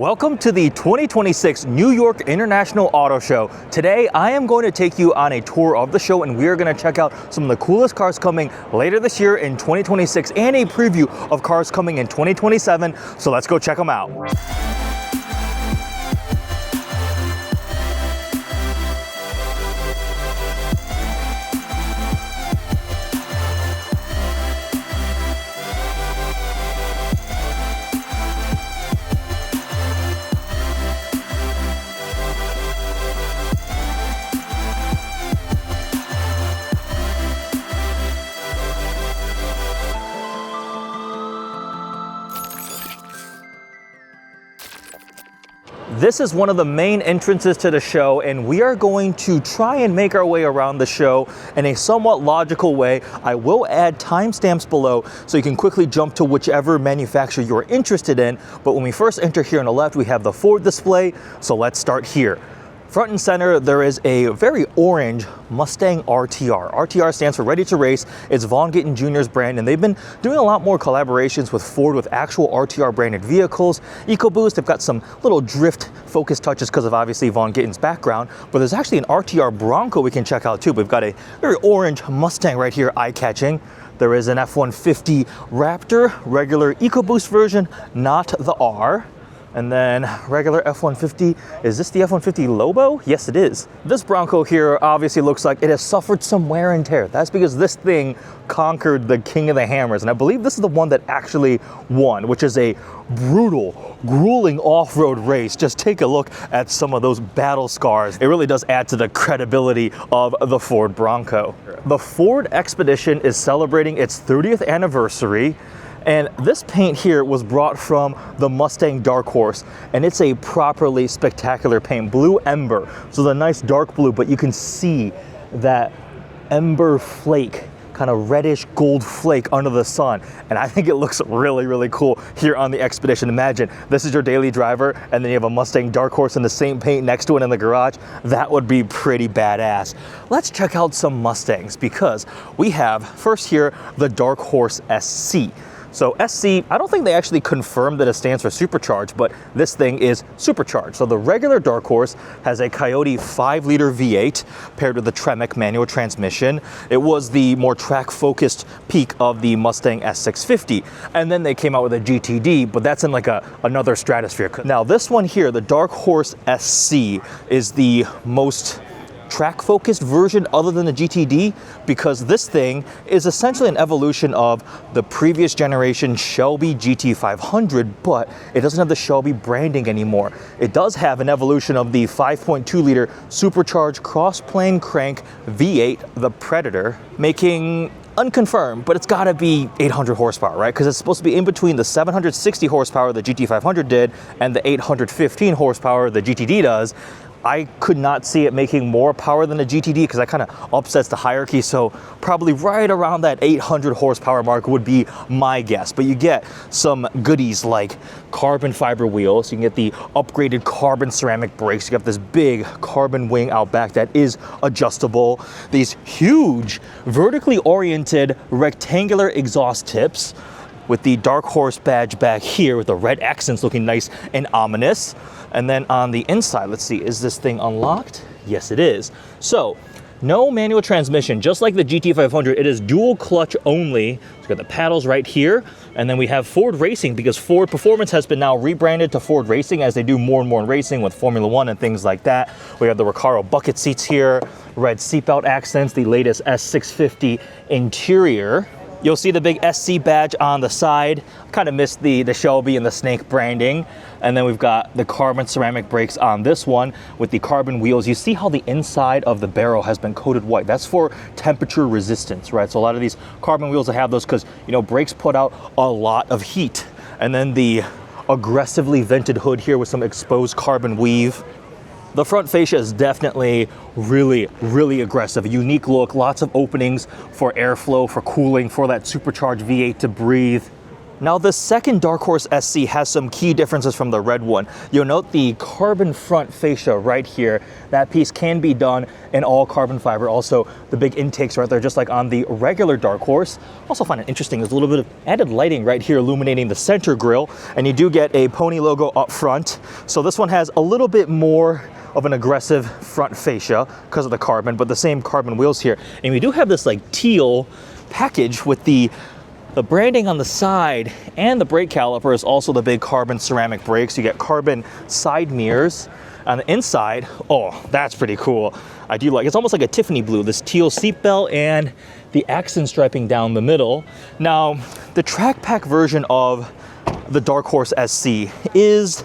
Welcome to the 2026 New York International Auto Show. Today, I am going to take you on a tour of the show and we are going to check out some of the coolest cars coming later this year in 2026 and a preview of cars coming in 2027. So let's go check them out. This is one of the main entrances to the show, and we are going to try and make our way around the show in a somewhat logical way. I will add timestamps below so you can quickly jump to whichever manufacturer you're interested in. But when we first enter here on the left, we have the Ford display. So let's start here. Front and center, there is a very orange Mustang RTR. RTR stands for Ready to Race. It's Vaughn Gittin Jr.'s brand, and they've been doing a lot more collaborations with Ford with actual RTR branded vehicles. EcoBoost, they've got some little drift focus touches because of obviously Vaughn Gittin's background, but there's actually an RTR Bronco we can check out too. We've got a very orange Mustang right here, eye-catching. There is an F-150 Raptor, regular EcoBoost version, not the R. And then regular F-150, is this the F-150 Lobo? Yes, it is. This Bronco here obviously looks like it has suffered some wear and tear. That's because this thing conquered the King of the Hammers. And I believe this is the one that actually won, which is a brutal, grueling off-road race. Just take a look at some of those battle scars. It really does add to the credibility of the Ford Bronco. The Ford Expedition is celebrating its 30th anniversary. And this paint here was brought from the Mustang Dark Horse, and it's a properly spectacular paint, blue ember. So the nice dark blue, but you can see that ember flake, kind of reddish gold flake under the sun. And I think it looks really, really cool here on the Expedition. Imagine this is your daily driver, and then you have a Mustang Dark Horse in the same paint next to it in the garage. That would be pretty badass. Let's check out some Mustangs, because we have first here the Dark Horse SC. So SC, I don't think they actually confirmed that it stands for supercharged, but this thing is supercharged. So the regular Dark Horse has a Coyote 5-liter V8 paired with the Tremec manual transmission. It was the more track-focused peak of the Mustang S650. And then they came out with a GTD, but that's in like another stratosphere. Now this one here, the Dark Horse SC, is the most track-focused version other than the GTD, because this thing is essentially an evolution of the previous generation Shelby GT500, but it doesn't have the Shelby branding anymore. It does have an evolution of the 5.2-liter supercharged cross-plane crank V8, the Predator, making unconfirmed, but it's got to be 800 horsepower, right? Because it's supposed to be in between the 760 horsepower the GT500 did and the 815 horsepower the GTD does. I could not see it making more power than the GTD because that kind of upsets the hierarchy. So probably right around that 800 horsepower mark would be my guess. But you get some goodies like carbon fiber wheels. You can get the upgraded carbon ceramic brakes. You got this big carbon wing out back that is adjustable. These huge vertically oriented rectangular exhaust tips with the Dark Horse badge back here with the red accents looking nice and ominous. And then on the inside, let's see, is this thing unlocked? Yes, it is. So, no manual transmission, just like the GT500, it is dual clutch only. So we've got the paddles right here, and then we have Ford Racing, because Ford Performance has been now rebranded to Ford Racing as they do more and more in racing with Formula One and things like that. We have the Recaro bucket seats here, red seatbelt accents, the latest S650 interior. You'll see the big SC badge on the side. Kind of missed the Shelby and the snake branding. And then we've got the carbon ceramic brakes on this one with the carbon wheels. You see how the inside of the barrel has been coated white. That's for temperature resistance, right? So a lot of these carbon wheels will have those because, you know, brakes put out a lot of heat. And then the aggressively vented hood here with some exposed carbon weave. The front fascia is definitely really, really aggressive. A unique look, lots of openings for airflow, for cooling, for that supercharged V8 to breathe. Now the second Dark Horse SC has some key differences from the red one. You'll note the carbon front fascia right here. That piece can be done in all carbon fiber. Also, the big intakes right there, just like on the regular Dark Horse. Also find it interesting, there's a little bit of added lighting right here illuminating the center grille, and you do get a pony logo up front. So this one has a little bit more of an aggressive front fascia because of the carbon, but the same carbon wheels here. And we do have this like teal package with the branding on the side, and the brake caliper is also the big carbon ceramic brakes. You get carbon side mirrors on the inside. Oh, that's pretty cool. I do like, it's almost like a Tiffany blue, this teal seatbelt and the accent striping down the middle. Now, the track pack version of the Dark Horse SC is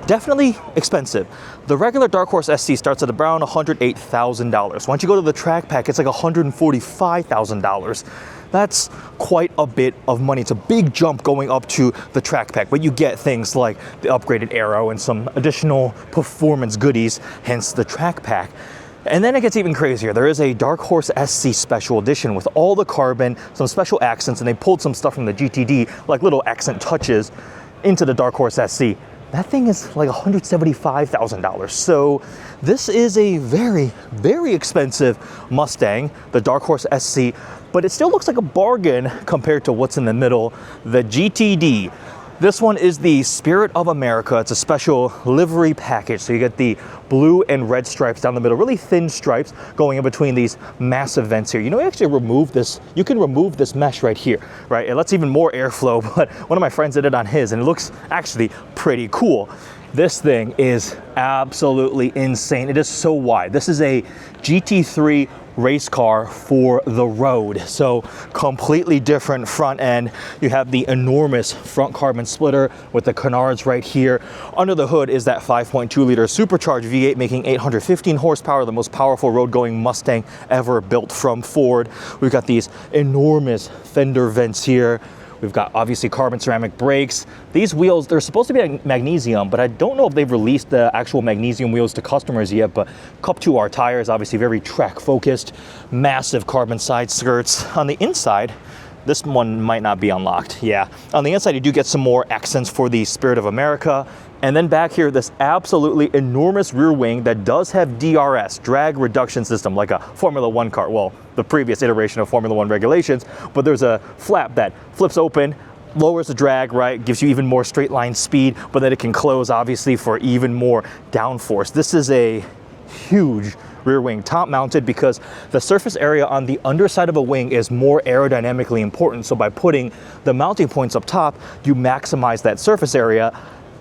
definitely expensive. The regular Dark Horse SC starts at around $108,000. Once you go to the track pack, it's like $145,000. That's quite a bit of money. It's a big jump going up to the track pack, but you get things like the upgraded aero and some additional performance goodies, hence the track pack. And then it gets even crazier. There is a Dark Horse SC Special Edition with all the carbon, some special accents, and they pulled some stuff from the GTD, like little accent touches, into the Dark Horse SC. That thing is like $175,000. So this is a very, very expensive Mustang, the Dark Horse SC, but it still looks like a bargain compared to what's in the middle, the GTD. This one is the Spirit of America. It's a special livery package. So you get the blue and red stripes down the middle, really thin stripes going in between these massive vents here. You know, you actually remove this, you can remove this mesh right here, right? It lets even more airflow, but one of my friends did it on his and it looks actually pretty cool. This thing is absolutely insane. It is so wide. This is a GT3 race car for the road. So completely different front end. You have the enormous front carbon splitter with the canards right here. Under the hood is that 5.2 liter supercharged V8 making 815 horsepower, the most powerful road going Mustang ever built from Ford. We've got these enormous fender vents here. We've got obviously carbon ceramic brakes. These wheels, they're supposed to be magnesium, but I don't know if they've released the actual magnesium wheels to customers yet, but Cup 2R tires, obviously very track focused, massive carbon side skirts. On the inside, this one might not be unlocked. Yeah, on the inside you do get some more accents for the Spirit of America. And then back here, this absolutely enormous rear wing that does have DRS, drag reduction system, like a Formula One car. Well, the previous iteration of Formula One regulations, but there's a flap that flips open, lowers the drag, right? Gives you even more straight line speed, but then it can close obviously for even more downforce. This is a huge rear wing, top mounted, because the surface area on the underside of a wing is more aerodynamically important. So by putting the mounting points up top, you maximize that surface area.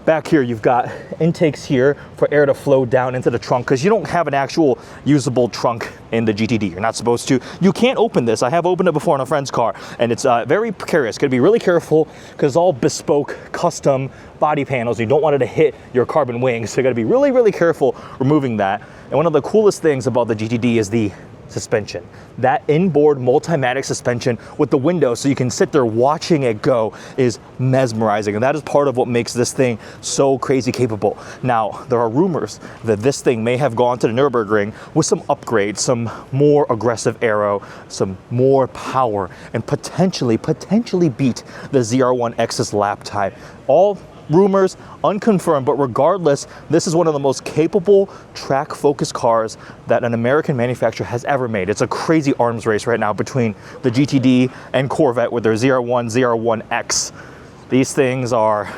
Back here, you've got intakes here for air to flow down into the trunk, because you don't have an actual usable trunk in the GTD. You're not supposed to. You can't open this. I have opened it before on a friend's car, and it's very precarious. Got to be really careful because it's all bespoke, custom body panels. You don't want it to hit your carbon wings, so you got to be really, really careful removing that. And one of the coolest things about the GTD is the suspension. That inboard Multimatic suspension with the window so you can sit there watching it go is mesmerizing, and that is part of what makes this thing so crazy capable. Now, there are rumors that this thing may have gone to the Nürburgring with some upgrades, some more aggressive aero, some more power, and potentially beat the ZR1X's lap time. All rumors, unconfirmed, but regardless, this is one of the most capable track-focused cars that an American manufacturer has ever made. It's a crazy arms race right now between the GTD and Corvette with their ZR1, ZR1X. These things are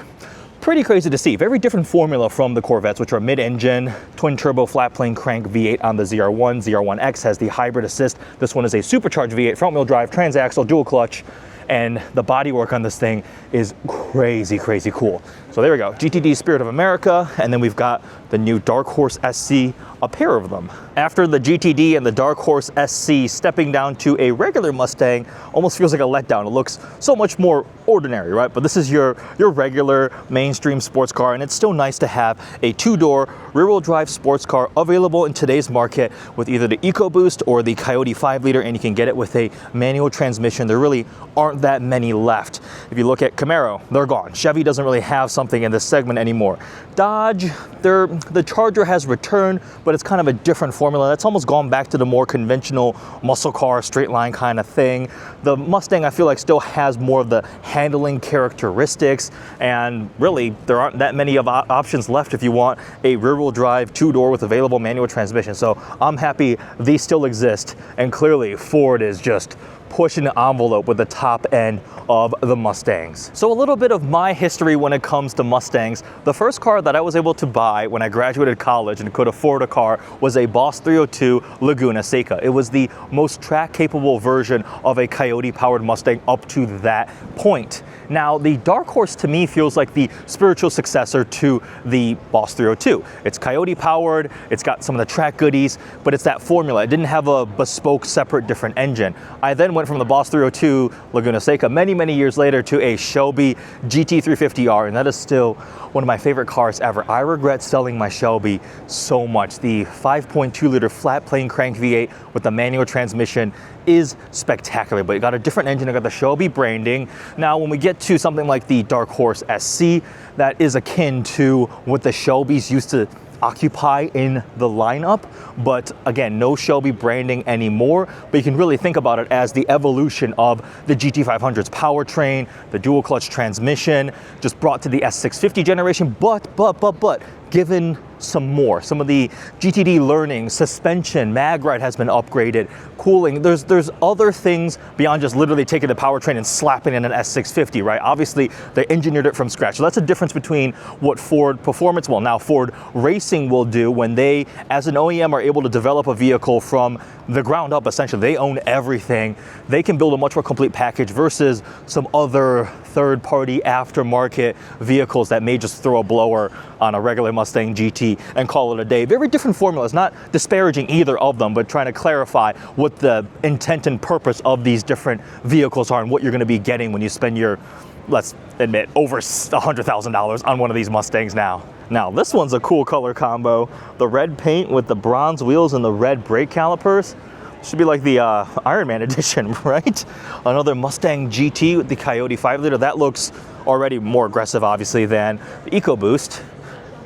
pretty crazy to see. Very different formula from the Corvettes, which are mid-engine, twin-turbo flat-plane crank V8 on the ZR1. ZR1X has the hybrid assist. This one is a supercharged V8, front-wheel drive, transaxle, dual clutch, and the bodywork on this thing is crazy, crazy cool. So there we go, GTD Spirit of America, and then we've got the new Dark Horse SC, a pair of them. After the GTD and the Dark Horse SC, stepping down to a regular Mustang almost feels like a letdown. It looks so much more ordinary, right? But this is your regular mainstream sports car, and it's still nice to have a two-door rear-wheel drive sports car available in today's market with either the EcoBoost or the Coyote 5-liter, and you can get it with a manual transmission. There really aren't that many left. If you look at Camaro, they're gone. Chevy doesn't really have something something in this segment anymore. Dodge, the Charger has returned, but it's kind of a different formula. That's almost gone back to the more conventional muscle car, straight line kind of thing. The Mustang, I feel like, still has more of the handling characteristics, and really, there aren't that many of options left if you want a rear-wheel drive, two-door with available manual transmission. So I'm happy these still exist, and clearly Ford is just pushing the envelope with the top end of the Mustangs. So a little bit of my history when it comes to Mustangs. The first car that I was able to buy when I graduated college and could afford a car was a Boss 302 Laguna Seca. It was the most track-capable version of a Coyote-powered Mustang up to that point. Now, the Dark Horse to me feels like the spiritual successor to the Boss 302. It's Coyote-powered, it's got some of the track goodies, but it's that formula. It didn't have a bespoke, separate, different engine. I then went from the Boss 302 Laguna Seca many years later to a Shelby GT350R, and that is still one of my favorite cars ever. I regret selling my Shelby so much. The 5.2 liter flat plane crank V8 with the manual transmission is spectacular, but it got a different engine. It got the Shelby branding. Now, when we get to something like the Dark Horse SC, that is akin to what the Shelbys used to occupy in the lineup, but again, no Shelby branding anymore. But you can really think about it as the evolution of the GT500's powertrain, the dual clutch transmission, just brought to the S650 generation, but given some of the GTD learning, suspension, mag ride has been upgraded, cooling. There's other things beyond just literally taking the powertrain and slapping in an S650, right? Obviously, they engineered it from scratch. So that's a difference between what Ford Performance, well, now Ford Racing will do when they, as an OEM, are able to develop a vehicle from the ground up. Essentially, they own everything. They can build a much more complete package versus some other third-party aftermarket vehicles that may just throw a blower on a regular Mustang GT and call it a day. Very different formulas, not disparaging either of them, but trying to clarify what the intent and purpose of these different vehicles are and what you're going to be getting when you spend your, let's admit, over $100,000 on one of these Mustangs now. Now, this one's a cool color combo. The red paint with the bronze wheels and the red brake calipers. Should be like the Iron Man edition, right? Another Mustang GT with the Coyote 5 liter. That looks already more aggressive, obviously, than the EcoBoost.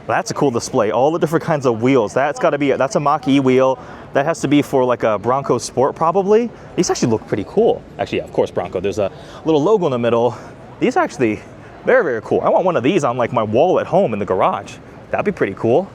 That's a cool display. All the different kinds of wheels. That's got to be, that's a Mach-E wheel. That has to be for like a Bronco Sport, probably. These actually look pretty cool. Actually, yeah, of course, Bronco. There's a little logo in the middle. These are actually very cool. I want one of these on like my wall at home in the garage. That'd be pretty cool.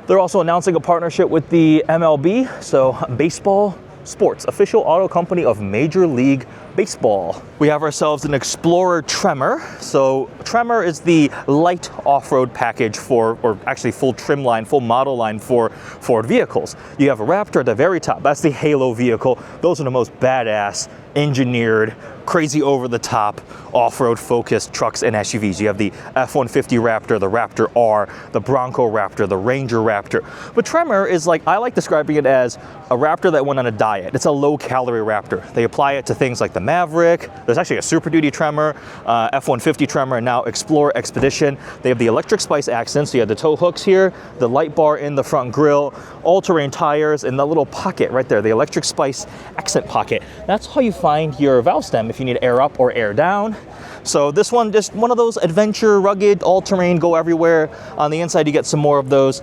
They're also announcing a partnership with the MLB, so Baseball Sports, official auto company of Major League Baseball. We have ourselves an Explorer Tremor. So Tremor is the light off-road package for, or actually full trim line, full model line for Ford vehicles. You have a Raptor at the very top. That's the Halo vehicle. Those are the most badass, engineered, crazy over-the-top, off-road focused trucks and SUVs. You have the F-150 Raptor, the Raptor R, the Bronco Raptor, the Ranger Raptor. But Tremor is like, I like describing it as a Raptor that went on a diet. It's a low-calorie Raptor. They apply it to things like the Maverick. There's actually a Super Duty Tremor, F-150 Tremor, and now Explorer Expedition. They have the electric spice accents. So you have the tow hooks here, the light bar in the front grille, all-terrain tires, and that little pocket right there, the electric spice accent pocket. That's how you find your valve stem if you need air up or air down. So this one, just one of those adventure, rugged, all-terrain, go everywhere. On the inside, you get some more of those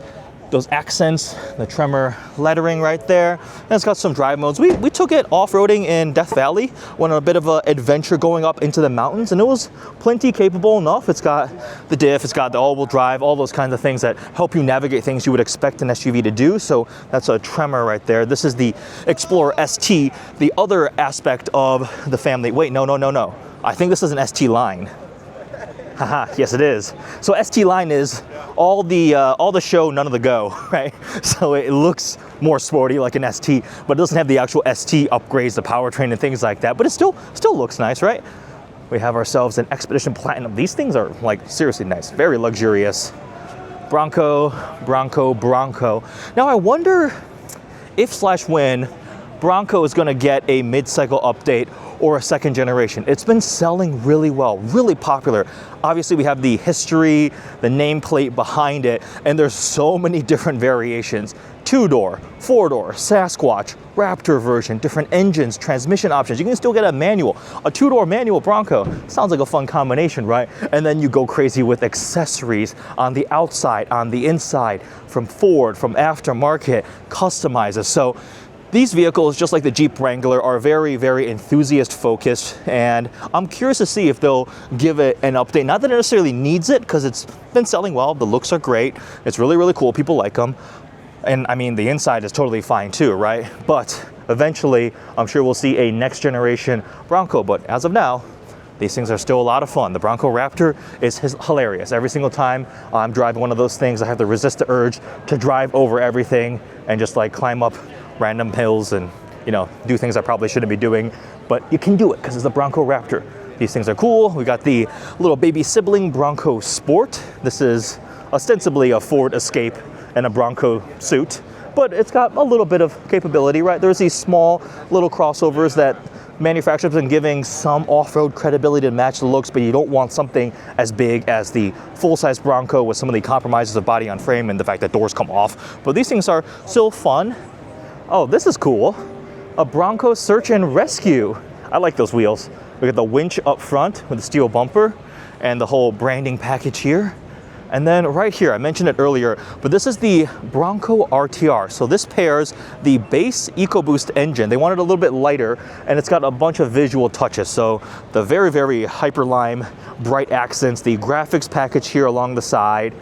accents, the Tremor lettering right there. And it's got some drive modes. We took it off-roading in Death Valley, went on a bit of an adventure going up into the mountains, and it was plenty capable enough. It's got the diff, it's got the all-wheel drive, all those kinds of things that help you navigate things you would expect an SUV to do. So that's a Tremor right there. This is the Explorer ST, the other aspect of the family. Wait, no. I think this is an ST line. Haha, yes it is. So ST line is all the show, none of the go, right? So it looks more sporty like an ST, but it doesn't have the actual ST upgrades, the powertrain and things like that, but it still looks nice, right? We have ourselves an Expedition Platinum. These things are like seriously nice, very luxurious. Bronco. Now I wonder if/when Bronco is gonna get a mid-cycle update or a second generation. It's been selling really well, really popular. Obviously, we have the history, the nameplate behind it, and there's so many different variations. 2-door, 4-door, Sasquatch, Raptor version, different engines, transmission options. You can still get a manual. A 2-door manual Bronco sounds like a fun combination, right? And then you go crazy with accessories on the outside, on the inside, from Ford, from aftermarket, customizes. So these vehicles, just like the Jeep Wrangler, are very, very enthusiast focused, and I'm curious to see if they'll give it an update. Not that it necessarily needs it, because it's been selling well, the looks are great, it's really, really cool, people like them. And I mean, the inside is totally fine too, right? But eventually, I'm sure we'll see a next generation Bronco, but as of now, these things are still a lot of fun. The Bronco Raptor is hilarious. Every single time I'm driving one of those things, I have to resist the urge to drive over everything and just like climb up random hills and, you know, do things I probably shouldn't be doing, but you can do it because it's the Bronco Raptor. These things are cool. We got the little baby sibling Bronco Sport. This is ostensibly a Ford Escape and a Bronco suit, but it's got a little bit of capability, right? There's these small little crossovers that manufacturers have been giving some off-road credibility to match the looks, but you don't want something as big as the full-size Bronco with some of the compromises of body on frame and the fact that doors come off. But these things are still fun. Oh, this is cool. A Bronco Search and Rescue. I like those wheels. We got the winch up front with the steel bumper and the whole branding package here. And then right here, I mentioned it earlier, but this is the Bronco RTR. So this pairs the base EcoBoost engine. They want it a little bit lighter, and it's got a bunch of visual touches. So the very, very Hyperlime bright accents, the graphics package here along the side,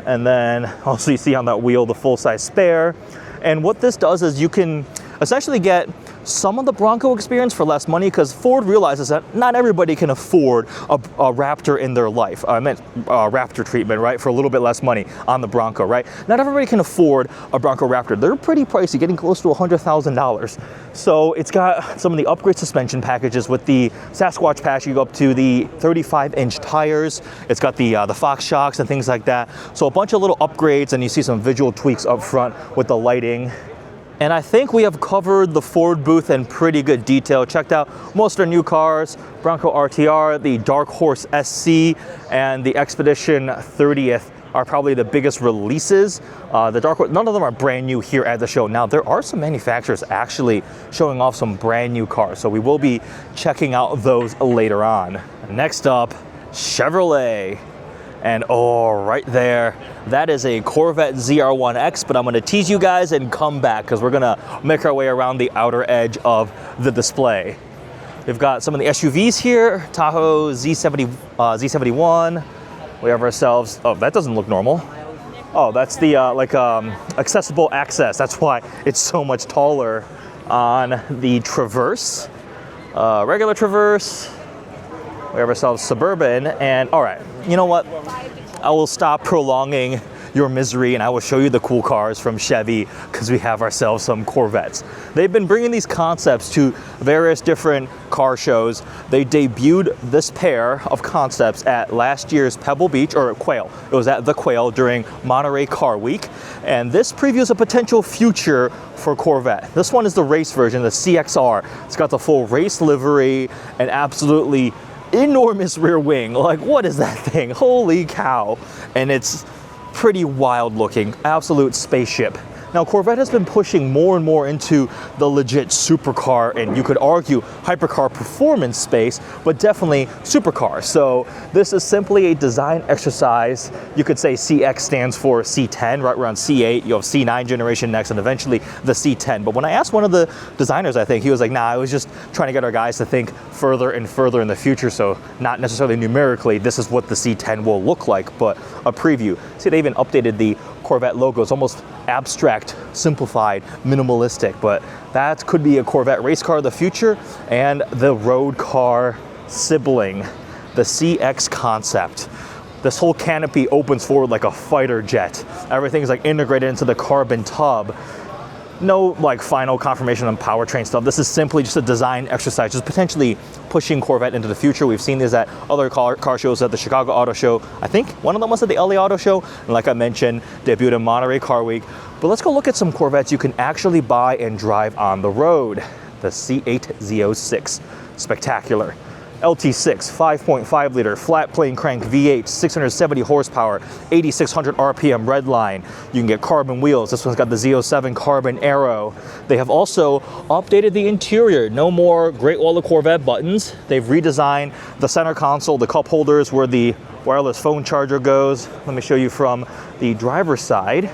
and then also you see on that wheel the full-size spare. And what this does is you can essentially get some of the Bronco experience for less money, because Ford realizes that not everybody can afford a Raptor in their life. I meant Raptor treatment, right? For a little bit less money on the Bronco, right? Not everybody can afford a Bronco Raptor. They're pretty pricey, getting close to $100,000. So it's got some of the upgrade suspension packages with the Sasquatch patch. You go up to the 35-inch tires. It's got the Fox shocks and things like that. So a bunch of little upgrades, and you see some visual tweaks up front with the lighting. And I think we have covered the Ford booth in pretty good detail. Checked out most of their new cars, Bronco RTR, the Dark Horse SC, and the Expedition 30th are probably the biggest releases. The Dark Horse, none of them are brand new here at the show. Now, there are some manufacturers actually showing off some brand new cars, so we will be checking out those later on. Next up, Chevrolet. And oh, right there, that is a Corvette ZR1X, but I'm gonna tease you guys and come back because we're gonna make our way around the outer edge of the display. We've got some of the SUVs here, Tahoe Z70, Z71. We have ourselves, oh, that doesn't look normal. Oh, that's the accessible access. That's why it's so much taller on the Traverse, regular Traverse. We have ourselves Suburban, and all right, you know what? I will stop prolonging your misery and I will show you the cool cars from Chevy because we have ourselves some Corvettes. They've been bringing these concepts to various different car shows. They debuted this pair of concepts at last year's Pebble Beach, or Quail. It was at the Quail during Monterey Car Week. And this previews a potential future for Corvette. This one is the race version, the CXR. It's got the full race livery and absolutely enormous rear wing. Like, what is that thing? Holy cow. And it's pretty wild looking, absolute spaceship. Now, Corvette has been pushing more and more into the legit supercar, and you could argue hypercar performance space, but definitely supercar. So this is simply a design exercise. You could say CX stands for C10, right around C8, you have C9 generation next, and eventually the C10. But when I asked one of the designers, I think, he was like, nah, I was just trying to get our guys to think further and further in the future, so not necessarily numerically, this is what the C10 will look like, but a preview. See, they even updated the Corvette logo. It's almost abstract, simplified, minimalistic, but that could be a Corvette race car of the future. And the road car sibling, the CX concept. This whole canopy opens forward like a fighter jet. Everything's like integrated into the carbon tub. No like final confirmation on powertrain stuff. This is simply just a design exercise, just potentially pushing Corvette into the future. We've seen this at other car shows, at the Chicago Auto Show. I think one of them was at the LA Auto Show. And like I mentioned, debuted in Monterey Car Week. But let's go look at some Corvettes you can actually buy and drive on the road. The C8 Z06. spectacular. LT6, 5.5 liter, flat plane crank V8, 670 horsepower, 8,600 RPM redline. You can get carbon wheels. This one's got the Z07 carbon aero. They have also updated the interior. No more Great Wall of Corvette buttons. They've redesigned the center console, the cup holders where the wireless phone charger goes. Let me show you from the driver's side.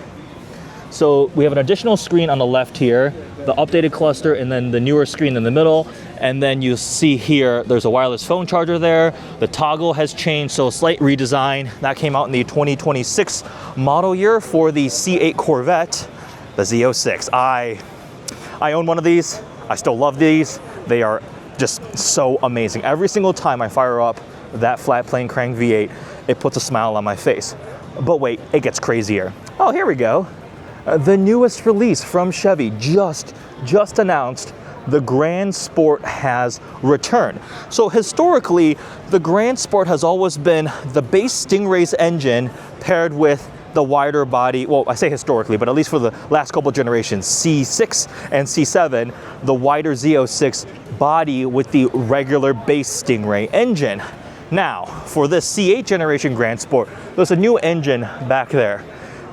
So we have an additional screen on the left here, the updated cluster, and then the newer screen in the middle. And then you see here, there's a wireless phone charger there. The toggle has changed, so a slight redesign. That came out in the 2026 model year for the C8 Corvette, the Z06. I own one of these. I still love these. They are just so amazing. Every single time I fire up that flat plane crank V8, it puts a smile on my face. But wait, it gets crazier. Oh, here we go. The newest release from Chevy just announced. The Grand Sport has returned. So historically, the Grand Sport has always been the base Stingray's engine paired with the wider body, well, I say historically, but at least for the last couple generations, C6 and C7, the wider Z06 body with the regular base Stingray engine. Now, for this C8 generation Grand Sport, there's a new engine back there.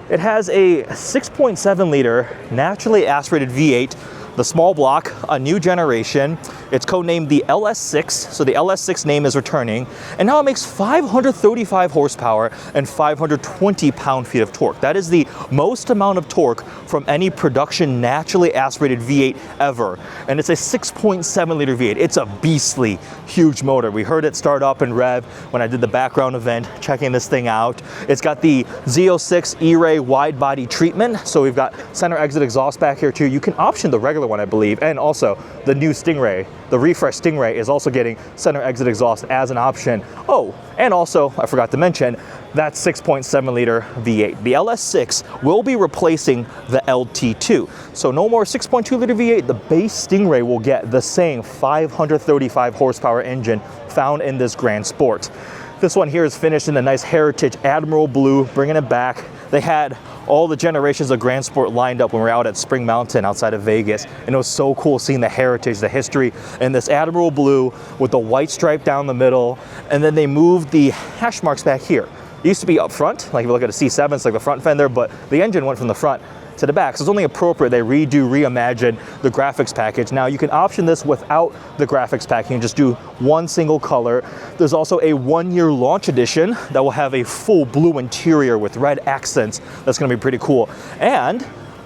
It has a 6.7 liter naturally aspirated V8, the small block, a new generation. It's codenamed the LS6, so the LS6 name is returning, and now it makes 535 horsepower and 520 pound-feet of torque. That is the most amount of torque from any production naturally aspirated V8 ever, and it's a 6.7 liter V8. It's a beastly, huge motor. We heard it start up and rev when I did the background event checking this thing out. It's got the Z06 E-Ray wide body treatment, so we've got center exit exhaust back here too. You can option the regular one, I believe, and also the new Stingray. The refresh Stingray is also getting center exit exhaust as an option. Oh, and also, I forgot to mention, that 6.7 liter V8. The LS6 will be replacing the LT2. So no more 6.2 liter V8. The base Stingray will get the same 535 horsepower engine found in this Grand Sport. This one here is finished in a nice heritage Admiral Blue, bringing it back. They had all the generations of Grand Sport lined up when we were out at Spring Mountain outside of Vegas, and it was so cool seeing the heritage, the history, and this Admiral Blue with the white stripe down the middle, and then they moved the hash marks back here. It used to be up front, like if you look at a C7, it's like the front fender, but the engine went from the front to the back. So it's only appropriate they reimagine the graphics package. Now you can option this without the graphics package and just do one single color. There's also a 1-year launch edition that will have a full blue interior with red accents. That's gonna be pretty cool. And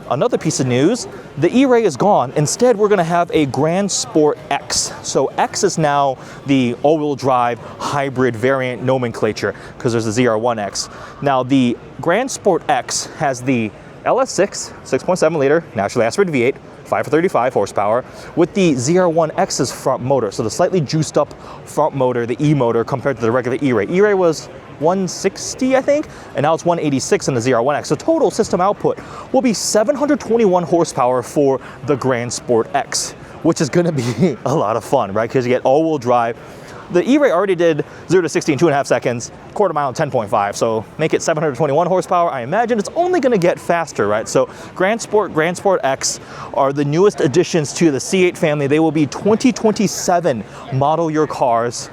another piece of news, the E-Ray is gone. Instead, we're gonna have a Grand Sport X. So X is now the all-wheel drive hybrid variant nomenclature because there's a ZR1X. Now the Grand Sport X has the LS6, 6.7 liter, naturally aspirated V8, 535 horsepower, with the ZR1X's front motor. So the slightly juiced up front motor, the E motor, compared to the regular E-Ray. E-Ray was 160, I think, and now it's 186 in the ZR1X. So total system output will be 721 horsepower for the Grand Sport X, which is gonna be a lot of fun, right? Because you get all-wheel drive. The E-Ray already did 0 to 60 in 2.5 seconds, quarter mile in 10.5, so make it 721 horsepower. I imagine it's only gonna get faster, right? So Grand Sport X are the newest additions to the C8 family. They will be 2027 model year cars.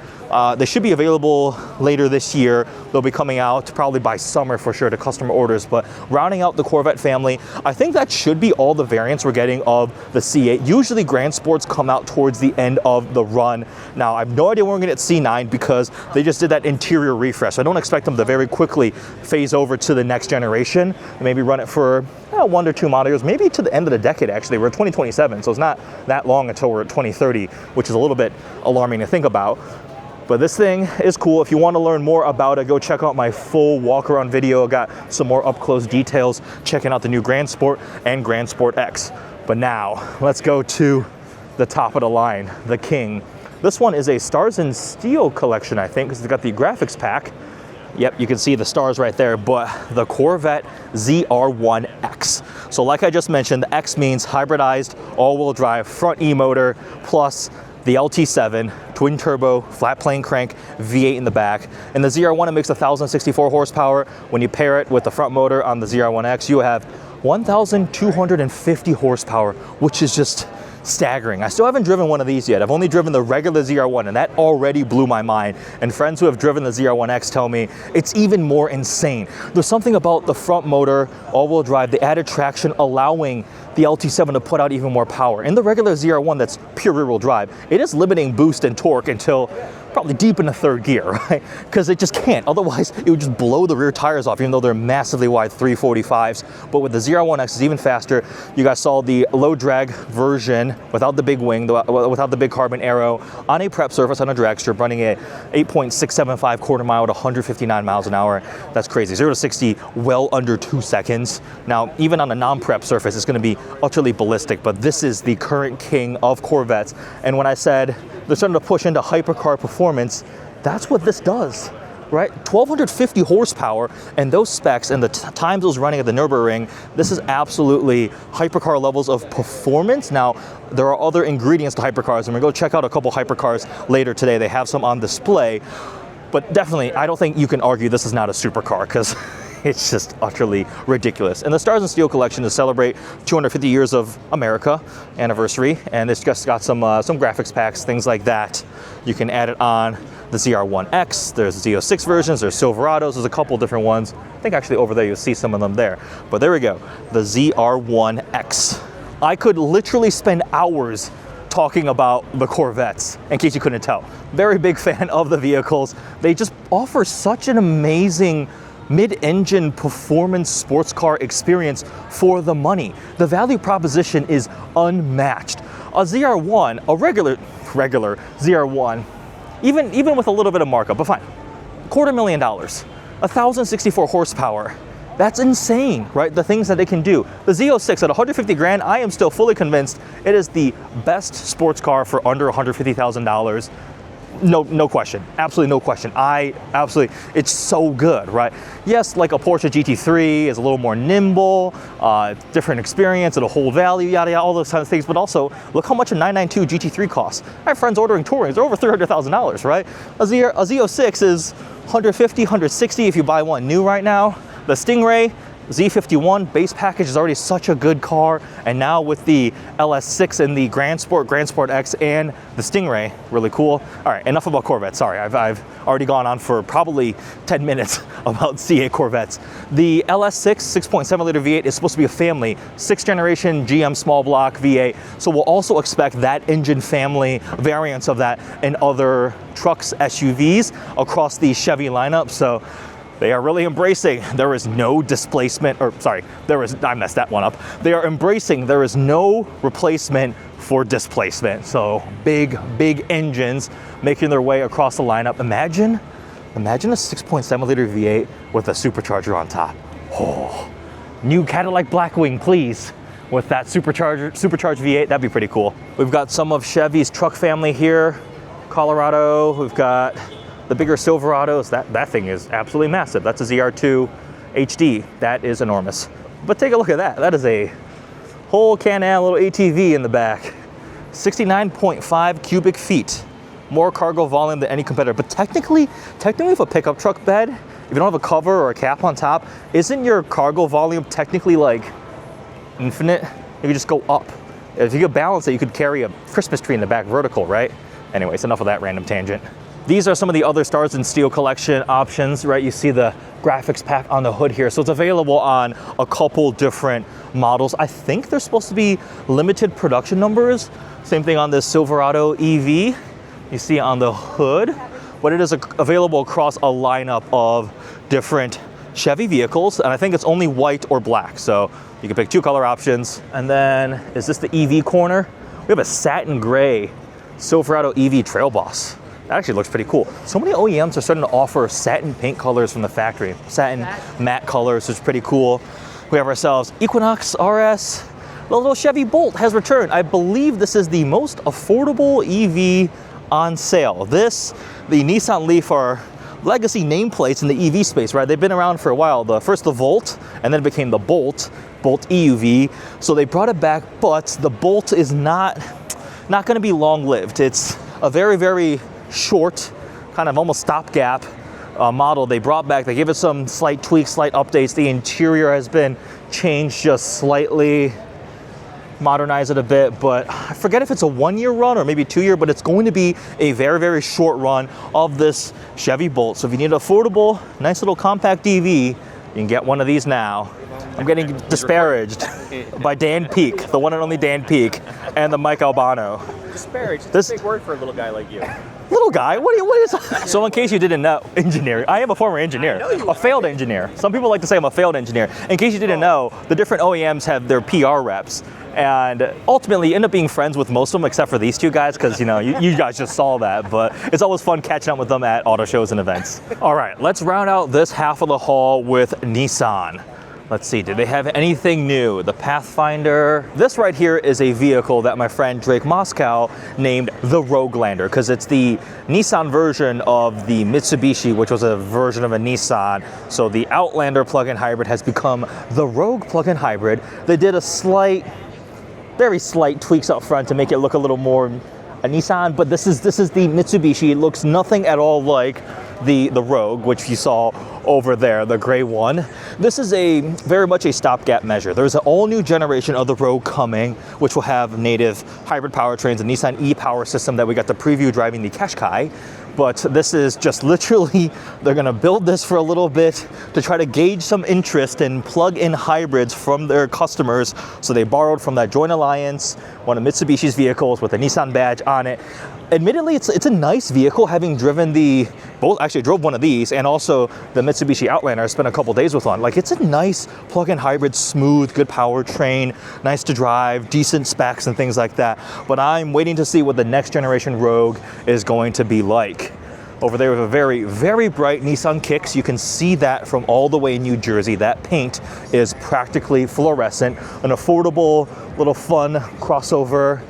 They should be available later this year. They'll be coming out probably by summer for sure to customer orders, but rounding out the Corvette family, I think that should be all the variants we're getting of the C8. Usually Grand Sports come out towards the end of the run. Now, I have no idea when we're gonna get C9 because they just did that interior refresh. I don't expect them to very quickly phase over to the next generation, maybe run it for 1 or 2 model years, maybe to the end of the decade actually. We're at 2027, so it's not that long until we're at 2030, which is a little bit alarming to think about. But this thing is cool. If you want to learn more about it, go check out my full walk around video. I got some more up close details checking out the new Grand Sport and Grand Sport X. But now let's go to the top of the line, the king. This one is a Stars and Steel collection, I think, because it's got the graphics pack. Yep, you can see the stars right there, but the Corvette ZR1X. So like I just mentioned, the X means hybridized all-wheel drive front E-motor plus the LT7, twin turbo, flat plane crank, V8 in the back. And the ZR1, it makes 1,064 horsepower. When you pair it with the front motor on the ZR1X, you have 1,250 horsepower, which is just staggering. I still haven't driven one of these yet. I've only driven the regular ZR1, and that already blew my mind. And friends who have driven the ZR1X tell me it's even more insane. There's something about the front motor, all-wheel drive, the added traction allowing the LT7 to put out even more power. In the regular ZR1 that's pure rear-wheel drive, it is limiting boost and torque until probably deep in the third gear, right? Because it just can't. Otherwise, it would just blow the rear tires off, even though they're massively wide 345s. But with the ZR1X, it's even faster. You guys saw the low drag version without the big wing, without the big carbon arrow, on a prep surface on a drag strip, running at 8.675 quarter mile at 159 miles an hour. That's crazy. 0 to 60 well under 2 seconds. Now, even on a non-prep surface, it's going to be utterly ballistic, but this is the current king of Corvettes. And when I said they're starting to push into hypercar performance, that's what this does, right? 1,250 horsepower and those specs and the times it was running at the Nürburgring, this is absolutely hypercar levels of performance. Now, there are other ingredients to hypercars, and we're going to check out a couple hypercars later today. They have some on display, but definitely, I don't think you can argue this is not a supercar, because it's just utterly ridiculous. And the Stars and Steel collection to celebrate 250 years of America anniversary, and it's just got some graphics packs, things like that. You can add it on the ZR1X. There's Z06 versions, there's Silverados, there's a couple different ones. I think actually over there you'll see some of them there. But there we go, the ZR1X. I could literally spend hours talking about the Corvettes, in case you couldn't tell. Very big fan of the vehicles. They just offer such an amazing mid-engine performance sports car experience for the money. The value proposition is unmatched. A ZR1, a regular ZR1, even with a little bit of markup, but fine, $250,000, 1,064 horsepower. That's insane, right? The things that they can do. The Z06 at 150 grand, I am still fully convinced it is the best sports car for under $150,000. No question, absolutely no question. It's so good, right? Yes, like a Porsche GT3 is a little more nimble, different experience, it'll hold value, yada yada, all those kinds of things. But also, look how much a 992 GT3 costs. I have friends ordering Tourings; they're over $300,000, right? A Z06 is 150, 160 if you buy one new right now. The Stingray Z51 base package is already such a good car, and now with the LS6 and the Grand Sport X, and the Stingray, really cool. All right, enough about Corvettes. Sorry, I've already gone on for probably 10 minutes about C8 Corvettes. The LS6 6.7 liter V8 is supposed to be a family, 6th generation GM small block V8. So we'll also expect that engine family variants of that in other trucks, SUVs across the Chevy lineup. So they are really embracing, there is no displacement, I messed that one up. They are embracing, there is no replacement for displacement. So big engines making their way across the lineup. Imagine a 6.7 liter V8 with a supercharger on top. Oh, new Cadillac Blackwing, please. With that supercharged V8, that'd be pretty cool. We've got some of Chevy's truck family here. Colorado, we've got the bigger Silverados. That thing is absolutely massive. That's a ZR2 HD. That is enormous. But take a look at that. That is a whole Can-Am little ATV in the back. 69.5 cubic feet. More cargo volume than any competitor. But technically with a pickup truck bed, if you don't have a cover or a cap on top, isn't your cargo volume technically like infinite? You could just go up. If you could balance it, you could carry a Christmas tree in the back vertical, right? Anyways, enough of that random tangent. These are some of the other Stars and Steel collection options, right? You see the graphics pack on the hood here. So it's available on a couple different models. I think they're supposed to be limited production numbers. Same thing on this Silverado EV. You see on the hood, but it is available across a lineup of different Chevy vehicles. And I think it's only white or black. So you can pick 2 color options. And then, is this the EV corner? We have a satin gray Silverado EV Trail Boss. That actually looks pretty cool. So many OEMs are starting to offer satin paint colors from the factory. Satin matte colors, which is pretty cool. We have ourselves Equinox RS. The little Chevy Bolt has returned. I believe this is the most affordable EV on sale. The Nissan Leaf are legacy nameplates in the EV space, right? They've been around for a while. First the Volt, and then it became the Bolt EUV. So they brought it back, but the Bolt is not gonna be long-lived. It's a very short, kind of almost stopgap model they brought back. They gave it some slight tweaks, slight updates. The interior has been changed just slightly. modernize it a bit, but I forget if it's a 1-year run or maybe 2-year, but it's going to be a very, very short run of this Chevy Bolt. So if you need an affordable, nice little compact EV, you can get one of these now. I'm getting disparaged by Dan Peak, the one and only Dan Peak, and the Mike Albano. Disparaged? It's a big word for a little guy like you. Little guy? What is So in case you didn't know, engineer. I am a former engineer, a failed engineer. Some people like to say I'm a failed engineer. In case you didn't know, the different OEMs have their PR reps. And ultimately, you end up being friends with most of them except for these two guys because, you know, you guys just saw that. But it's always fun catching up with them at auto shows and events. All right, let's round out this half of the haul with Nissan. Let's see, did they have anything new? The Pathfinder. This right here is a vehicle that my friend Drake Moscow named the Roguelander because it's the Nissan version of the Mitsubishi, which was a version of a Nissan. So the Outlander plug-in hybrid has become the Rogue plug-in hybrid. They did a very slight tweaks up front to make it look a little more a Nissan, but this is the Mitsubishi. It looks nothing at all like the Rogue, which you saw over there, the gray one. This is very much a stopgap measure. There's an all-new generation of the Rogue coming, which will have native hybrid powertrains, a Nissan e-Power system that we got to preview driving the Qashqai. But this is just literally, they're gonna build this for a little bit to try to gauge some interest in plug-in hybrids from their customers. So they borrowed from that Joint Alliance, one of Mitsubishi's vehicles with a Nissan badge on it. Admittedly, it's a nice vehicle, having driven actually drove one of these and also the Mitsubishi Outlander I spent a couple days with on. Like, it's a nice plug-in hybrid, smooth, good powertrain, nice to drive, decent specs and things like that. But I'm waiting to see what the next generation Rogue is going to be like. Over there with a very, very bright Nissan Kicks. You can see that from all the way in New Jersey. That paint is practically fluorescent. An affordable, little fun crossover.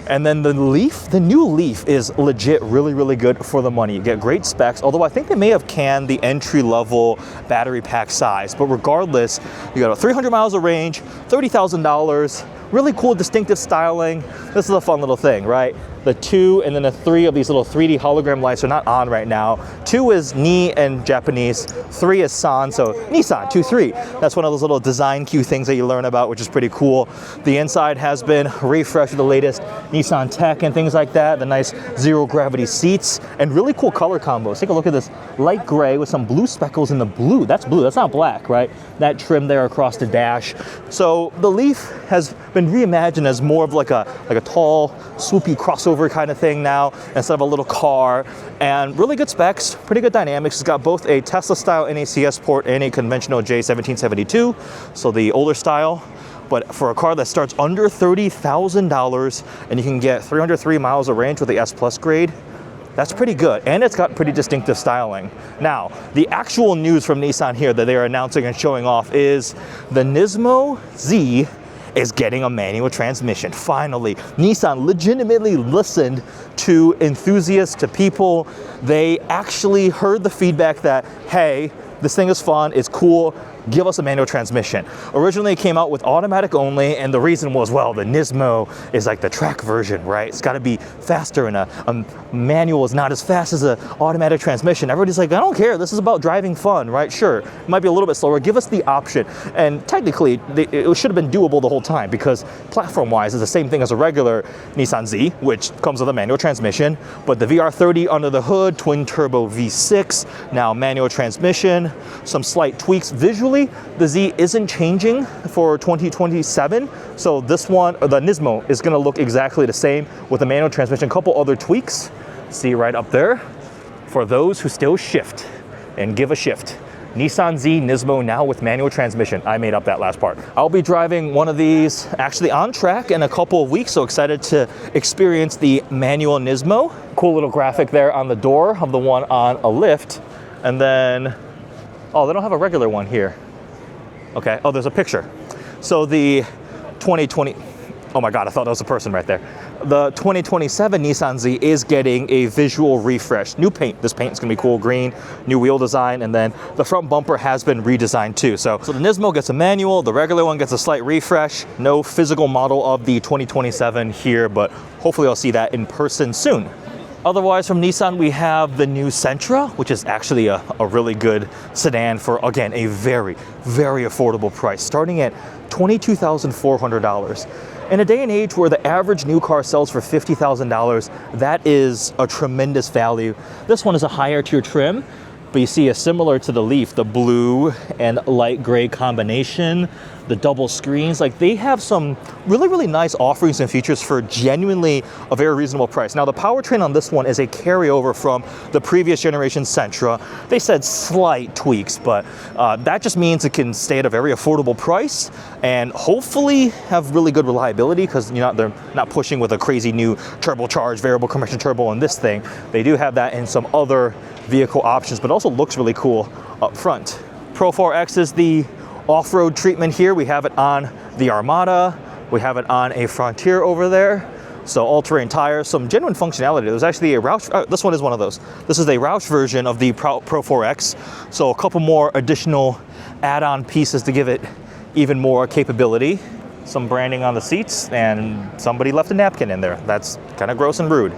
And then the Leaf, the new Leaf is legit really, really good for the money. You get great specs, although I think they may have canned the entry-level battery pack size. But regardless, you got 300 miles of range, $30,000, really cool distinctive styling. This is a fun little thing, right? The 2 and then the 3 of these little 3D hologram lights are not on right now. 2 is Ni in Japanese, 3 is San, so Nissan 23. That's one of those little design cue things that you learn about, which is pretty cool. The inside has been refreshed with the latest Nissan tech and things like that. The nice zero gravity seats and really cool color combos. Take a look at this light gray with some blue speckles in the blue. That's blue, that's not black, right? That trim there across the dash. So the Leaf has been reimagined as more of like a tall, swoopy crossover kind of thing now instead of a little car, and really good specs, pretty good dynamics. It's got both a Tesla style NACS port and a conventional J1772, so the older style. But for a car that starts under $30,000 and you can get 303 miles of range with the S Plus grade, that's pretty good, and it's got pretty distinctive styling. Now, the actual news from Nissan here that they are announcing and showing off is the Nismo Z is getting a manual transmission. Finally, Nissan legitimately listened to enthusiasts, to people. They actually heard the feedback that, hey, this thing is fun, it's cool, give us a manual transmission. Originally it came out with automatic only, and the reason was, well, the Nismo is like the track version, right? It's gotta be faster, and a manual is not as fast as an automatic transmission. Everybody's like, I don't care, this is about driving fun, right? Sure, it might be a little bit slower, give us the option. And technically, it should have been doable the whole time, because platform-wise, it's the same thing as a regular Nissan Z, which comes with a manual transmission, but the VR30 under the hood, twin-turbo V6, now manual transmission, some slight tweaks visually. The Z isn't changing for 2027, so this one, the Nismo, is going to look exactly the same with a manual transmission. A couple other tweaks, see right up there, for those who still shift and give a shift. Nissan Z Nismo now with manual transmission. I made up that last part. I'll be driving one of these actually on track in a couple of weeks, so excited to experience the manual Nismo. Cool little graphic there on the door of the one on a lift, and then oh, they don't have a regular one here. Okay, oh, there's a picture. So the 2020, oh my God, I thought that was a person right there. The 2027 Nissan Z is getting a visual refresh. New paint, this paint is gonna be cool green, new wheel design, and then the front bumper has been redesigned too. So the Nismo gets a manual, the regular one gets a slight refresh. No physical model of the 2027 here, but hopefully I'll see that in person soon. Otherwise, from Nissan, we have the new Sentra, which is actually a really good sedan for, again, a very, very affordable price, starting at $22,400. In a day and age where the average new car sells for $50,000, that is a tremendous value. This one is a higher tier trim, but you see, similar to the Leaf, the blue and light gray combination, the double screens, like they have some really, really nice offerings and features for genuinely a very reasonable price. Now, the powertrain on this one is a carryover from the previous generation Sentra. They said slight tweaks, but that just means it can stay at a very affordable price and hopefully have really good reliability, because they're not pushing with a crazy new turbocharged variable compression turbo on this thing. They do have that in some other vehicle options, but also looks really cool up front. Pro 4X is the off-road treatment here. We have it on the Armada, we have it on a Frontier over there. So all-terrain tires, some genuine functionality. There's actually a Roush, this one is one of those. This is a Roush version of the Pro 4X. So a couple more additional add-on pieces to give it even more capability. Some branding on the seats, and somebody left a napkin in there. That's kind of gross and rude.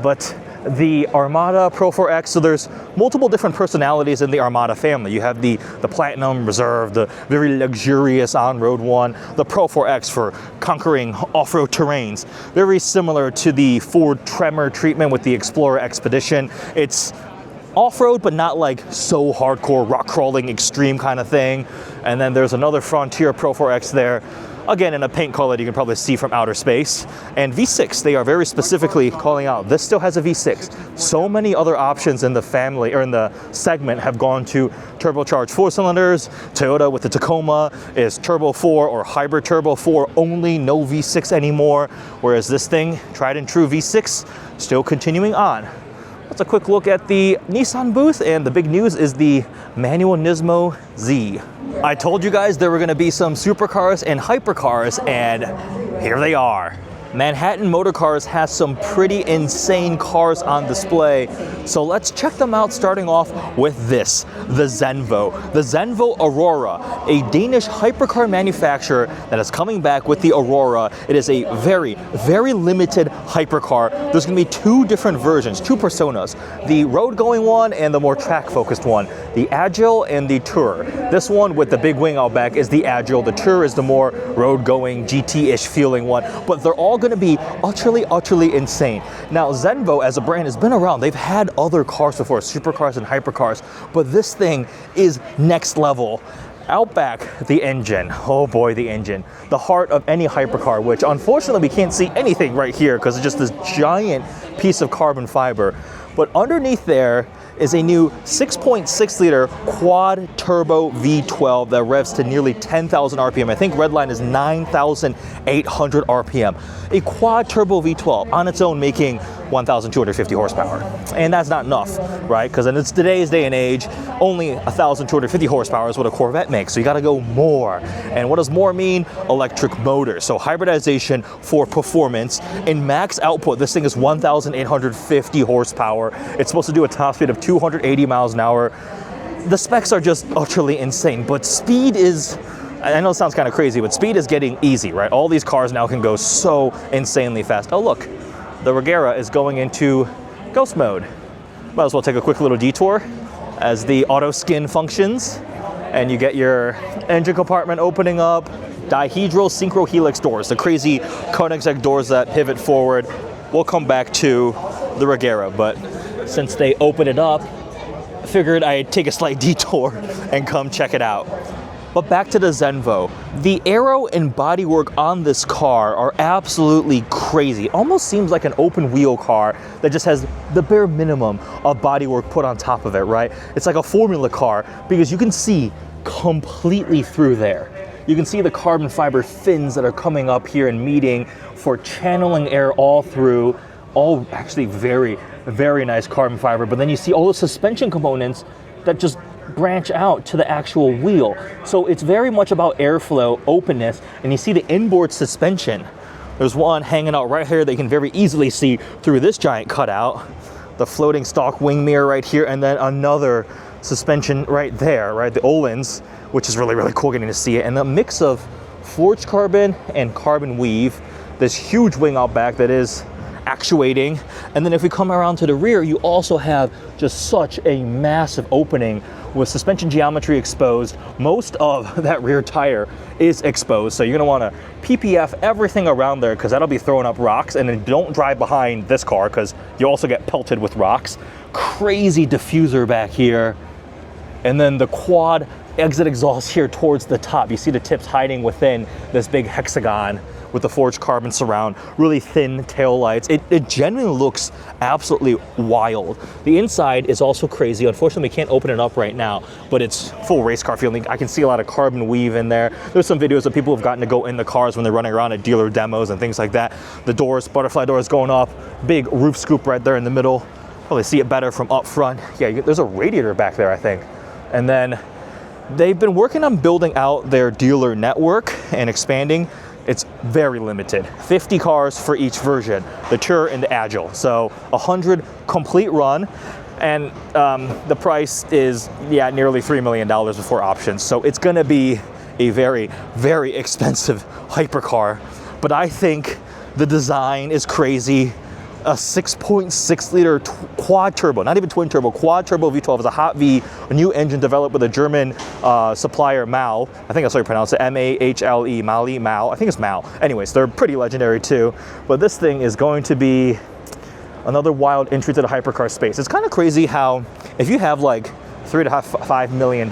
But the Armada Pro 4X, so there's multiple different personalities in the Armada family. You have the Platinum Reserve, the very luxurious on-road one, the Pro 4X for conquering off-road terrains. Very similar to the Ford Tremor treatment with the Explorer Expedition. It's off-road, but not like so hardcore rock crawling extreme kind of thing. And then there's another Frontier Pro 4X there, again in a paint color that you can probably see from outer space. And V6, they are very specifically calling out, this still has a V6. So many other options in the family, or in the segment, have gone to turbocharged 4-cylinders. Toyota with the Tacoma is Turbo 4 or Hybrid Turbo 4 only, no V6 anymore. Whereas this thing, tried and true V6, still continuing on. That's a quick look at the Nissan booth, and the big news is the manual Nismo Z. I told you guys there were going to be some supercars and hypercars, and here they are. Manhattan Motor Cars has some pretty insane cars on display, so let's check them out, starting off with this, the Zenvo. The Zenvo Aurora, a Danish hypercar manufacturer that is coming back with the Aurora. It is a very, very limited hypercar. There's going to be two different versions, two personas, the road-going one and the more track-focused one, the Agile and the Tour. This one with the big wing out back is the Agile. The Tour is the more road-going, GT-ish feeling one, but they're all going to be utterly insane. Now, Zenvo as a brand has been around. They've had other cars before, supercars and hypercars, but this thing is next level. Out back, the engine. Oh boy, the engine. The heart of any hypercar, which unfortunately we can't see anything right here because it's just this giant piece of carbon fiber. But underneath there is a new 6.6 liter quad turbo V12 that revs to nearly 10,000 RPM. I think redline is 9,800 RPM. A quad turbo V12 on its own making 1,250 horsepower. And that's not enough, right? Because in today's day and age, only 1,250 horsepower is what a Corvette makes. So you gotta go more. And what does more mean? Electric motors. So hybridization for performance. In max output, this thing is 1,850 horsepower. It's supposed to do a top speed of 280 miles an hour. The specs are just utterly insane, but speed is, I know it sounds kind of crazy, but speed is getting easy, right? All these cars now can go so insanely fast. Oh look, the Regera is going into ghost mode. Might as well take a quick little detour as the auto skin functions, and you get your engine compartment opening up, dihedral synchro helix doors, the crazy Koenigsegg doors that pivot forward. We'll come back to the Regera, but since they open it up, I figured I'd take a slight detour and come check it out. But back to the Zenvo. The aero and bodywork on this car are absolutely crazy. Almost seems like an open wheel car that just has the bare minimum of bodywork put on top of it, right? It's like a formula car because you can see completely through there. You can see the carbon fiber fins that are coming up here and meeting for channeling air all through. All actually very, very nice carbon fiber, but then you see all the suspension components that just branch out to the actual wheel. So it's very much about airflow, openness, and you see the inboard suspension. There's one hanging out right here that you can very easily see through this giant cutout. The floating stock wing mirror right here, and then another suspension right there, right? The Öhlins, which is really, really cool getting to see it. And the mix of forged carbon and carbon weave, this huge wing out back that is actuating. And then if we come around to the rear, you also have just such a massive opening with suspension geometry exposed. Most of that rear tire is exposed, so you're gonna wanna PPF everything around there because that'll be throwing up rocks. And then don't drive behind this car because you also get pelted with rocks. Crazy diffuser back here. And then the quad exit exhaust here towards the top. You see the tips hiding within this big hexagon with the forged carbon surround, really thin tail lights. It genuinely looks absolutely wild. The inside is also crazy. Unfortunately, we can't open it up right now, but it's full race car feeling. I can see a lot of carbon weave in there. There's some videos of people who've gotten to go in the cars when they're running around at dealer demos and things like that. The doors, butterfly doors going up, big roof scoop right there in the middle. Probably see it better from up front. Yeah, there's a radiator back there, I think. And then they've been working on building out their dealer network and expanding. It's very limited. 50 cars for each version, the Tour and the Agile. So 100 complete run, and the price is, yeah, nearly $3 million before options. So it's gonna be a very, very expensive hypercar. But I think the design is crazy. A 6.6 liter quad turbo, not even twin turbo, quad turbo V12 is a hot V, a new engine developed with a German supplier, Mal. I think that's how you pronounce it, M-A-H-L-E, Mali, Mal. I think it's Mal. Anyways, they're pretty legendary too. But this thing is going to be another wild entry to the hypercar space. It's kind of crazy how if you have like $3.5 million,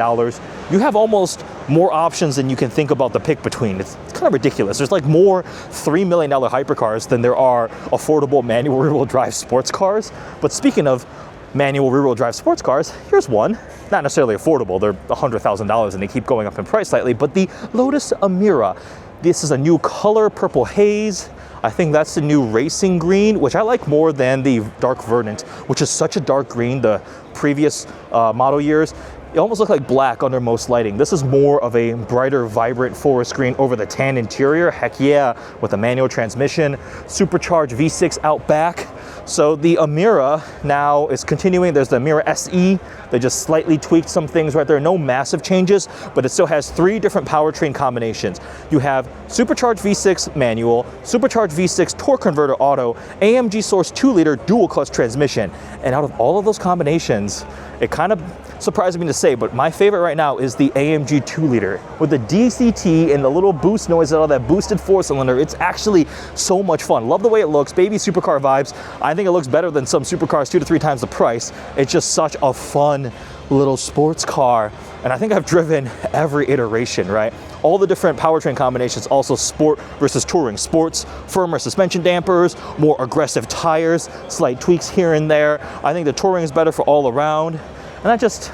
you have almost more options than you can think about to pick between. It's kind of ridiculous. There's like more $3 million hypercars than there are affordable manual rear-wheel drive sports cars. But speaking of manual rear-wheel drive sports cars, here's one. Not necessarily affordable, they're $100,000 and they keep going up in price slightly, but the Lotus Emira. This is a new color, purple haze. I think that's the new racing green, which I like more than the dark verdant, which is such a dark green the previous model years. It almost looked like black under most lighting. This is more of a brighter, vibrant forest green over the tan interior. Heck yeah, with a manual transmission, supercharged V6 out back. So the Emira now is continuing. There's the Emira SE. They just slightly tweaked some things right there. No massive changes, but it still has 3 different powertrain combinations. You have supercharged V6 manual, supercharged V6 torque converter auto, AMG Source 2-liter dual clutch transmission. And out of all of those combinations, it kind of surprised me to say, but my favorite right now is the AMG 2-liter. With the DCT and the little boost noise and all that boosted 4-cylinder, it's actually so much fun. Love the way it looks, baby supercar vibes. I think it looks better than some supercars 2 to 3 times the price. It's just such a fun little sports car. And I think I've driven every iteration, right? All the different powertrain combinations, also sport versus touring. Sports, firmer suspension dampers, more aggressive tires, slight tweaks here and there. I think the touring is better for all around. And I just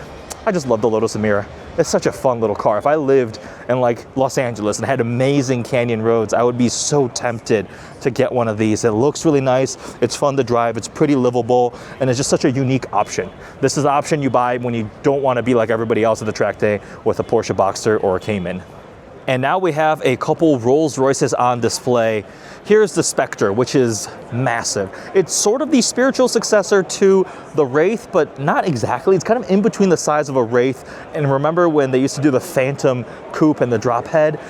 love the Lotus Emira. It's such a fun little car. If I lived in like Los Angeles and had amazing canyon roads, I would be so tempted to get one of these. It looks really nice, it's fun to drive, it's pretty livable, and it's just such a unique option. This is the option you buy when you don't want to be like everybody else at the track day with a Porsche Boxster or a Cayman. And now we have a couple Rolls Royces on display. Here's the Spectre, which is massive. It's sort of the spiritual successor to the Wraith, but not exactly. It's kind of in between the size of a Wraith. And remember when they used to do the Phantom Coupe and the drop head?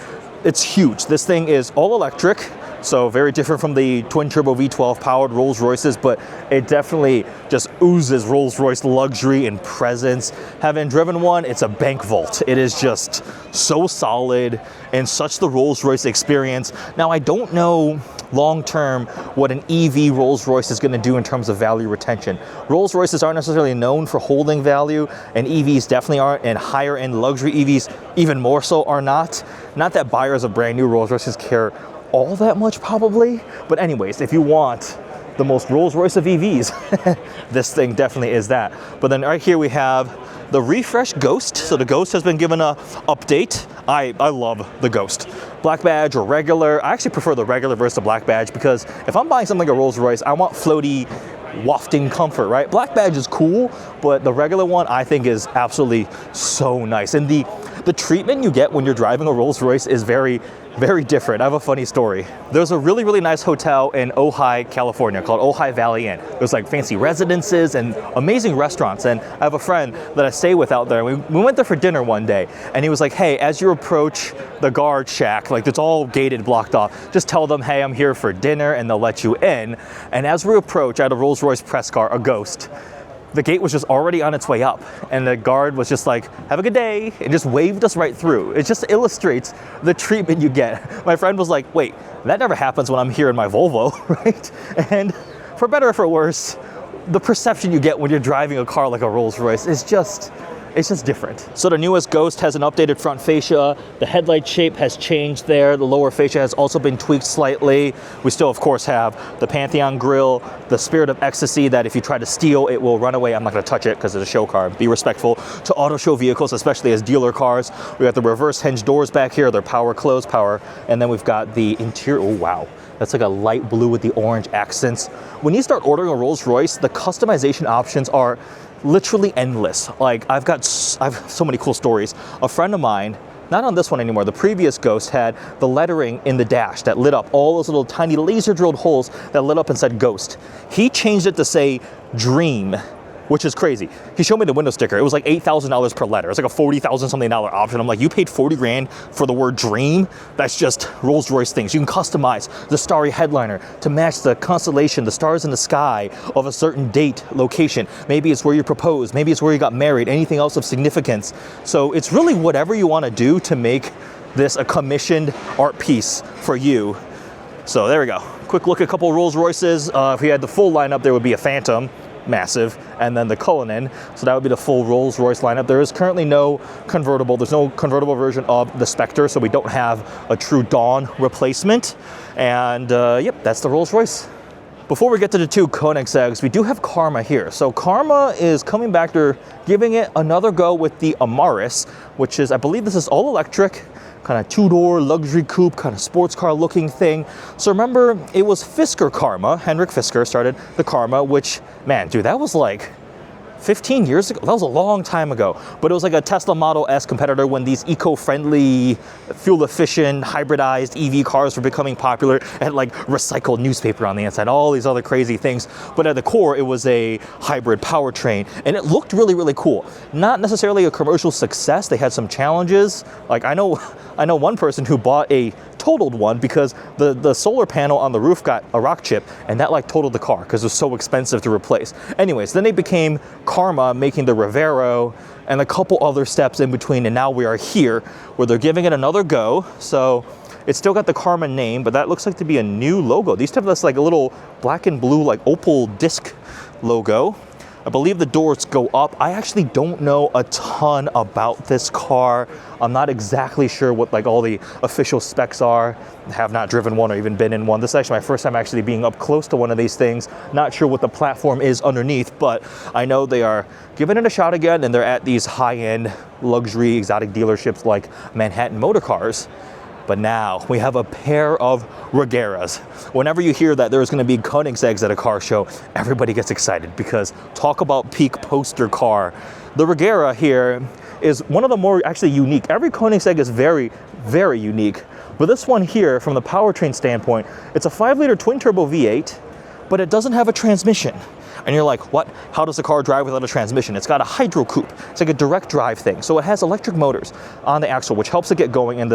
It's huge. This thing is all electric. So very different from the twin turbo V12 powered Rolls Royces, but it definitely just oozes Rolls Royce luxury and presence. Having driven one, it's a bank vault. It is just so solid and such the Rolls Royce experience. Now, I don't know long term what an EV Rolls Royce is going to do in terms of value retention. Rolls Royces aren't necessarily known for holding value, and EVs definitely aren't, and higher end luxury EVs even more so are not. Not that buyers of brand new Rolls Royces care all that much probably, but anyways, if you want the most Rolls Royce of EVs, this thing definitely is that. But then right here we have the refreshed Ghost. So the Ghost has been given a update. I love the Ghost. Black badge or regular. I actually prefer the regular versus the black badge because if I'm buying something like a Rolls Royce, I want floaty, wafting comfort, right? Black badge is cool, but the regular one I think is absolutely so nice. And the the treatment you get when you're driving a Rolls Royce is very, very different. I have a funny story. There's a really, really nice hotel in Ojai, California called Ojai Valley Inn. There's like fancy residences and amazing restaurants. And I have a friend that I stay with out there. We went there for dinner one day and he was like, hey, as you approach the guard shack, like it's all gated, blocked off, just tell them, hey, I'm here for dinner and they'll let you in. And as we approach, I had a Rolls Royce press car, a Ghost. The gate was just already on its way up and the guard was just like, have a good day, and just waved us right through. It just illustrates the treatment you get. My friend was like, wait, that never happens when I'm here in my Volvo, right? And for better or for worse, the perception you get when you're driving a car like a Rolls Royce is just, it's just different. So the newest Ghost has an updated front fascia. The headlight shape has changed there. The lower fascia has also been tweaked slightly. We still, of course, have the Pantheon grille, the Spirit of Ecstasy that if you try to steal, it will run away. I'm not gonna touch it because it's a show car. Be respectful to auto show vehicles, especially as dealer cars. We got the reverse hinge doors back here. They're power closed, power. And then we've got the interior, oh wow. That's like a light blue with the orange accents. When you start ordering a Rolls Royce, the customization options are literally endless. Like I have so many cool stories. A friend of mine, not on this one anymore, the previous Ghost had the lettering in the dash that lit up, all those little tiny laser drilled holes that lit up and said Ghost. He changed it to say Dream, which is crazy. He showed me the window sticker. It was like $8,000 per letter. It's like a $40,000 something option. I'm like, you paid 40 grand for the word Dream? That's just Rolls Royce things. You can customize the starry headliner to match the constellation, the stars in the sky of a certain date, location. Maybe it's where you proposed. Maybe it's where you got married. Anything else of significance. So it's really whatever you want to do to make this a commissioned art piece for you. So there we go. Quick look at a couple of Rolls Royces. If we had the full lineup, there would be a Phantom. Massive, and then the Cullinan. So that would be the full Rolls Royce lineup. There is currently no convertible. There's no convertible version of the Spectre, so we don't have a true Dawn replacement. And yep, that's the Rolls Royce. Before we get to the two Koenigsegg's, we do have Karma here. So Karma is coming back. They're giving it another go with the Amaris, which is, I believe this is all electric, kind of two-door luxury coupe, kind of sports car looking thing. So remember, it was Fisker Karma. Henrik Fisker started the Karma, which, man, dude, that was like 15 years ago. That was a long time ago. But it was like a Tesla Model S competitor when these eco-friendly, fuel-efficient, hybridized EV cars were becoming popular. It had like recycled newspaper on the inside, all these other crazy things. But at the core, it was a hybrid powertrain. And it looked really, really cool. Not necessarily a commercial success. They had some challenges. Like I know one person who bought a totaled one because the solar panel on the roof got a rock chip and that like totaled the car because it was so expensive to replace. Anyways, then they became Karma, making the Revero and a couple other steps in between, and now we are here where they're giving it another go. So it's still got the Karma name, but that looks like to be a new logo. These have this like a little black and blue like opal disc logo. I believe the doors go up. I actually don't know a ton about this car. I'm not exactly sure what like all the official specs are. I have not driven one or even been in one. This is actually my first time actually being up close to one of these things. Not sure what the platform is underneath, but I know they are giving it a shot again, and they're at these high-end luxury exotic dealerships like Manhattan Motor Cars. But now we have a pair of Regeras. Whenever you hear that there's going to be Koenigseggs at a car show, everybody gets excited because talk about peak poster car. The Regera here is one of the more actually unique. Every Koenigsegg is very, very unique. But this one here, from the powertrain standpoint, it's a 5-liter twin-turbo V8, but it doesn't have a transmission. And you're like, what? How does the car drive without a transmission? It's got a hydro coupe. It's like a direct drive thing. So it has electric motors on the axle, which helps it get going. And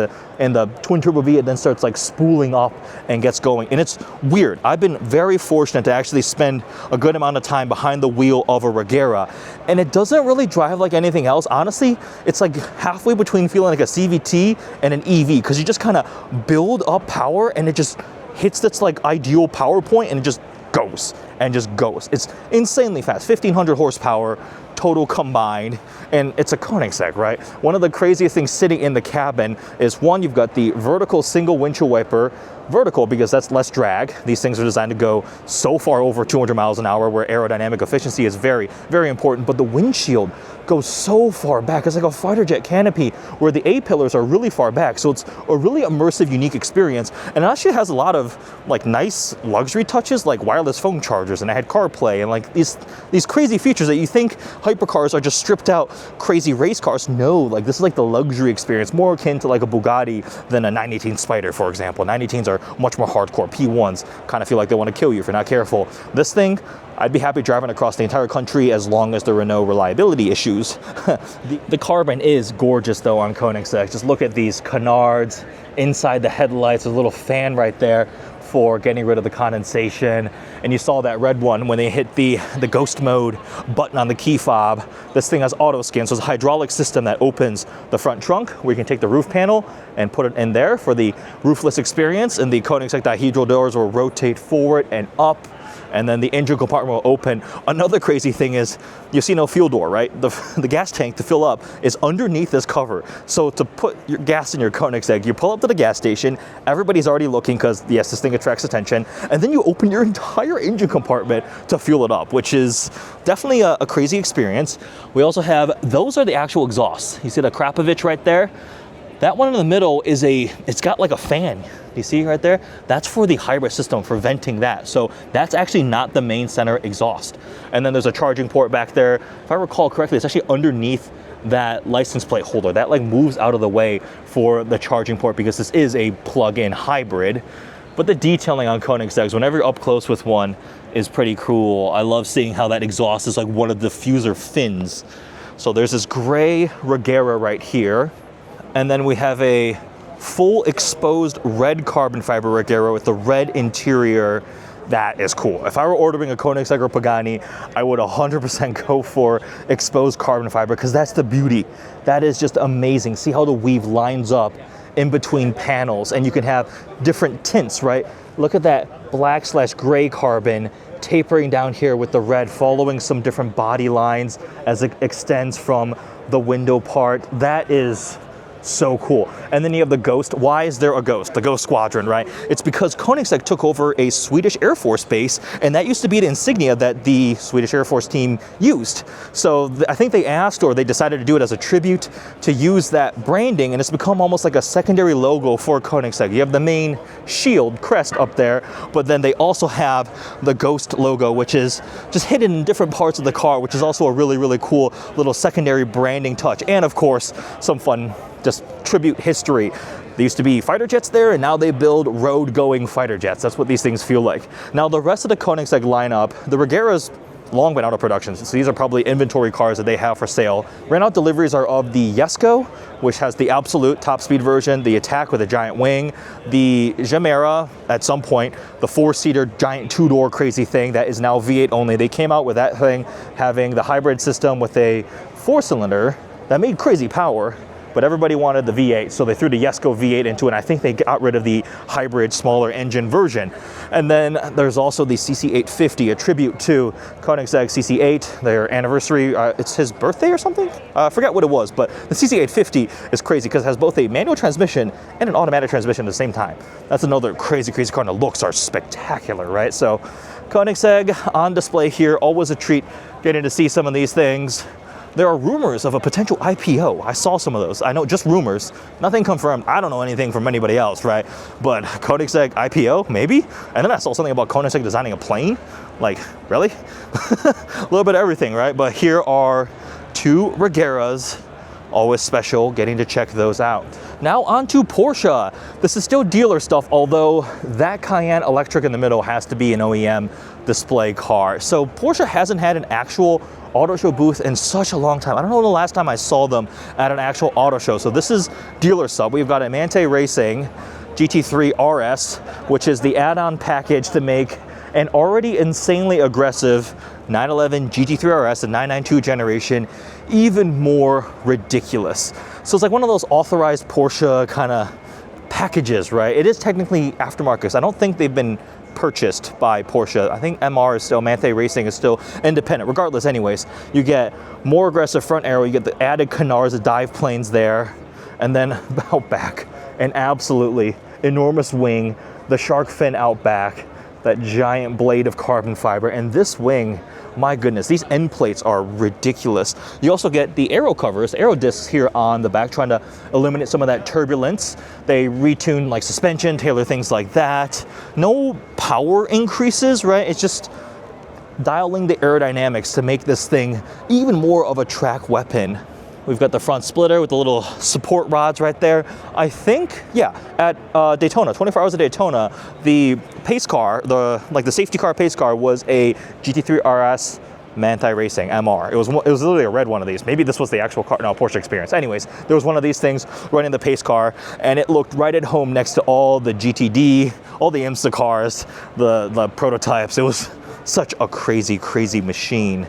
the twin turbo V, it then starts like spooling up and gets going. And it's weird. I've been very fortunate to actually spend a good amount of time behind the wheel of a Regera. And it doesn't really drive like anything else. Honestly, it's like halfway between feeling like a CVT and an EV, because you just kind of build up power and it just hits this like ideal power point and it just goes and just goes. It's insanely fast, 1,500 horsepower total combined, and it's a Koenigsegg, right? One of the craziest things sitting in the cabin is, one, you've got the vertical single windshield wiper, vertical because that's less drag. These things are designed to go so far over 200 miles an hour where aerodynamic efficiency is very, very important, but the windshield goes so far back. It's like a fighter jet canopy where the A-pillars are really far back. So it's a really immersive, unique experience. And it actually has a lot of like nice luxury touches like wireless phone charger superchargers, and it had CarPlay, and like these crazy features that you think hypercars are just stripped out crazy race cars. No, like this is like the luxury experience, more akin to like a Bugatti than a 918 Spider, for example. 918s are much more hardcore. P1s kind of feel like they want to kill you if you're not careful. This thing, I'd be happy driving across the entire country as long as there were no reliability issues. The carbon is gorgeous though on Koenigsegg. Just look at these canards inside the headlights. There's a little fan right there for getting rid of the condensation. And you saw that red one when they hit the ghost mode button on the key fob. This thing has auto scan, so it's a hydraulic system that opens the front trunk where you can take the roof panel and put it in there for the roofless experience. And the Koenigsegg dihedral doors will rotate forward and up, and then the engine compartment will open. Another crazy thing is you see no fuel door, right? The gas tank to fill up is underneath this cover. So to put your gas in your Koenigsegg, you pull up to the gas station, everybody's already looking because yes, this thing attracts attention, and then you open your entire engine compartment to fuel it up, which is definitely a crazy experience. We also have, those are the actual exhausts. You see the Krapovich right there? That one in the middle is it's got like a fan. You see right there? That's for the hybrid system, for venting that. So that's actually not the main center exhaust. And then there's a charging port back there. If I recall correctly, it's actually underneath that license plate holder. That like moves out of the way for the charging port because this is a plug-in hybrid. But the detailing on Koenigsegg's, whenever you're up close with one, is pretty cool. I love seeing how that exhaust is like one of the diffuser fins. So there's this gray Regera right here. And then we have a full exposed red carbon fiber Regera with the red interior. That is cool. If I were ordering a Koenigsegg or Pagani, I would 100% go for exposed carbon fiber because that's the beauty. That is just amazing. See how the weave lines up in between panels, and you can have different tints, right? Look at that black/gray carbon tapering down here with the red, following some different body lines as it extends from the window part. That is so cool. And then you have the Ghost. Why is there a Ghost? The Ghost Squadron, right? It's because Koenigsegg took over a Swedish Air Force base, and that used to be the insignia that the Swedish Air Force team used. So I think they asked, or they decided to do it as a tribute, to use that branding, and it's become almost like a secondary logo for Koenigsegg. You have the main shield crest up there, but then they also have the Ghost logo, which is just hidden in different parts of the car, which is also a really, really cool little secondary branding touch. And of course, some fun just tribute history. There used to be fighter jets there, and now they build road-going fighter jets. That's what these things feel like. Now, the rest of the Koenigsegg lineup, the Regera's long been out of production, so these are probably inventory cars that they have for sale. Ran out deliveries are of the Jesko, which has the absolute top speed version, the Attack with a giant wing, the Gemera at some point, the four-seater giant two-door crazy thing that is now V8 only. They came out with that thing having the hybrid system with a four-cylinder that made crazy power, but everybody wanted the V8, so they threw the Jesko V8 into it, and I think they got rid of the hybrid, smaller engine version. And then there's also the CC850, a tribute to Koenigsegg CC8, their anniversary, it's his birthday or something? I forget what it was, but the CC850 is crazy because it has both a manual transmission and an automatic transmission at the same time. That's another crazy, crazy car, and the looks are spectacular, right? So Koenigsegg on display here, always a treat getting to see some of these things. There are rumors of a potential IPO. I saw some of those. I know, just rumors, nothing confirmed. I don't know anything from anybody else, right? But Koenigsegg IPO, maybe? And then I saw something about Koenigsegg designing a plane. Like, really? A little bit of everything, right? But here are two Regeras. Always special getting to check those out. Now on to Porsche. This is still dealer stuff, although that Cayenne electric in the middle has to be an OEM display car. So Porsche hasn't had an actual auto show booth in such a long time. I don't know the last time I saw them at an actual auto show. So this is dealer stuff. We've got a Mante Racing GT3 RS, which is the add-on package to make an already insanely aggressive 911 GT3 RS, the 992 generation, even more ridiculous. So it's like one of those authorized Porsche kind of packages, right? It is technically aftermarket. I don't think they've been purchased by Porsche. I think MR is still, Mante Racing is still independent. Regardless, anyways, you get more aggressive front aero, you get the added canards, the dive planes there, and then out back, an absolutely enormous wing, the shark fin out back, that giant blade of carbon fiber, and this wing, my goodness, these end plates are ridiculous. You also get the aero covers, aero discs here on the back, trying to eliminate some of that turbulence. They retune like suspension, tailor things like that. No power increases, right? It's just dialing the aerodynamics to make this thing even more of a track weapon. We've got the front splitter with the little support rods right there. I think, yeah, at Daytona, 24 Hours of Daytona, the pace car, the safety car pace car was a GT3 RS Manthey Racing MR. It was literally a red one of these. Maybe this was the actual car, no, Porsche Experience. Anyways, there was one of these things running the pace car, and it looked right at home next to all the GTD, all the IMSA cars, the prototypes. It was such a crazy, crazy machine.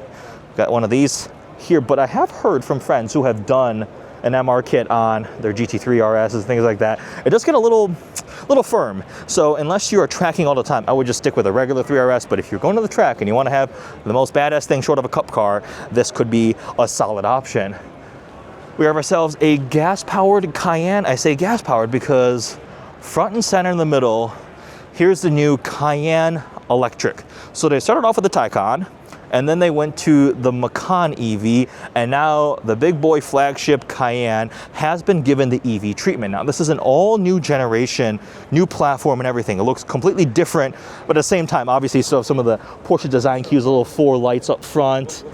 Got one of these here, but I have heard from friends who have done an MR kit on their GT3 RSs, things like that. It does get a little firm. So unless you are tracking all the time, I would just stick with a regular 3RS. But if you're going to the track and you want to have the most badass thing short of a cup car, this could be a solid option. We have ourselves a gas-powered Cayenne. I say gas-powered because front and center in the middle, here's the new Cayenne Electric. So they started off with the Taycan, and then they went to the Macan EV, and now the big boy flagship Cayenne has been given the EV treatment. Now this is an all new generation, new platform and everything. It looks completely different, but at the same time, obviously still have some of the Porsche design cues, a little 4 lights up front,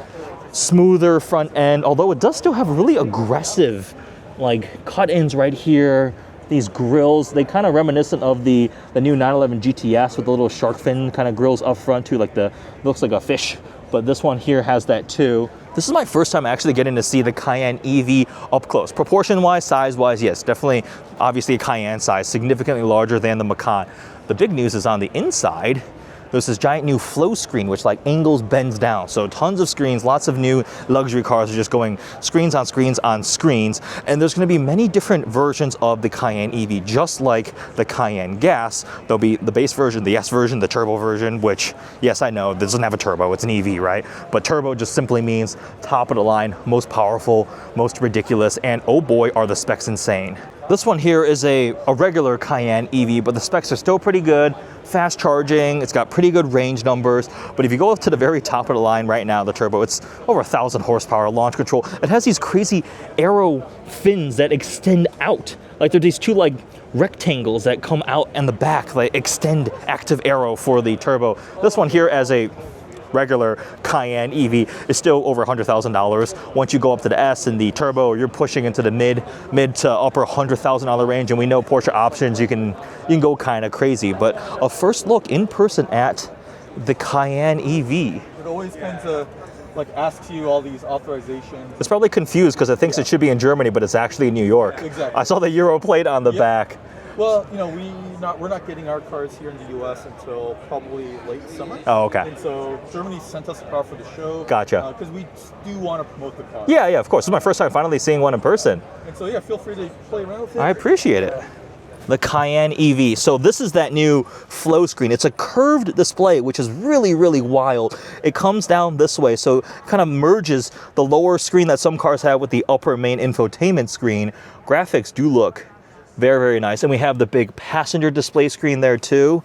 smoother front end, although it does still have really aggressive like cut-ins right here. These grills, they kind of reminiscent of the new 911 GTS with the little shark fin kind of grills up front too, like looks like a fish. But this one here has that too. This is my first time actually getting to see the Cayenne EV up close. Proportion-wise, size-wise, yes, definitely, obviously a Cayenne size, significantly larger than the Macan. The big news is on the inside. There's this giant new flow screen which like angles, bends down. So tons of screens, lots of new luxury cars are just going screens on screens on screens. And there's gonna be many different versions of the Cayenne EV, just like the Cayenne Gas. There'll be the base version, the S version, the turbo version, which, yes, I know, this doesn't have a turbo, it's an EV, right? But turbo just simply means top of the line, most powerful, most ridiculous, and oh boy, are the specs insane. This one here is a regular Cayenne EV, but the specs are still pretty good. Fast charging, it's got pretty good range numbers. But if you go up to the very top of the line right now, the turbo, it's over 1,000 horsepower, launch control. It has these crazy aero fins that extend out. Like there's these two like rectangles that come out in the back, like extend active aero for the turbo. This one here as a regular Cayenne EV is still over $100,000. Once you go up to the S and the turbo, you're pushing into the mid to upper $100,000 range, and we know Porsche options, you can go kind of crazy. But a first look in person at the Cayenne EV. It always kind of like asks you all these authorizations. It's probably confused because it thinks it should be in Germany, but it's actually in New York. Exactly. I saw the Euro plate on the back. Well, you know, we're not getting our cars here in the U.S. until probably late summer. Oh, okay. And so Germany sent us a car for the show. Gotcha. Because we do want to promote the car. Yeah, of course. This is my first time finally seeing one in person. And so, yeah, feel free to play around with it. I appreciate it. The Cayenne EV. So this is that new flow screen. It's a curved display, which is really, really wild. It comes down this way, so it kind of merges the lower screen that some cars have with the upper main infotainment screen. Graphics do look very, very nice. And we have the big passenger display screen there too.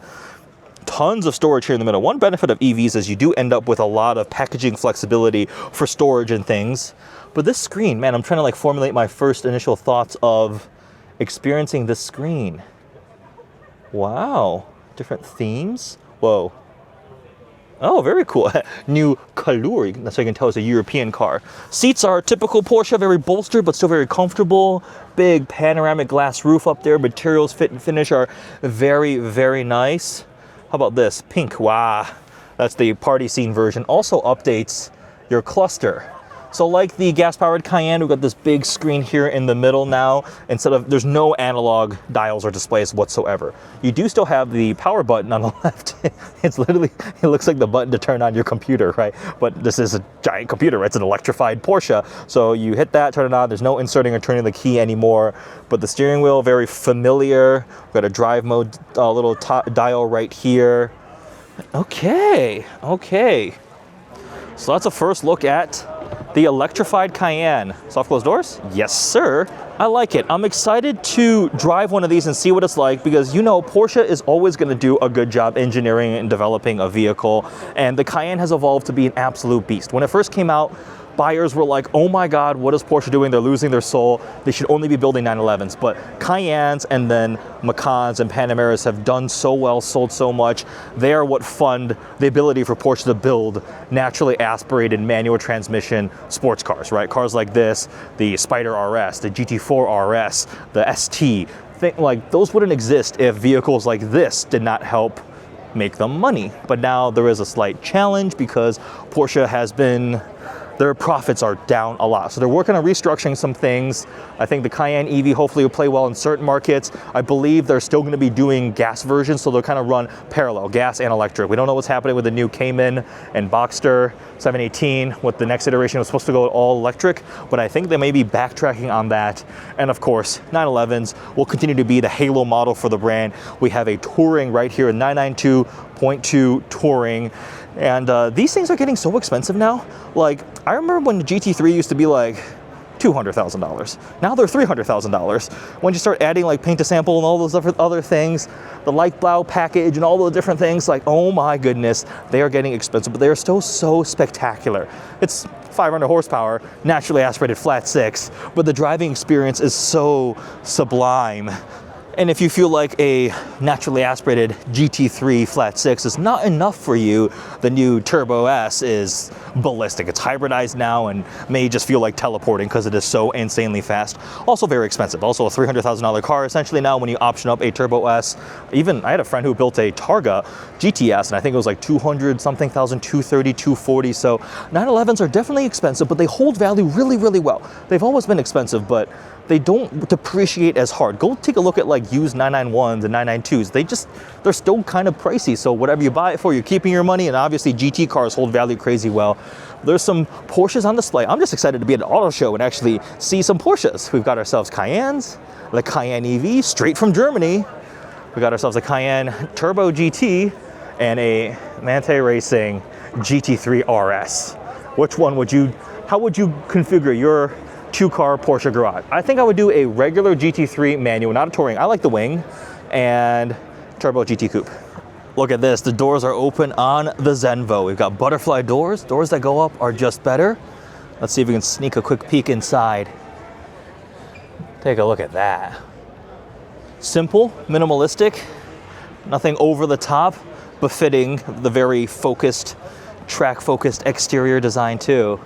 Tons of storage here in the middle. One benefit of EVs is you do end up with a lot of packaging flexibility for storage and things. But this screen, man, I'm trying to like formulate my first initial thoughts of experiencing this screen. Wow, different themes. Whoa. Oh, very cool. New Couleur, that's how you can tell it's a European car. Seats are typical Porsche, very bolstered, but still very comfortable. Big panoramic glass roof up there. Materials, fit and finish are very, very nice. How about this? Pink, wow. That's the party scene version. Also updates your cluster. So like the gas-powered Cayenne, we've got this big screen here in the middle now. There's no analog dials or displays whatsoever. You do still have the power button on the left. It's literally, it looks like the button to turn on your computer, right? But this is a giant computer, right? It's an electrified Porsche. So you hit that, turn it on. There's no inserting or turning the key anymore. But the steering wheel, very familiar. We've got a drive mode little dial right here. Okay. So that's a first look at the electrified Cayenne. Soft closed doors? Yes, sir. I like it. I'm excited to drive one of these and see what it's like because, you know, Porsche is always going to do a good job engineering and developing a vehicle, and the Cayenne has evolved to be an absolute beast. When it first came out, buyers were like, oh my God, what is Porsche doing? They're losing their soul. They should only be building 911s. But Cayennes and then Macans and Panameras have done so well, sold so much. They are what fund the ability for Porsche to build naturally aspirated manual transmission sports cars, right? Cars like this, the Spider RS, the GT4 RS, the ST. Like those wouldn't exist if vehicles like this did not help make them money. But now there is a slight challenge because Porsche has been, their profits are down a lot. So they're working on restructuring some things. I think the Cayenne EV hopefully will play well in certain markets. I believe they're still going to be doing gas versions, so they'll kind of run parallel, gas and electric. We don't know what's happening with the new Cayman and Boxster 718. What the next iteration was supposed to go all electric, but I think they may be backtracking on that. And of course, 911s will continue to be the halo model for the brand. We have a Touring right here, a 992.2 Touring. And these things are getting so expensive now. Like, I remember when the GT3 used to be like $200,000. Now they're $300,000. When you start adding like paint to sample and all those other things, the light blau package and all the different things, like, oh my goodness, they are getting expensive, but they are still so spectacular. It's 500 horsepower, naturally aspirated flat six, but the driving experience is so sublime. And if you feel like a naturally aspirated GT3 flat six is not enough for you, the new Turbo S is ballistic. It's hybridized now and may just feel like teleporting because it is so insanely fast. Also very expensive. Also a $300,000 car essentially now when you option up a Turbo S. Even I had a friend who built a Targa GTS and I think it was like 200 something thousand, 230, 240. So 911s are definitely expensive, but they hold value really, really well. They've always been expensive, but they don't depreciate as hard. Go take a look at like used 991s and 992s. They're still kind of pricey. So whatever you buy it for, you're keeping your money. And obviously GT cars hold value crazy well. There's some Porsches on display. I'm just excited to be at an auto show and actually see some Porsches. We've got ourselves Cayennes, the Cayenne EV straight from Germany. We got ourselves a Cayenne Turbo GT and a Mante Racing GT3 RS. Which one would you, how would you configure your two-car Porsche garage? I think I would do a regular GT3 manual, not a touring. I like the wing, and Turbo GT Coupe. Look at this, the doors are open on the Zenvo. We've got butterfly doors. Doors that go up are just better. Let's see if we can sneak a quick peek inside. Take a look at that. Simple, minimalistic, nothing over the top, befitting the very focused, track-focused exterior design too.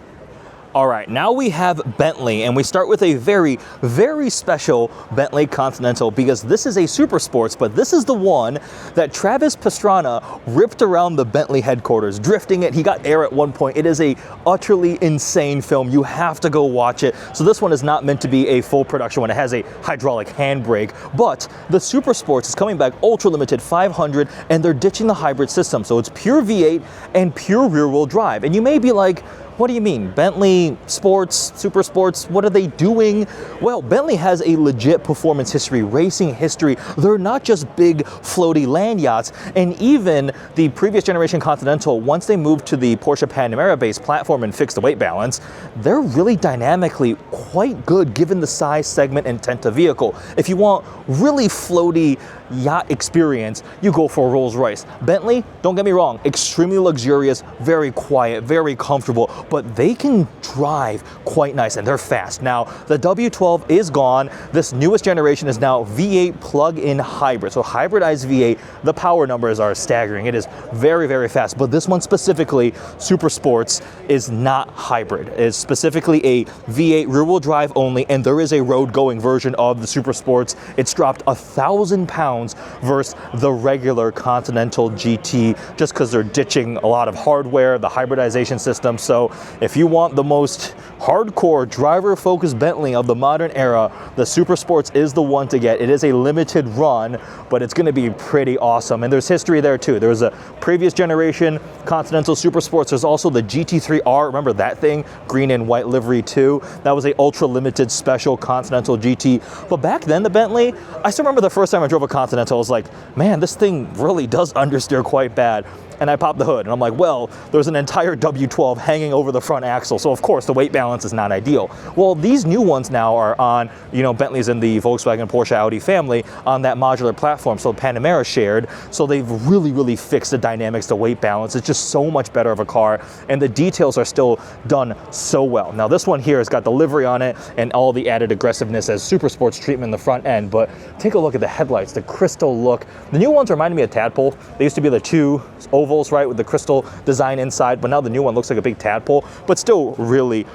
All right, now we have Bentley, and we start with a very, very special Bentley Continental because this is a super sports, but this is the one that Travis Pastrana ripped around the Bentley headquarters, drifting it. He got air at one point. It is a utterly insane film. You have to go watch it. So this one is not meant to be a full production one. It has a hydraulic handbrake, but the super sports is coming back ultra limited 500, and they're ditching the hybrid system. So it's pure V8 and pure rear wheel drive. And you may be like, what do you mean? Bentley sports, super sports, what are they doing? Well, Bentley has a legit performance history, racing history. They're not just big floaty land yachts. And even the previous generation Continental, once they moved to the Porsche Panamera based platform and fixed the weight balance, they're really dynamically quite good given the size, segment, and intent of vehicle. If you want really floaty yacht experience, you go for a Rolls-Royce. Bentley, don't get me wrong, extremely luxurious, very quiet, very comfortable, but they can drive quite nice and they're fast. Now, the W12 is gone. This newest generation is now V8 plug-in hybrid. So hybridized V8, the power numbers are staggering. It is very, very fast, but this one specifically, Super Sports, is not hybrid. It's specifically a V8 rear-wheel drive only, and there is a road-going version of the Super Sports. It's dropped 1,000 pounds versus the regular Continental GT just because they're ditching a lot of hardware, the hybridization system. So if you want the most hardcore driver-focused Bentley of the modern era, the Super Sports is the one to get. It is a limited run, but it's going to be pretty awesome. And there's history there too. There was a previous generation Continental Super Sports. There's also the GT3R. Remember that thing? Green and white livery too. That was a ultra limited special Continental GT. But back then, the Bentley, I still remember the first time I drove a Continental, I was like, man, this thing really does understeer quite bad. and I pop the hood, and I'm like, well, there's an entire W12 hanging over the front axle, so of course the weight balance is not ideal. Well, these new ones now are on, Bentley's in the Volkswagen, Porsche, Audi family on that modular platform, so Panamera shared, so they've really fixed the dynamics, the weight balance. It's just so much better of a car, and the details are still done so well. Now this one here has got the livery on it and all the added aggressiveness as super sports treatment in the front end, but take a look at the headlights, the crystal look. The new ones remind me of Tadpole. They used to be the two ovals, right, with the crystal design inside, but now the new one looks like a big tadpole, but still really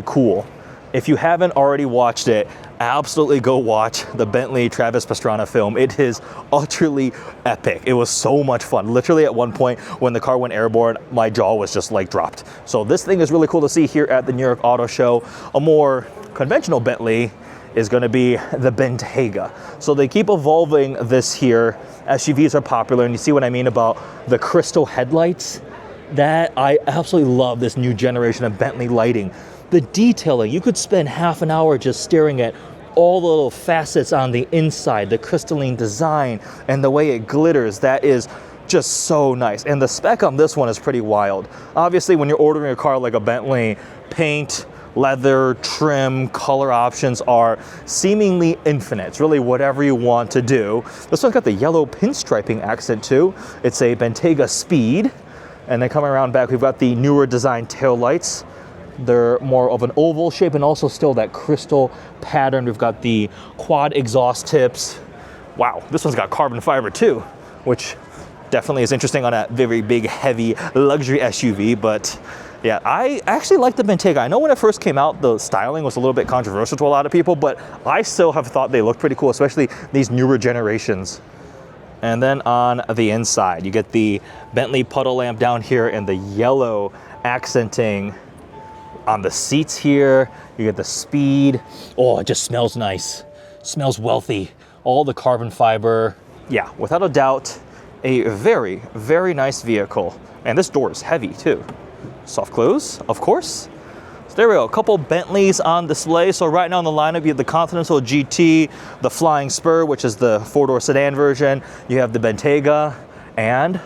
cool. If you haven't already watched it, absolutely go watch the Bentley Travis Pastrana film. It is utterly epic. It was so much fun. Literally at one point when the car went airborne, my jaw was just like dropped. So this thing is really cool to see here at the New York Auto Show. A more conventional Bentley is going to be the Bentayga. So they keep evolving this here. SUVs are popular, and you see what I mean about the crystal headlights? That I absolutely love this new generation of Bentley lighting. The detailing, you could spend half an hour just staring at all the little facets on the inside, the crystalline design, and the way it glitters. That is just so nice. And the spec on this one is pretty wild. Obviously, when you're ordering a car like a Bentley, paint, leather, trim, color options are seemingly infinite. It's really whatever you want to do. This one's got the yellow pinstriping accent too. It's a Bentayga Speed. And then coming around back, we've got the newer design taillights. They're more of an oval shape and also still that crystal pattern. We've got the quad exhaust tips. Wow, this one's got carbon fiber too, which definitely is interesting on a very big, heavy luxury SUV, but yeah, I actually like the Bentayga. I know when it first came out, the styling was a little bit controversial to a lot of people, but I still have thought they look pretty cool, especially these newer generations. And then on the inside, you get the Bentley puddle lamp down here and the yellow accenting on the seats here. You get the Speed. Oh, it just smells nice. Smells wealthy. All the carbon fiber. Yeah, without a doubt, a very nice vehicle. And this door is heavy too. Soft close, of course. So there we go, a couple Bentleys on display. So right now in the lineup, you have the Continental GT, the Flying Spur, which is the four-door sedan version. You have the Bentayga, and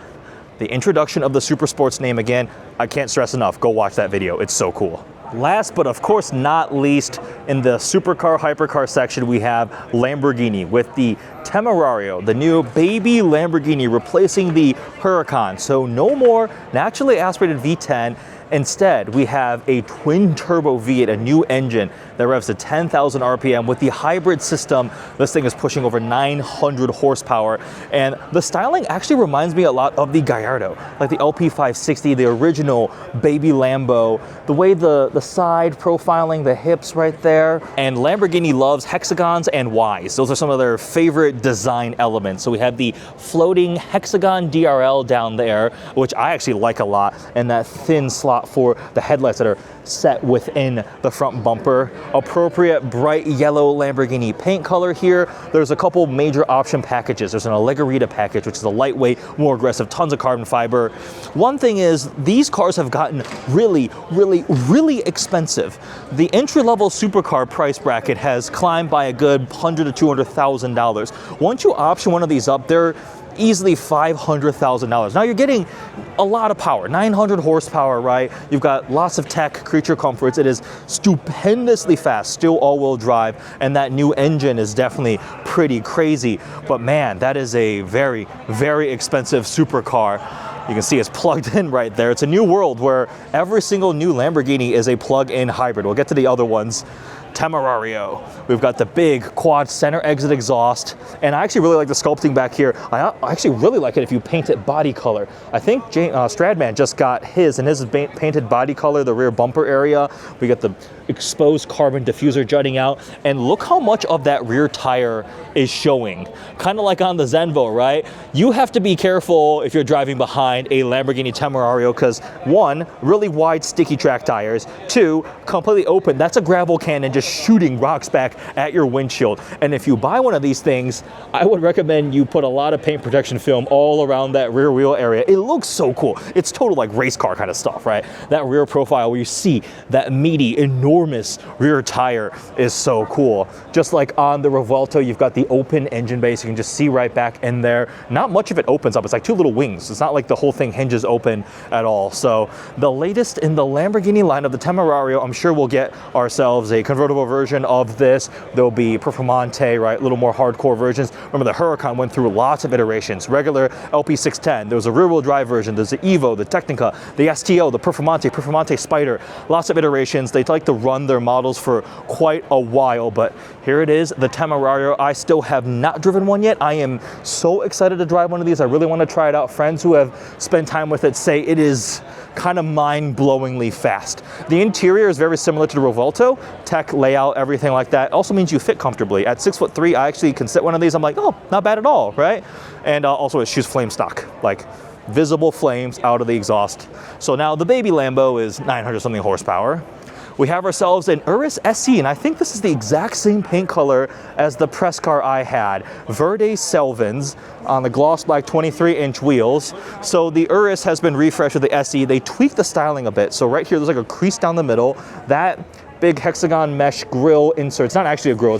the introduction of the Super Sports name again. I can't stress enough, go watch that video, it's so cool. Last but of course not least, in the supercar hypercar section, we have Lamborghini with the Temerario, the new baby Lamborghini replacing the Huracan. So no more naturally aspirated V10. Instead, we have a twin turbo V8, a new engine that revs to 10,000 RPM with the hybrid system. This thing is pushing over 900 horsepower, and the styling actually reminds me a lot of the Gallardo, like the LP560, the original baby Lambo, the way the side profiling, the hips right there. And Lamborghini loves hexagons and Ys. Those are some of their favorite design elements. So we have the floating hexagon DRL down there, which I actually like a lot, and that thin slot for the headlights that are set within the front bumper. Appropriate bright yellow Lamborghini paint color here. There's a couple major option packages. There's an Allegarita package, which is a lightweight, more aggressive, tons of carbon fiber. One thing is, these cars have gotten really expensive. The entry-level supercar price bracket has climbed by a good $100,000 to $200,000. Once you option one of these up, they're easily $500,000. Now you're getting a lot of power, 900 horsepower, right? You've got lots of tech, creature comforts. It is stupendously fast, still all-wheel drive, and that new engine is definitely pretty crazy. But man, that is a very expensive supercar. You can see it's plugged in right there. It's a new world where every single new Lamborghini is a plug-in hybrid. We'll get to the other ones. Temerario. We've got the big quad center exit exhaust, and I actually really like the sculpting back here. I actually really like it if you paint it body color. I think Stradman just got his, and his is painted body color, the rear bumper area. We got the exposed carbon diffuser jutting out, and look how much of that rear tire is showing. Kind of like on the Zenvo, right? You have to be careful if you're driving behind a Lamborghini Temerario, because one, really wide sticky track tires, two, completely open. That's a gravel cannon just just shooting rocks back at your windshield. And if you buy one of these things, I would recommend you put a lot of paint protection film all around that rear wheel area. It looks so cool. It's total like race car kind of stuff, right? That rear profile where you see that meaty, enormous rear tire is so cool. Just like on the Revuelto, you've got the open engine base. You can just see right back in there. Not much of it opens up. It's like two little wings. It's not like the whole thing hinges open at all. So the latest in the Lamborghini line of the Temerario, I'm sure we'll get ourselves a convertible version of this. There'll be Performante, right? A little more hardcore versions. Remember the Huracan went through lots of iterations. Regular LP610. There was a rear-wheel drive version. There's the Evo, the Technica, the STO, the Performante Spider. Lots of iterations. They like to run their models for quite a while, but here it is, the Temerario. I still have not driven one yet. I am so excited to drive one of these. I really want to try it out. Friends who have spent time with it say it is kind of mind-blowingly fast. The interior is very similar to the Revuelto. Tech, layout, everything like that. Also means you fit comfortably. At 6'3", I actually can sit one of these. I'm like, oh, not bad at all, right? And also it shoots flame stock, like visible flames out of the exhaust. So now the baby Lambo is 900 something horsepower. We have ourselves an Urus SC, and I think this is the exact same paint color as the press car I had. Verde Selvins on the gloss black 23-inch wheels. So the Urus has been refreshed with the SE. They tweaked the styling a bit. So right here, there's like a crease down the middle. That big hexagon mesh grill insert. It's not actually a grill.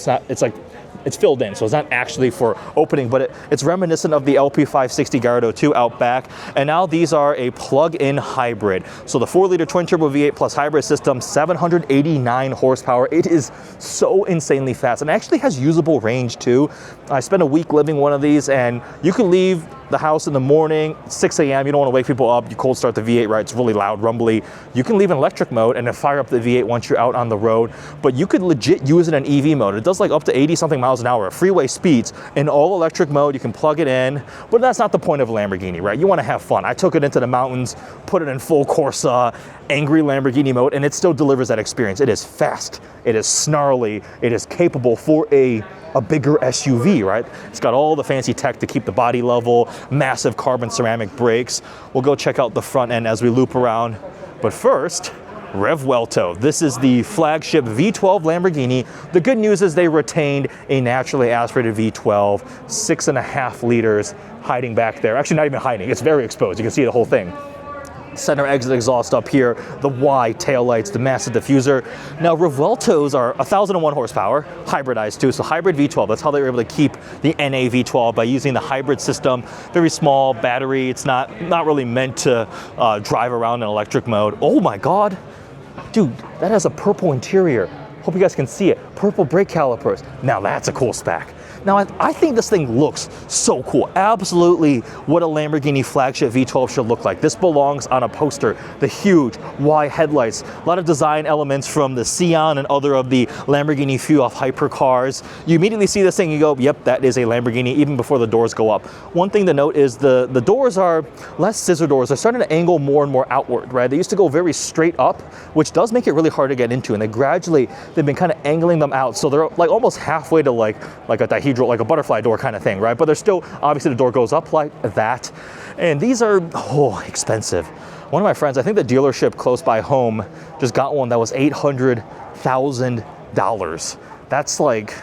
It's filled in, so it's not actually for opening, but it's reminiscent of the LP560 Gallardo 2 out back. And now these are a plug-in hybrid. So the 4-liter twin-turbo V8 plus hybrid system, 789 horsepower. It is so insanely fast, and it actually has usable range too. I spent a week living one of these, and you can leave the house in the morning, 6 a.m. You don't want to wake people up. You cold start the V8, right? It's really loud, rumbly. You can leave in electric mode and then fire up the V8 once you're out on the road. But you could legit use it in EV mode. It does like up to 80-something miles an hour, freeway speeds. In all electric mode, you can plug it in. But that's not the point of a Lamborghini, right? You want to have fun. I took it into the mountains, put it in full Corsa, angry Lamborghini mode, and it still delivers that experience. It is fast. It is snarly. It is capable for a bigger SUV, right? It's got all the fancy tech to keep the body level, massive carbon ceramic brakes. We'll go check out the front end as we loop around. But first, Revuelto. This is the flagship V12 Lamborghini. The good news is they retained a naturally aspirated V12, 6.5 liters hiding back there. Actually, not even hiding. It's very exposed. You can see the whole thing. Center exit exhaust up here, the Y taillights, the massive diffuser. Now Revueltos are 1,001 horsepower, hybridized too, so hybrid V12. That's how they were able to keep the NA V12 by using the hybrid system. Very small battery. It's not really meant to drive around in electric mode. Oh my God, dude, that has a purple interior. Hope you guys can see it. Purple brake calipers. Now that's a cool spec. Now, I think this thing looks so cool. Absolutely what a Lamborghini flagship V12 should look like. This belongs on a poster. The huge Y headlights. A lot of design elements from the Sion and other of the Lamborghini few off hypercars. You immediately see this thing, you go, yep, that is a Lamborghini, even before the doors go up. One thing to note is the doors are less scissor doors. They're starting to angle more and more outward, right? They used to go very straight up, which does make it really hard to get into. And they've been kind of angling them out. So they're like almost halfway to like a dihedral, like a butterfly door kind of thing, right? But they're still, obviously the door goes up like that. And these are, expensive. One of my friends, I think the dealership close by home just got one that was $800,000. That's like,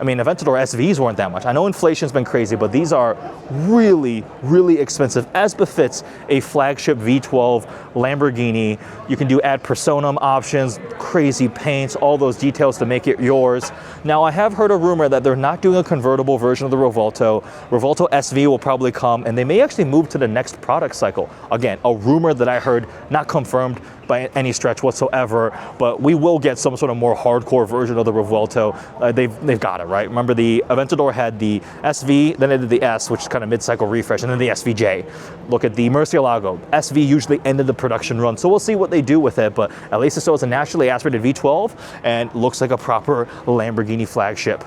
Aventador SVs weren't that much. I know inflation's been crazy, but these are really, really expensive, as befits a flagship V12 Lamborghini. You can do ad personam options, crazy paints, all those details to make it yours. Now, I have heard a rumor that they're not doing a convertible version of the Revuelto. Revuelto SV will probably come, and they may actually move to the next product cycle. Again, a rumor that I heard, not confirmed by any stretch whatsoever, but we will get some sort of more hardcore version of the Revuelto. They've got it, right? Remember, the Aventador had the SV, then it did the S, which is kind of mid-cycle refresh, and then the SVJ. Look at the Murcielago. SV usually ended the production run, so we'll see what they do with it, but at least it's a naturally aspirated V12 and looks like a proper Lamborghini flagship.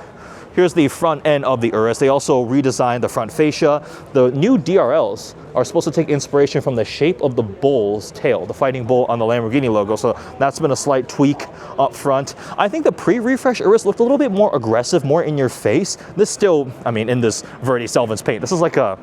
Here's the front end of the Urus. They also redesigned the front fascia. The new DRLs are supposed to take inspiration from the shape of the bull's tail, the fighting bull on the Lamborghini logo. So that's been a slight tweak up front. I think the pre-refresh Urus looked a little bit more aggressive, more in your face. This still, in this Verde Selvins paint, this is like a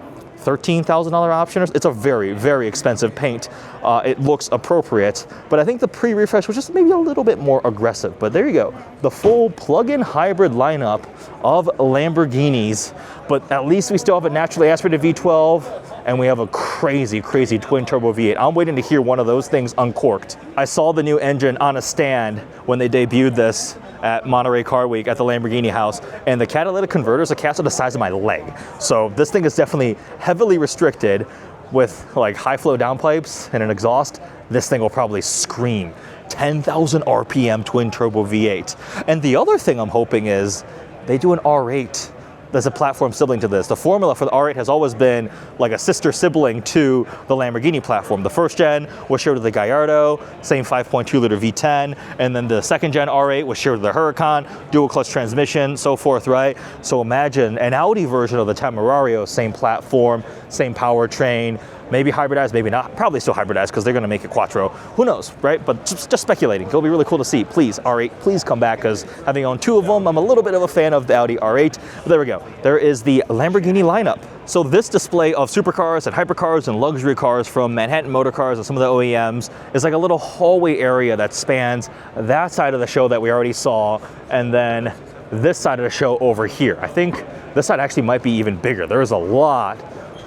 $13,000 option. It's a very, very expensive paint. It looks appropriate, but I think the pre-refresh was just maybe a little bit more aggressive. But there you go, the full plug-in hybrid lineup of Lamborghinis. But at least we still have a naturally aspirated V12, and we have a crazy, crazy twin turbo V8. I'm waiting to hear one of those things uncorked. I saw the new engine on a stand when they debuted this at Monterey Car Week at the Lamborghini house, and the catalytic converters are cast the size of my leg. So this thing is definitely heavily restricted with like high flow downpipes and an exhaust. This thing will probably scream 10,000 RPM twin turbo V8. And the other thing I'm hoping is they do an R8. There's a platform sibling to this. The formula for the R8 has always been like a sister sibling to the Lamborghini platform. The first gen was shared with the Gallardo, same 5.2 liter V10, and then the second gen R8 was shared with the Huracan, dual clutch transmission, so forth, right? So imagine an Audi version of the Temerario, same platform, same powertrain, maybe hybridized, maybe not. Probably still hybridized because they're going to make it quattro. Who knows, right? But just speculating. It'll be really cool to see. Please, R8, please come back, because having owned two of them, I'm a little bit of a fan of the Audi R8. But there we go. There is the Lamborghini lineup. So this display of supercars and hypercars and luxury cars from Manhattan Motor Cars and some of the OEMs is like a little hallway area that spans that side of the show that we already saw, and then this side of the show over here. I think this side actually might be even bigger. There is a lot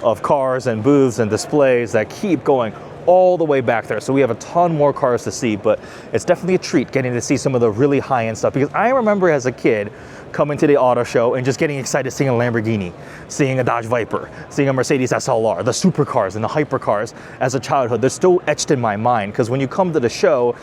of cars and booths and displays that keep going all the way back there. So we have a ton more cars to see, but it's definitely a treat getting to see some of the really high-end stuff, because I remember as a kid coming to the auto show and just getting excited seeing a Lamborghini, seeing a Dodge Viper, seeing a Mercedes SLR, the supercars and the hypercars as a childhood. They're still etched in my mind, because when you come to the show,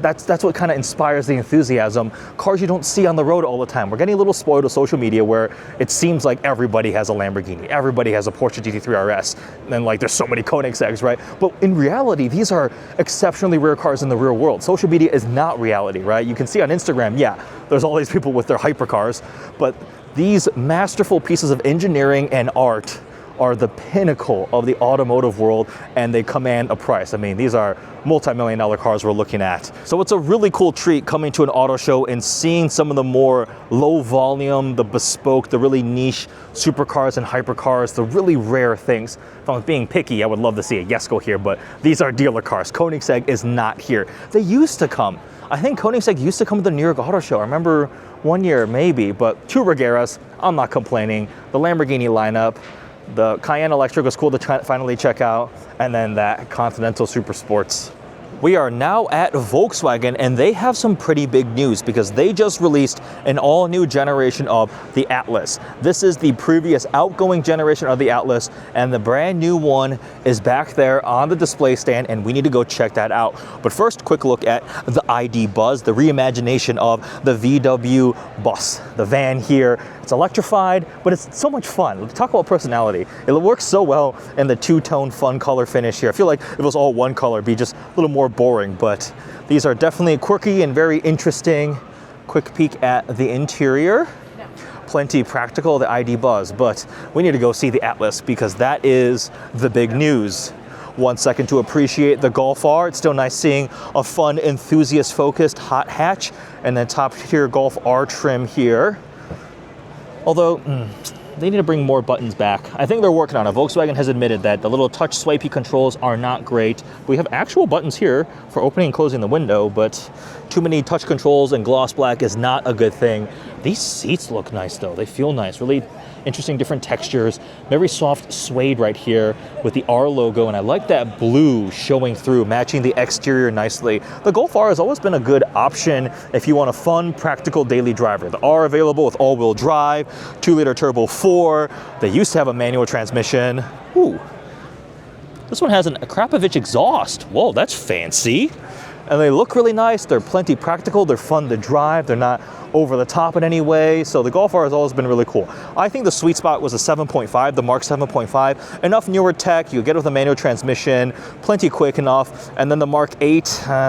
that's what kind of inspires the enthusiasm. Cars you don't see on the road all the time. We're getting a little spoiled with social media where it seems like everybody has a Lamborghini, everybody has a Porsche GT3 RS, and like there's so many Koenigsegg's, right? But in reality, these are exceptionally rare cars in the real world. Social media is not reality, right? You can see on Instagram, yeah, there's all these people with their hypercars, but these masterful pieces of engineering and art are the pinnacle of the automotive world, and they command a price. I mean, these are multi-million-dollar cars we're looking at. So it's a really cool treat coming to an auto show and seeing some of the more low volume, the bespoke, the really niche supercars and hypercars, the really rare things. If I was being picky, I would love to see a Jesko here, but these are dealer cars. Koenigsegg is not here. They used to come. I think Koenigsegg used to come to the New York Auto Show. I remember one year maybe, but two Regueras, I'm not complaining. The Lamborghini lineup, the Cayenne Electric was cool to finally check out, and then that Continental Super Sports. We are now at Volkswagen, and they have some pretty big news because they just released an all-new generation of the Atlas. This is the previous outgoing generation of the Atlas, and the brand new one is back there on the display stand, and we need to go check that out. But first, quick look at the ID Buzz, the reimagination of the VW bus, the van here. It's electrified, but it's so much fun. Talk about personality. It works so well in the two-tone fun color finish here. I feel like if it was all one color, it'd be just a little more boring, but these are definitely quirky and very interesting. Quick peek at the interior. Plenty practical, the ID Buzz, but we need to go see the Atlas because that is the big news. 1 second to appreciate the Golf R. It's still nice seeing a fun, enthusiast-focused hot hatch, and then top tier Golf R trim here. Although, they need to bring more buttons back. I think they're working on it. Volkswagen has admitted that the little touch swipey controls are not great. We have actual buttons here for opening and closing the window, but too many touch controls and gloss black is not a good thing. These seats look nice though. They feel nice. Really interesting different textures. Very soft suede right here with the R logo, and I like that blue showing through, matching the exterior nicely. The Golf R has always been a good option if you want a fun, practical daily driver. The R available with all-wheel drive, 2-liter turbo 4. They used to have a manual transmission. Ooh. This one has a Krapovich exhaust. Whoa, that's fancy. And they look really nice. They're plenty practical. They're fun to drive. They're not over the top in any way. So the Golf R has always been really cool. I think the sweet spot was a 7.5, the Mark 7.5. Enough newer tech. You get it with a manual transmission, plenty quick enough. And then the Mark 8,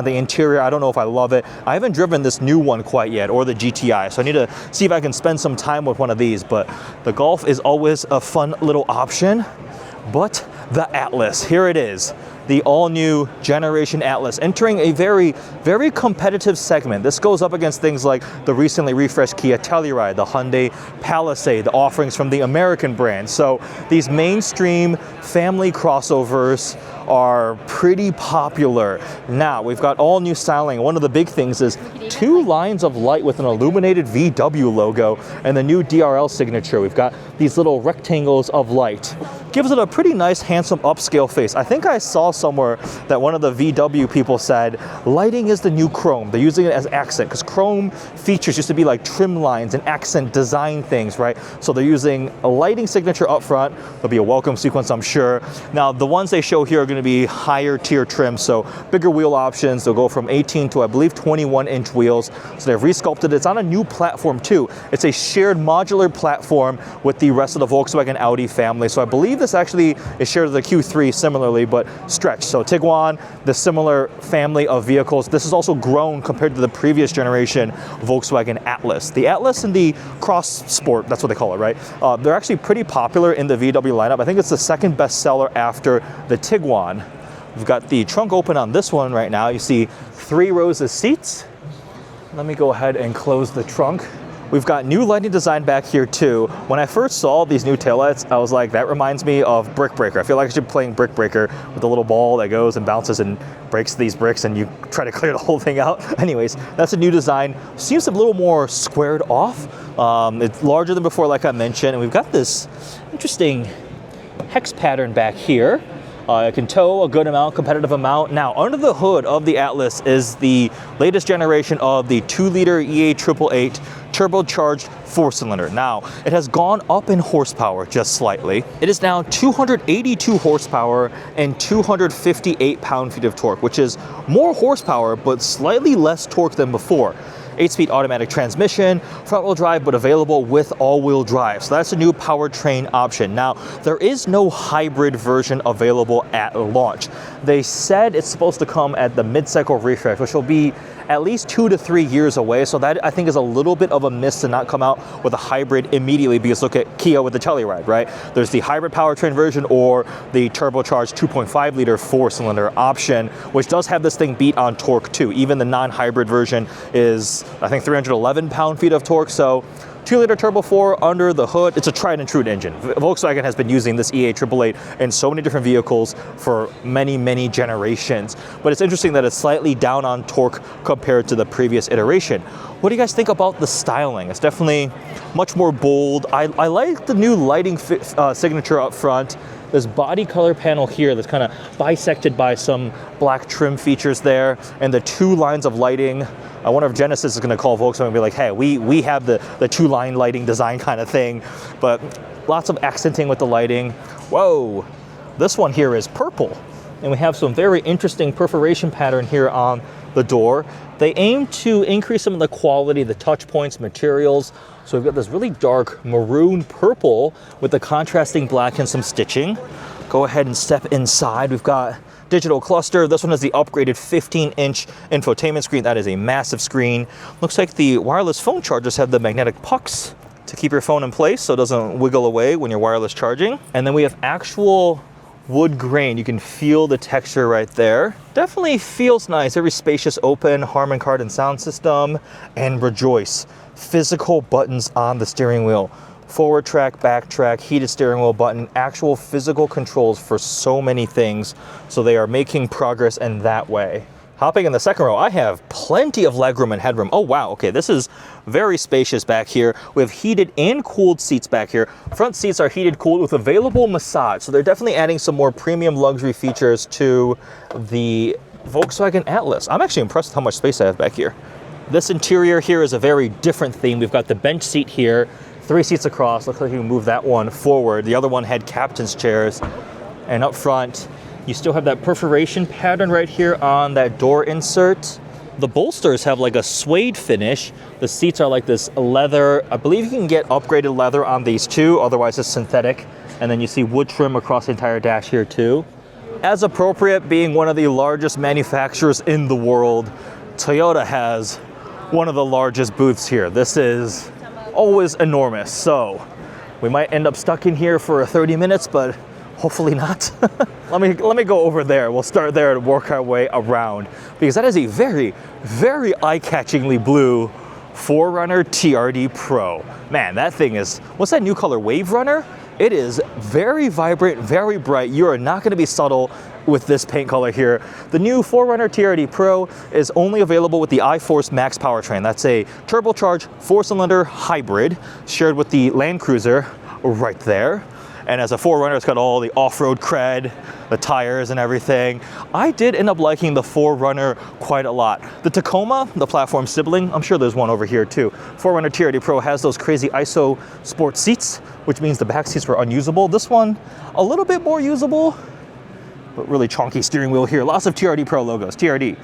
the interior, I don't know if I love it. I haven't driven this new one quite yet, or the GTI. So I need to see if I can spend some time with one of these. But the Golf is always a fun little option. But the Atlas, here it is. the all-new Generation Atlas, entering a very, very competitive segment. This goes up against things like the recently refreshed Kia Telluride, the Hyundai Palisade, the offerings from the American brand. So these mainstream family crossovers are pretty popular. Now, we've got all new styling. One of the big things is 2 lines of light with an illuminated VW logo and the new DRL signature. We've got these little rectangles of light. Gives it a pretty nice, handsome, upscale face. I think I saw somewhere that one of the VW people said, lighting is the new chrome. They're using it as accent, because chrome features used to be like trim lines and accent design things, right? So they're using a lighting signature up front. There'll be a welcome sequence, I'm sure. Now, the ones they show here are going to be higher tier trim, so bigger wheel options. They'll go from 18 to, I believe, 21-inch wheels. So they've resculpted it. It's on a new platform too. It's a shared modular platform with the rest of the Volkswagen Audi family. So I believe this actually is shared with the Q3 similarly, but stretched. So Tiguan, the similar family of vehicles. This has also grown compared to the previous generation Volkswagen Atlas. The Atlas and the Cross Sport, that's what they call it, right? They're actually pretty popular in the VW lineup. I think it's the second best seller after the Tiguan. We've got the trunk open on this one right now. You see 3 rows of seats. Let me go ahead and close the trunk. We've got new lighting design back here too. When I first saw these new taillights, I was like, that reminds me of Brick Breaker. I feel like I should be playing Brick Breaker with the little ball that goes and bounces and breaks these bricks and you try to clear the whole thing out. Anyways, that's a new design. Seems a little more squared off. It's larger than before, like I mentioned, and we've got this interesting hex pattern back here. It can tow a good amount, competitive amount. Now, under the hood of the Atlas is the latest generation of the 2-liter E8888 turbocharged 4-cylinder. Now, it has gone up in horsepower just slightly. It is now 282 horsepower and 258 pound-feet of torque, which is more horsepower, but slightly less torque than before. 8-speed automatic transmission, front-wheel drive, but available with all-wheel drive. So that's a new powertrain option. Now, there is no hybrid version available at launch. They said it's supposed to come at the mid-cycle refresh, which will be at least 2 to 3 years away. So that, I think, is a little bit of a miss to not come out with a hybrid immediately, because look at Kia with the Telluride, right? There's the hybrid powertrain version or the turbocharged 2.5-liter 4-cylinder option, which does have this thing beat on torque too. Even the non-hybrid version is, I think, 311 pound-feet of torque. So 2-liter turbo 4 under the hood. It's a tried and true engine. Volkswagen has been using this E8888 in so many different vehicles for many, many generations. But it's interesting that it's slightly down on torque compared to the previous iteration. What do you guys think about the styling? It's definitely much more bold. I like the new lighting signature up front. This body color panel here that's kind of bisected by some black trim features there, and the 2 lines of lighting. I wonder if Genesis is going to call Volkswagen and be like, hey, we have the 2-line lighting design kind of thing. But lots of accenting with the lighting. Whoa, this one here is purple. And we have some very interesting perforation pattern here on the door. They aim to increase some of the quality, the touch points, materials. So we've got this really dark maroon purple with the contrasting black and some stitching. Go ahead and step inside. We've got digital cluster. This one has the upgraded 15-inch infotainment screen. That is a massive screen. Looks like the wireless phone chargers have the magnetic pucks to keep your phone in place so it doesn't wiggle away when you're wireless charging. And then we have actual wood grain. You can feel the texture right there. Definitely feels nice. Very spacious, open Harman Kardon sound system. And rejoice, physical buttons on the steering wheel. Forward track, back track, heated steering wheel button, actual physical controls for so many things. So they are making progress in that way. Hopping in the second row, I have plenty of legroom and headroom. Oh wow, okay, this is very spacious back here. We have heated and cooled seats back here. Front seats are heated, cooled with available massage. So they're definitely adding some more premium luxury features to the Volkswagen Atlas. I'm actually impressed with how much space I have back here. This interior here is a very different theme. We've got the bench seat here, 3 seats across. Looks like you can move that one forward. The other one had captain's chairs. And up front, you still have that perforation pattern right here on that door insert. The bolsters have like a suede finish. The seats are like this leather. I believe you can get upgraded leather on these too, otherwise it's synthetic. And then you see wood trim across the entire dash here too. As appropriate, being one of the largest manufacturers in the world, Toyota has one of the largest booths here. This is always enormous. So we might end up stuck in here for 30 minutes, but Hopefully not. Let me go over there. We'll start there and work our way around, because that is a very, very eye-catchingly blue 4Runner TRD Pro. Man, that thing is, what's that new color, Wave Runner? It is very vibrant, very bright. You are not gonna be subtle with this paint color here. The new 4Runner TRD Pro is only available with the iForce Max powertrain. That's a turbocharged 4-cylinder hybrid shared with the Land Cruiser right there. And as a 4Runner, it's got all the off-road cred, the tires and everything. I did end up liking the 4Runner quite a lot. The Tacoma, the platform sibling, I'm sure there's one over here too. 4Runner TRD Pro has those crazy ISO sport seats, which means the back seats were unusable. This one, a little bit more usable, but really chonky steering wheel here. Lots of TRD Pro logos, TRD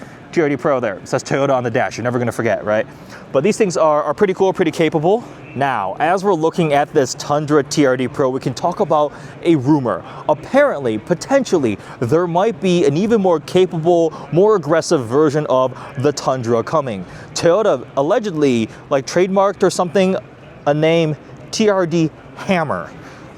Pro there. It says Toyota on the dash, you're never gonna forget, right? But these things are pretty cool, pretty capable. Now, as we're looking at this Tundra TRD Pro, we can talk about a rumor. Apparently, potentially, there might be an even more capable, more aggressive version of the Tundra coming. Toyota allegedly, like, trademarked or something, a name, TRD Hammer.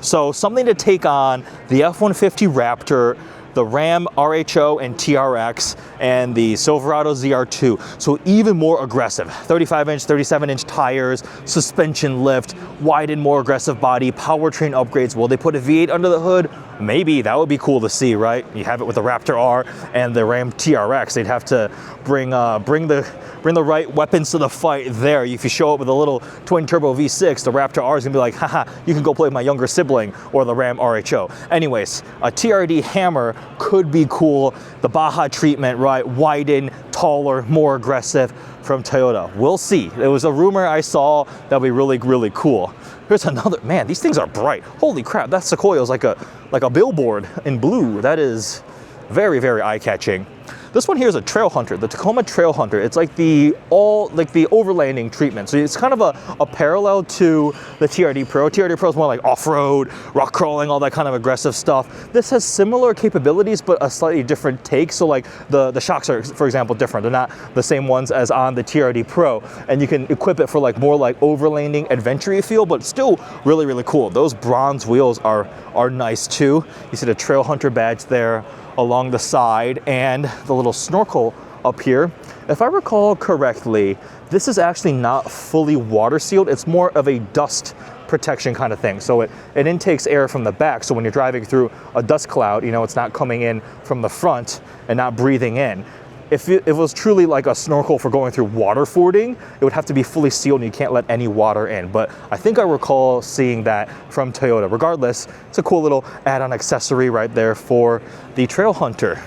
So something to take on the F-150 Raptor, the Ram RHO and TRX, and the Silverado ZR2. So even more aggressive. 35-inch, 37-inch tires, suspension lift, widened, more aggressive body, powertrain upgrades. Will they put a V8 under the hood? Maybe. That would be cool to see, right? You have it with the Raptor R and the Ram TRX. They'd have to bring the right weapons to the fight there. If you show up with a little twin turbo V6, the Raptor R is gonna be like, haha, you can go play with my younger sibling, or the Ram RHO. Anyways, a TRD Hammer could be cool. The Baja treatment, right? Widened, taller, more aggressive from Toyota. We'll see. It was a rumor I saw that'll be really, really cool. Here's another, man, these things are bright. Holy crap, that Sequoia is like a billboard in blue. That is very, very eye-catching. This one here is a Trail Hunter, the Tacoma Trail Hunter. It's like the overlanding treatment. So it's kind of a parallel to the TRD Pro. TRD Pro is more like off-road, rock crawling, all that kind of aggressive stuff. This has similar capabilities, but a slightly different take. So like the shocks are, for example, different. They're not the same ones as on the TRD Pro. And you can equip it for like more like overlanding adventure feel, but still really, really cool. Those bronze wheels are nice too. You see the Trail Hunter badge there along the side, and the little snorkel up here. If I recall correctly, this is actually not fully water sealed. It's more of a dust protection kind of thing. So it intakes air from the back. So when you're driving through a dust cloud, you know, it's not coming in from the front and not breathing in. If it was truly like a snorkel for going through water fording, it would have to be fully sealed and you can't let any water in. But I think I recall seeing that from Toyota. Regardless, it's a cool little add-on accessory right there for the Trail Hunter.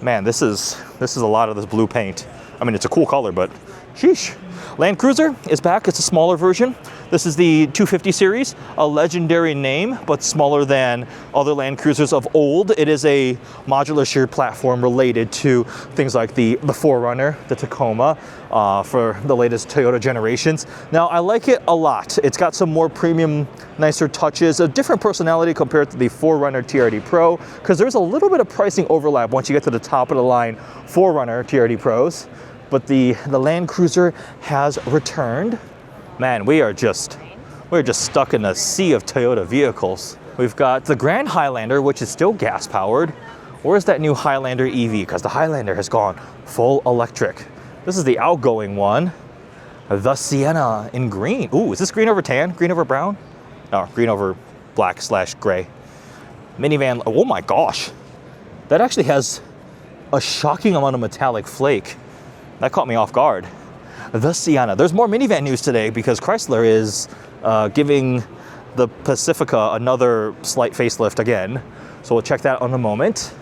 Man, this is a lot of this blue paint. I mean, it's a cool color, but sheesh. Land Cruiser is back. It's a smaller version. This is the 250 series, a legendary name, but smaller than other Land Cruisers of old. It is a modular shared platform related to things like the 4Runner, the Tacoma, for the latest Toyota generations. Now, I like it a lot. It's got some more premium, nicer touches, a different personality compared to the 4Runner TRD Pro, because there's a little bit of pricing overlap once you get to the top of the line 4Runner TRD Pros. But the Land Cruiser has returned. Man, we're just stuck in a sea of Toyota vehicles. We've got the Grand Highlander, which is still gas powered. Where's that new Highlander EV? Because the Highlander has gone full electric. This is the outgoing one. The Sienna in green. Ooh, is this green over tan? Green over brown? No, green over black/gray. Minivan, oh my gosh. That actually has a shocking amount of metallic flake. That caught me off guard. The Sienna. There's more minivan news today because Chrysler is giving the Pacifica another slight facelift again. So we'll check that in a moment.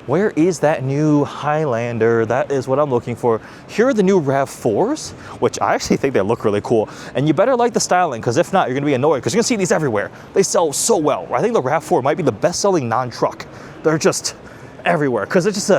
Where is that new Highlander? That is what I'm looking for. Here are the new RAV4s, which I actually think they look really cool. And you better like the styling, because if not, you're gonna be annoyed, because you're gonna see these everywhere. They sell so well. I think the RAV4 might be the best-selling non-truck. They're just everywhere, because it's just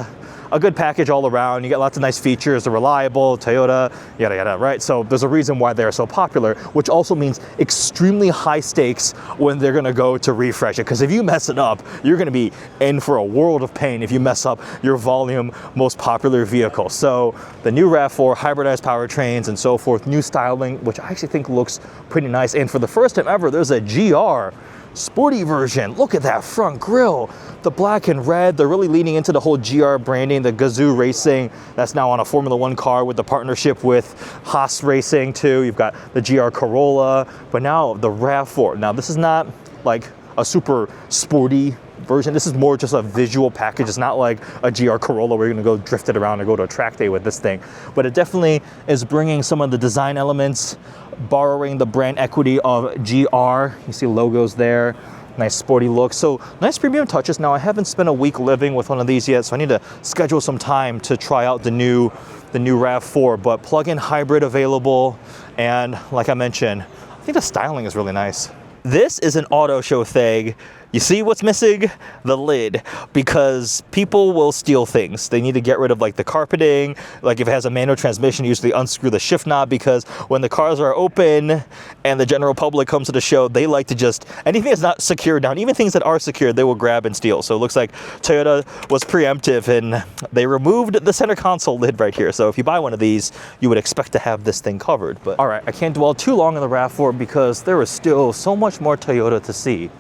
a good package all around. You get lots of nice features, they're reliable, Toyota, yada yada, right? So there's a reason why they're so popular, which also means extremely high stakes when they're gonna go to refresh it. Because if you mess it up, you're gonna be in for a world of pain if you mess up your volume most popular vehicle. So the new RAV4, hybridized powertrains and so forth, new styling, which I actually think looks pretty nice. And for the first time ever, there's a GR sporty version. Look at that front grille. The black and red, they're really leaning into the whole GR branding, the Gazoo Racing. That's now on a Formula One car with the partnership with Haas Racing too. You've got the GR Corolla, but now the RAV4. Now this is not like a super sporty version. This is more just a visual package. It's not like a GR Corolla where you're gonna go drift it around or go to a track day with this thing. But it definitely is bringing some of the design elements, borrowing the brand equity of GR. You see logos there. Nice sporty look. So nice premium touches. Now I haven't spent a week living with one of these yet, so I need to schedule some time to try out the new RAV4, but plug-in hybrid available. And like I mentioned, I think the styling is really nice. This is an auto show thing. You see what's missing? The lid, because people will steal things. They need to get rid of like the carpeting. Like if it has a manual transmission, usually unscrew the shift knob, because when the cars are open and the general public comes to the show, they like to just, anything that's not secured down, even things that are secured, they will grab and steal. So it looks like Toyota was preemptive and they removed the center console lid right here. So if you buy one of these, you would expect to have this thing covered. But all right, I can't dwell too long on the RAV4 because there is still so much more Toyota to see.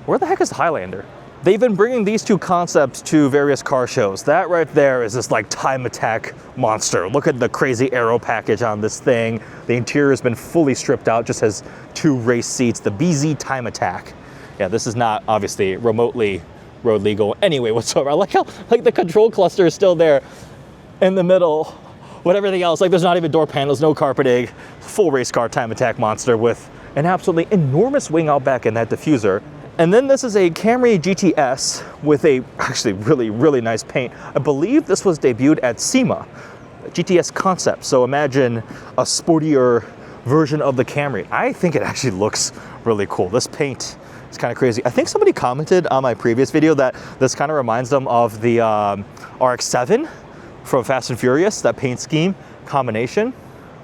Where the heck is the Highlander? They've been bringing these two concepts to various car shows. That right there is this like time attack monster. Look at the crazy aero package on this thing. The interior has been fully stripped out, just has 2 race seats. The BZ Time Attack. Yeah, this is not obviously remotely road legal anyway whatsoever. I like how like the control cluster is still there in the middle with everything else. Like there's not even door panels, no carpeting. Full race car time attack monster with an absolutely enormous wing out back in that diffuser. And then this is a Camry GTS with a actually really nice paint. I believe this was debuted at SEMA, GTS concept. So imagine a sportier version of the Camry. I think it actually looks really cool. This paint is kind of crazy. I think somebody commented on my previous video that this kind of reminds them of the RX-7 from Fast and Furious, that paint scheme combination.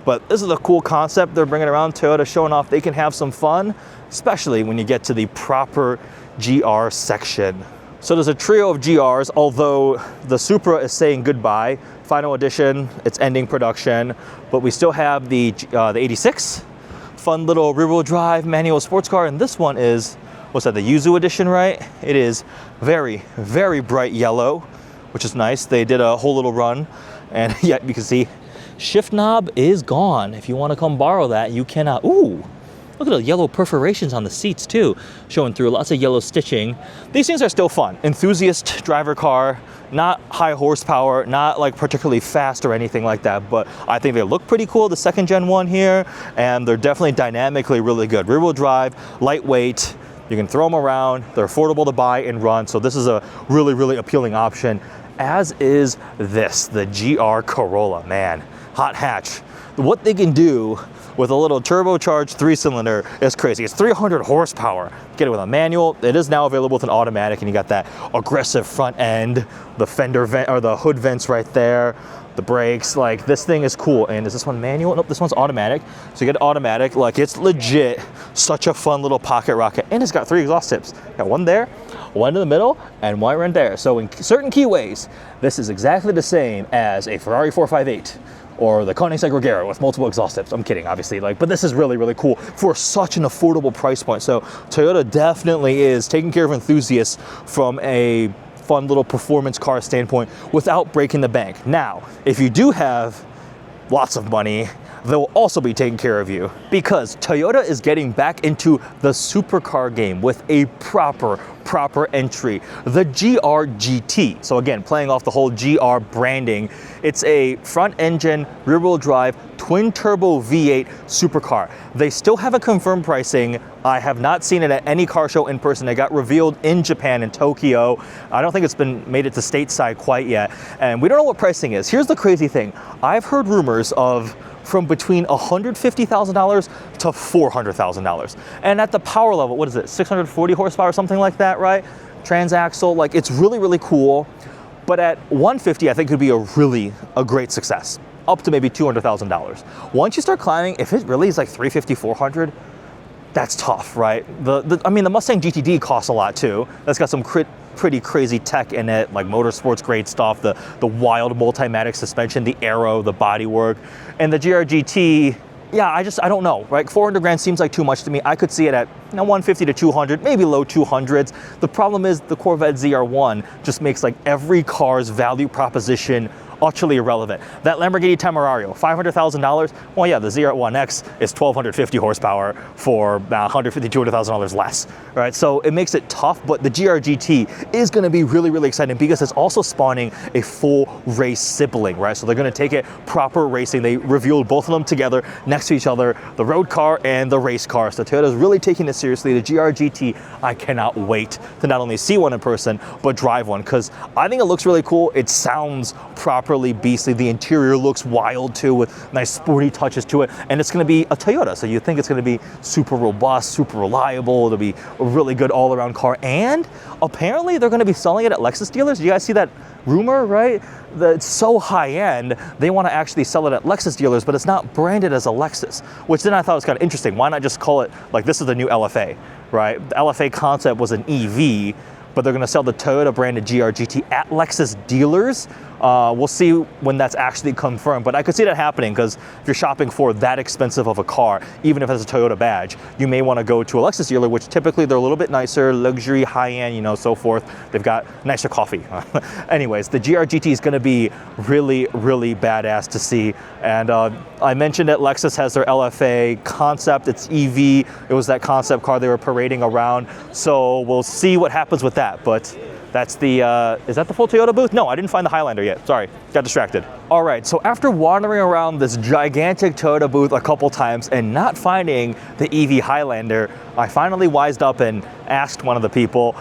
But this is a cool concept they're bringing around. Toyota showing off they can have some fun, especially when you get to the proper GR section. So there's a trio of GRs, although the Supra is saying goodbye. Final edition, it's ending production, but we still have the 86, fun little rear-wheel drive manual sports car, and this one is, what's that, the Yuzu edition, right? It is very bright yellow, which is nice. They did a whole little run, and yet you can see shift knob is gone. If you want to come borrow that, you cannot. Ooh, look at the yellow perforations on the seats too, showing through, lots of yellow stitching. These things are still fun. Enthusiast driver car, not high horsepower, not like particularly fast or anything like that, but I think they look pretty cool, the second gen one here, and they're definitely dynamically really good. Rear wheel drive, lightweight, you can throw them around, they're affordable to buy and run, so this is a really appealing option, as is this, the GR Corolla, man. Hot hatch. What they can do with a little turbocharged 3-cylinder is crazy. It's 300 horsepower. Get it with a manual. It is now available with an automatic, and you got that aggressive front end, the fender vent or the hood vents right there, the brakes. Like this thing is cool. And is this one manual? Nope, this one's automatic. So you get automatic. Like it's legit such a fun little pocket rocket, and it's got 3 exhaust tips. Got one there, one in the middle, and one right there. So in certain key ways, this is exactly the same as a Ferrari 458. Or the Koenigsegg Regera with multiple exhaust tips. I'm kidding, obviously, but this is really cool for such an affordable price point. So Toyota definitely is taking care of enthusiasts from a fun little performance car standpoint without breaking the bank. Now, if you do have lots of money, they'll also be taking care of you, because Toyota is getting back into the supercar game with a proper entry, the GR GT. So again, playing off the whole GR branding, it's a front engine, rear wheel drive, twin turbo V8 supercar. They still haven't confirmed pricing. I have not seen it at any car show in person. It got revealed in Japan, in Tokyo. I don't think it's made it to stateside quite yet. And we don't know what pricing is. Here's the crazy thing. I've heard rumors of from between $150,000 to $400,000. And at the power level, what is it, 640 horsepower, something like that, right? Transaxle, like it's really cool. But at 150, I think could be a great success, up to maybe $200,000. Once you start climbing, if it really is like 350, 400, that's tough, right? I mean, the Mustang GTD costs a lot too. That's got some pretty crazy tech in it, like motorsports grade stuff, the wild Multimatic suspension, the aero, the bodywork, and the GR GT yeah, I don't know, right? 400 grand seems like too much to me. I could see it at 150 to 200, maybe low 200s. The problem is the Corvette ZR1 just makes like every car's value proposition utterly irrelevant. That Lamborghini Temerario, $500,000. Well, yeah, the ZR1X is 1,250 horsepower for $150,000, $200,000 less, right? So it makes it tough, but the GR-GT is going to be really, really exciting because it's also spawning a full race sibling, right? So they're going to take it proper racing. They revealed both of them together next to each other, the road car and the race car. So Toyota's really taking it seriously. The GR-GT, I cannot wait to not only see one in person, but drive one, because I think it looks really cool. It sounds properly beastly. The interior looks wild too, with nice sporty touches to it, and it's going to be a Toyota, so you think it's going to be super robust, super reliable. It'll be a really good all-around car, and apparently they're going to be selling it at Lexus dealers. Do you guys see that rumor, right? That it's so high-end, they want to actually sell it at Lexus dealers, but it's not branded as a Lexus, which then I thought was kind of interesting. Why not just call it, like, this is the new LFA, right? The LFA concept was an EV, but they're going to sell the Toyota branded GR-GT at Lexus dealers. We'll see when that's actually confirmed, but I could see that happening, because if you're shopping for that expensive of a car, even if it's a Toyota badge, you may want to go to a Lexus dealer, which typically they're a little bit nicer, luxury, high-end, you know, so forth. They've got nicer coffee. Anyways, the GR-GT is going to be really, really badass to see. And I mentioned that Lexus has their LFA concept. It's EV. It was that concept car they were parading around. So we'll see what happens with that. But that's the, is that the full Toyota booth? No, I didn't find the Highlander yet. Sorry, got distracted. All right, so after wandering around this gigantic Toyota booth a couple times and not finding the EV Highlander, I finally wised up and asked one of the people,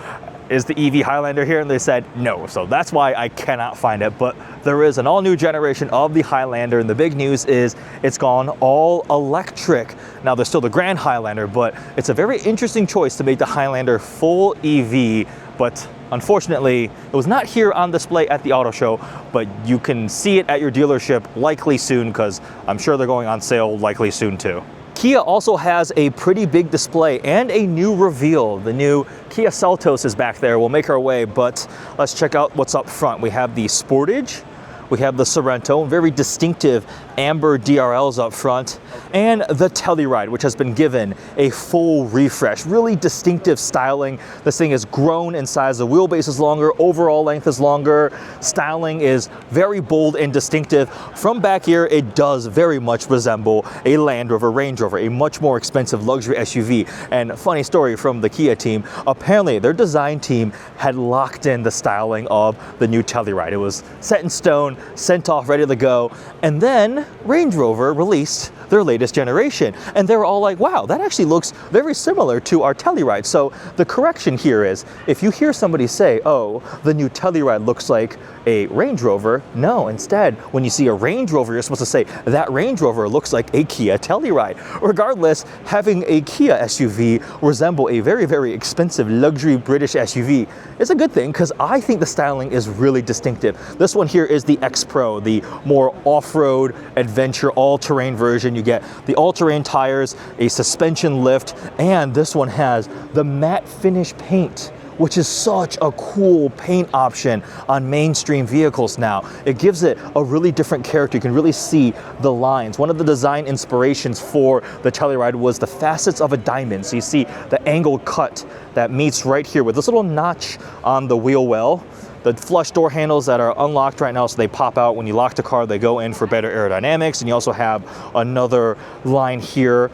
is the EV Highlander here? And they said no, so that's why I cannot find it. But there is an all-new generation of the Highlander, and the big news is it's gone all electric. Now, there's still the Grand Highlander, but it's a very interesting choice to make the Highlander full EV, but unfortunately, it was not here on display at the auto show, but you can see it at your dealership likely soon, because I'm sure they're going on sale likely soon too. Kia also has a pretty big display and a new reveal. The new Kia Seltos is back there. We'll make our way, but let's check out what's up front. We have the Sportage, we have the Sorento, very distinctive amber DRLs up front, and the Telluride, which has been given a full refresh. Really distinctive styling. This thing has grown in size. The wheelbase is longer, overall length is longer. Styling is very bold and distinctive. From back here, it does very much resemble a Land Rover, Range Rover, a much more expensive luxury SUV. And funny story from the Kia team, apparently their design team had locked in the styling of the new Telluride. It was set in stone, sent off, ready to go, and then Range Rover released their latest generation, and they were all like, wow, that actually looks very similar to our Telluride. So the correction here is, if you hear somebody say, oh, the new Telluride looks like a Range Rover, no, instead, when you see a Range Rover, you're supposed to say, that Range Rover looks like a Kia Telluride. Regardless, having a Kia SUV resemble a very, very expensive luxury British SUV is a good thing, because I think the styling is really distinctive. This one here is the X Pro, the more off-road, adventure, all-terrain version. You get the all-terrain tires, a suspension lift, and this one has the matte finish paint, which is such a cool paint option on mainstream vehicles now. It gives it a really different character. You can really see the lines. One of the design inspirations for the Telluride was the facets of a diamond. So you see the angled cut that meets right here with this little notch on the wheel well. The flush door handles that are unlocked right now, so they pop out when you lock the car, they go in for better aerodynamics, and you also have another line here.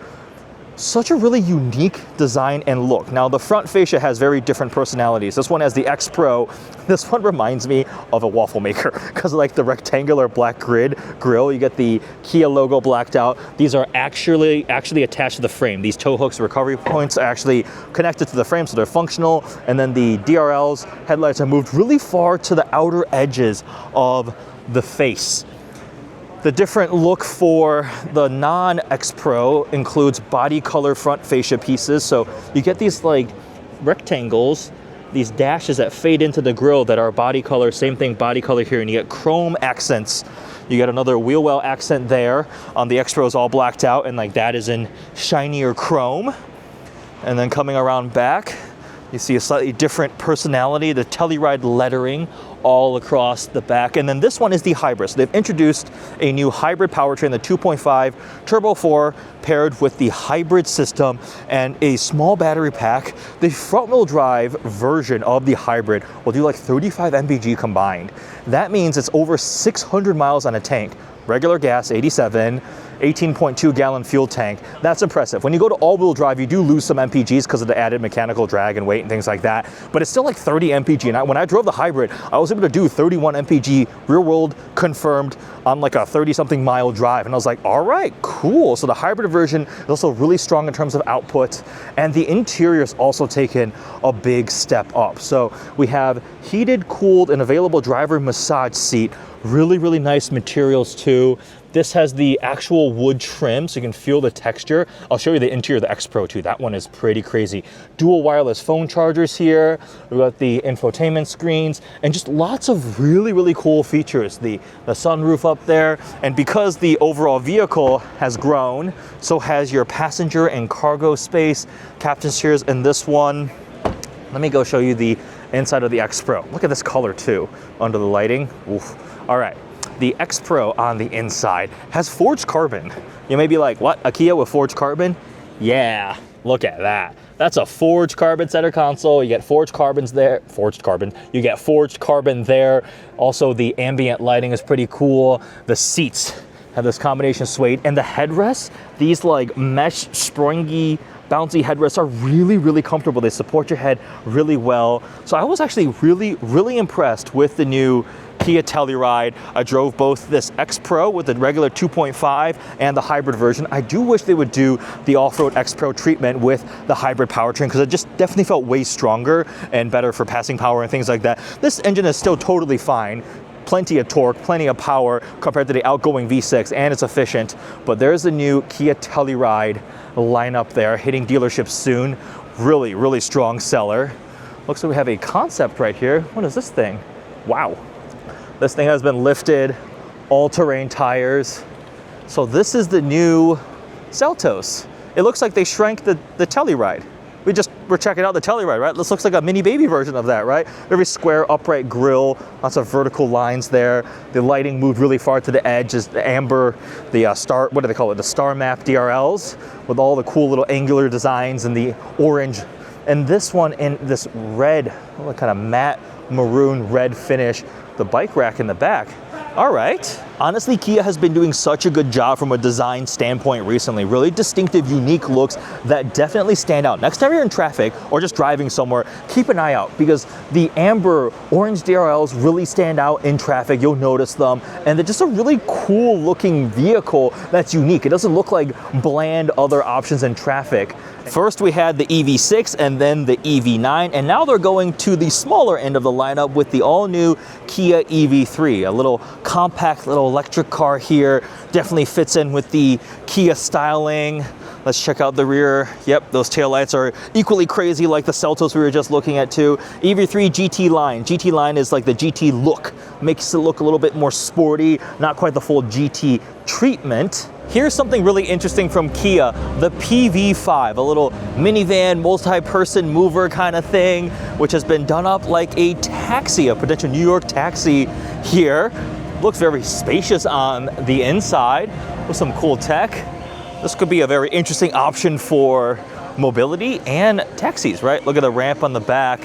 Such a really unique design and look. Now, the front fascia has very different personalities. This one has the X Pro. This one reminds me of a waffle maker because of like the rectangular black grill. You get the Kia logo blacked out. These are actually attached to the frame. These tow hooks, recovery points, are actually connected to the frame, so they're functional. And then the DRL's headlights are moved really far to the outer edges of the face. The different look for the non-X Pro includes body color front fascia pieces. So you get these like rectangles, these dashes that fade into the grille that are body color, same thing, body color here, and you get chrome accents. You get another wheel well accent there. The X Pro is all blacked out, and like that is in shinier chrome. And then coming around back, you see a slightly different personality. The Telluride lettering all across the back. And then this one is the hybrid. So they've introduced a new hybrid powertrain, the 2.5 Turbo 4, paired with the hybrid system and a small battery pack. The front-wheel drive version of the hybrid will do like 35 mpg combined. That means it's over 600 miles on a tank. Regular gas, 87, 18.2 gallon fuel tank. That's impressive. When you go to all-wheel drive, you do lose some mpgs because of the added mechanical drag and weight and things like that, but it's still like 30 mpg. And when I drove the hybrid, I was able to do 31 mpg real world confirmed on like a 30-something mile drive. And I was like, all right, cool. So the hybrid version is also really strong in terms of output, and the interior is also taken a big step up. So we have heated, cooled, and available driver massage seat. Really, really nice materials too. This has the actual wood trim, so you can feel the texture. I'll show you the interior of the X Pro too. That one is pretty crazy. Dual wireless phone chargers here. We've got the infotainment screens and just lots of really, really cool features. The sunroof up there. And because the overall vehicle has grown, so has your passenger and cargo space. Captain's chairs in this one. Let me go show you the inside of the X Pro. Look at this color too, under the lighting. Oof. All right, the X Pro on the inside has forged carbon. You may be like, what, a Kia with forged carbon? Yeah, look at that. That's a forged carbon center console. You get forged carbons there, You get forged carbon there. Also, the ambient lighting is pretty cool. The seats have this combination suede, and the headrests, these like mesh springy bouncy headrests are really, really comfortable. They support your head really well. So I was actually really, really impressed with the new Kia Telluride. I drove both this X Pro with the regular 2.5 and the hybrid version. I do wish they would do the off-road X Pro treatment with the hybrid powertrain, because it just definitely felt way stronger and better for passing power and things like that. This engine is still totally fine. Plenty of torque, plenty of power compared to the outgoing V6, and it's efficient. But there's a new Kia Telluride lineup there, hitting dealerships soon. Really, really strong seller. Looks like we have a concept right here. What is this thing? Wow. This thing has been lifted, all-terrain tires. So this is the new Seltos. It looks like they shrank the Telluride. We're checking out the Telluride, right? This looks like a mini baby version of that, right? Very square, upright grille, lots of vertical lines there. The lighting moved really far to the edge. Is the amber, the star, what do they call it? The Star Map DRLs with all the cool little angular designs and the orange. And this one in this red, kind of matte maroon red finish. The bike rack in the back. All right. Honestly, Kia has been doing such a good job from a design standpoint recently. Really distinctive, unique looks that definitely stand out. Next time you're in traffic or just driving somewhere, keep an eye out, because the amber orange DRLs really stand out in traffic. You'll notice them, and they're just a really cool looking vehicle that's unique. It doesn't look like bland other options in traffic. First we had the EV6 and then the EV9, and now they're going to the smaller end of the lineup with the all-new Kia EV3, a little compact little electric car here. Definitely fits in with the Kia styling. Let's check out the rear. Yep, those taillights are equally crazy like the Seltos we were just looking at too. EV3 GT line. GT line is like the GT look. Makes it look a little bit more sporty, not quite the full GT treatment. Here's something really interesting from Kia, the PV5, a little minivan, multi-person mover kind of thing, which has been done up like a taxi, a potential New York taxi here. Looks very spacious on the inside with some cool tech. This could be a very interesting option for mobility and taxis, right? Look at the ramp on the back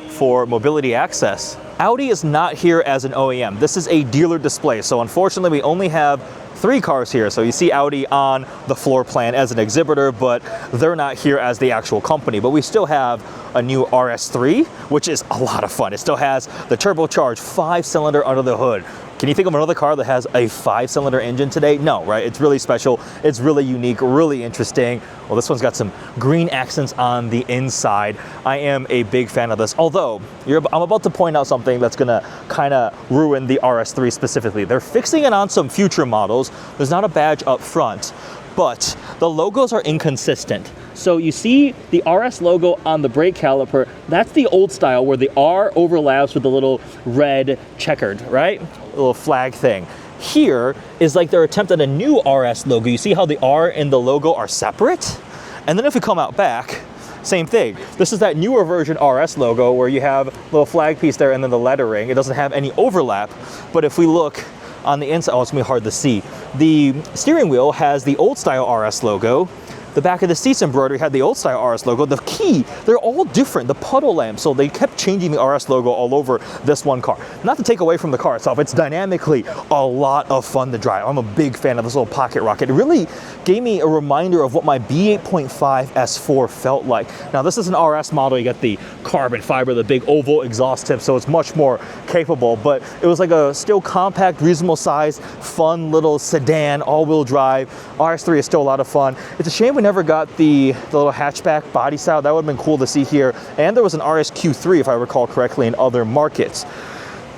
for mobility access. Audi is not here as an OEM. This is a dealer display. So unfortunately, we only have 3 cars here. So you see Audi on the floor plan as an exhibitor, but they're not here as the actual company. But we still have a new RS3, which is a lot of fun. It still has the turbocharged 5-cylinder under the hood. Can you think of another car that has a 5-cylinder engine today? No, right? It's really special. It's really unique, really interesting. Well, this one's got some green accents on the inside. I am a big fan of this, although I'm about to point out something that's gonna kind of ruin the RS3 specifically. They're fixing it on some future models. There's not a badge up front, but the logos are inconsistent. So you see the RS logo on the brake caliper, that's the old style where the R overlaps with the little red checkered, right? A little flag thing. Here is like their attempt at a new RS logo. You see how the R and the logo are separate? And then if we come out back, same thing. This is that newer version RS logo where you have a little flag piece there and then the lettering. It doesn't have any overlap, but if we look on the inside, oh, it's gonna be hard to see. The steering wheel has the old style RS logo. The back of the seats embroidery had the old style RS logo. The key, they're all different. The puddle lamp, so they kept changing the RS logo all over this one car. Not to take away from the car itself, it's dynamically a lot of fun to drive. I'm a big fan of this little pocket rocket. It really gave me a reminder of what my B8.5 S4 felt like. Now this is an RS model, you get the carbon fiber, the big oval exhaust tip, so it's much more capable, but it was like a still compact, reasonable size, fun little sedan, all-wheel drive. RS3 is still a lot of fun. It's a shame we never got the little hatchback body style. That would have been cool to see here. And there was an RSQ3, if I recall correctly, in other markets.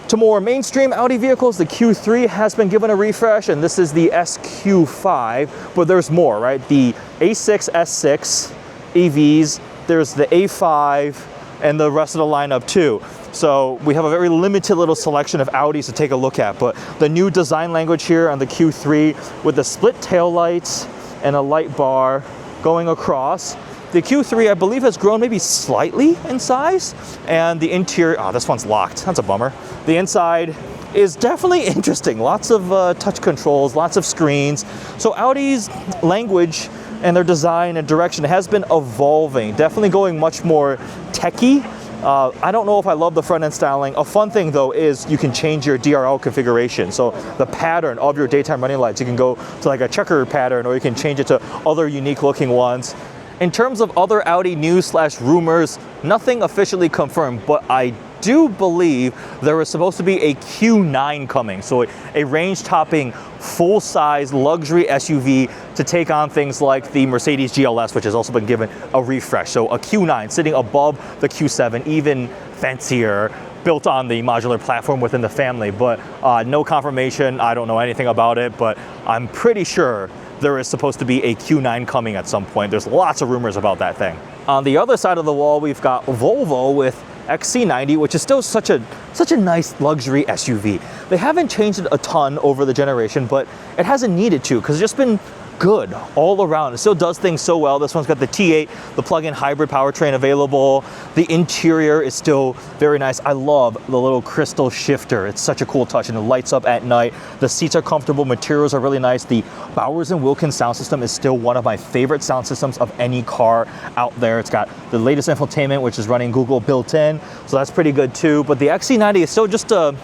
To more mainstream Audi vehicles, the Q3 has been given a refresh, and this is the SQ5, but there's more, right? The A6, S6 EVs, there's the A5, and the rest of the lineup too. So we have a very limited little selection of Audis to take a look at, but the new design language here on the Q3 with the split tail lights and a light bar going across. The Q3, I believe, has grown maybe slightly in size, and the interior, oh, this one's locked, that's a bummer. The inside is definitely interesting. Lots of touch controls, lots of screens. So Audi's language and their design and direction has been evolving, definitely going much more techie. I don't know if I love the front end styling. A fun thing though is you can change your DRL configuration. So the pattern of your daytime running lights, you can go to like a checker pattern, or you can change it to other unique looking ones. In terms of other Audi news / rumors, nothing officially confirmed, but I do believe there is supposed to be a Q9 coming. So a range-topping, full-size luxury SUV to take on things like the Mercedes GLS, which has also been given a refresh. So a Q9 sitting above the Q7, even fancier, built on the modular platform within the family, but no confirmation. I don't know anything about it, but I'm pretty sure there is supposed to be a Q9 coming at some point. There's lots of rumors about that thing. On the other side of the wall, we've got Volvo with XC90, which is still such a nice luxury SUV. They haven't changed it a ton over the generation, but it hasn't needed to, because it's just been good all around. It still does things so well. This one's got the T8, the plug-in hybrid powertrain available. The interior is still very nice. I love the little crystal shifter. It's such a cool touch, and it lights up at night. The seats are comfortable, materials are really nice. The Bowers & Wilkins sound system is still one of my favorite sound systems of any car out there. It's got the latest infotainment, which is running Google built in, so that's pretty good too. But the XC90 is still just a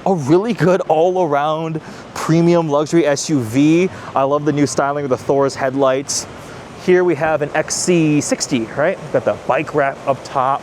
really good all-around premium luxury SUV. I love the new styling of the Thor's headlights. Here we have an XC60, right? We've got the bike wrap up top.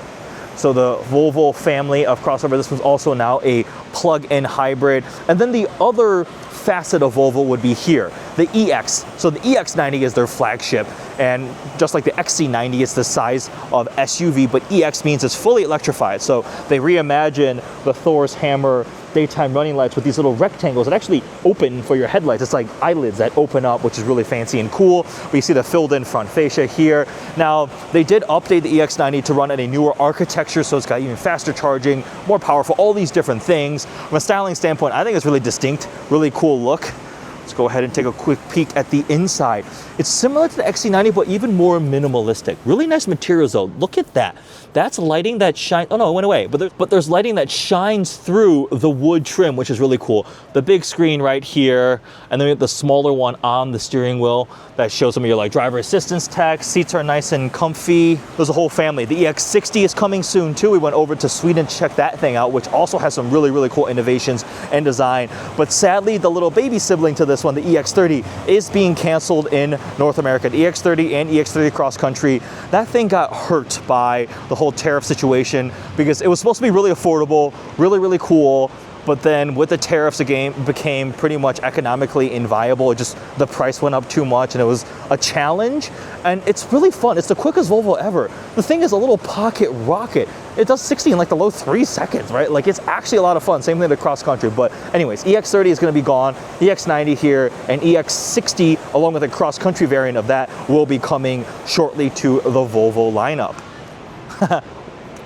So the Volvo family of crossover. This one's also now a plug-in hybrid. And then the other facet of Volvo would be here, the EX. So the EX90 is their flagship, and just like the XC90, it's the size of SUV, but EX means it's fully electrified. So they reimagine the Thor's Hammer daytime running lights with these little rectangles that actually open for your headlights. It's like eyelids that open up, which is really fancy and cool. We see the filled in front fascia here. Now, they did update the EX90 to run at a newer architecture, so it's got even faster charging, more powerful, all these different things. From a styling standpoint, I think it's really distinct, really cool look. Let's go ahead and take a quick peek at the inside. It's similar to the XC90, but even more minimalistic. Really nice materials though. Look at that. That's lighting that shines, oh no, it went away. But there's lighting that shines through the wood trim, which is really cool. The big screen right here, and then we have the smaller one on the steering wheel that shows some of your like driver assistance text. Seats are nice and comfy. There's a whole family. The EX60 is coming soon too. We went over to Sweden to check that thing out, which also has some really, really cool innovations and design. But sadly, the little baby sibling to this one, the EX30, is being canceled in North America. The EX30 and EX30 cross country, that thing got hurt by the whole tariff situation because it was supposed to be really affordable, really, really cool. But then with the tariffs, the game became pretty much economically inviable. It just, the price went up too much and it was a challenge. And it's really fun. It's the quickest Volvo ever. The thing is a little pocket rocket. It does 60 in like the low 3 seconds, right? Like it's actually a lot of fun. Same thing to cross country. But anyways, EX30 is gonna be gone. EX90 here, and EX60, along with a cross country variant of that, will be coming shortly to the Volvo lineup.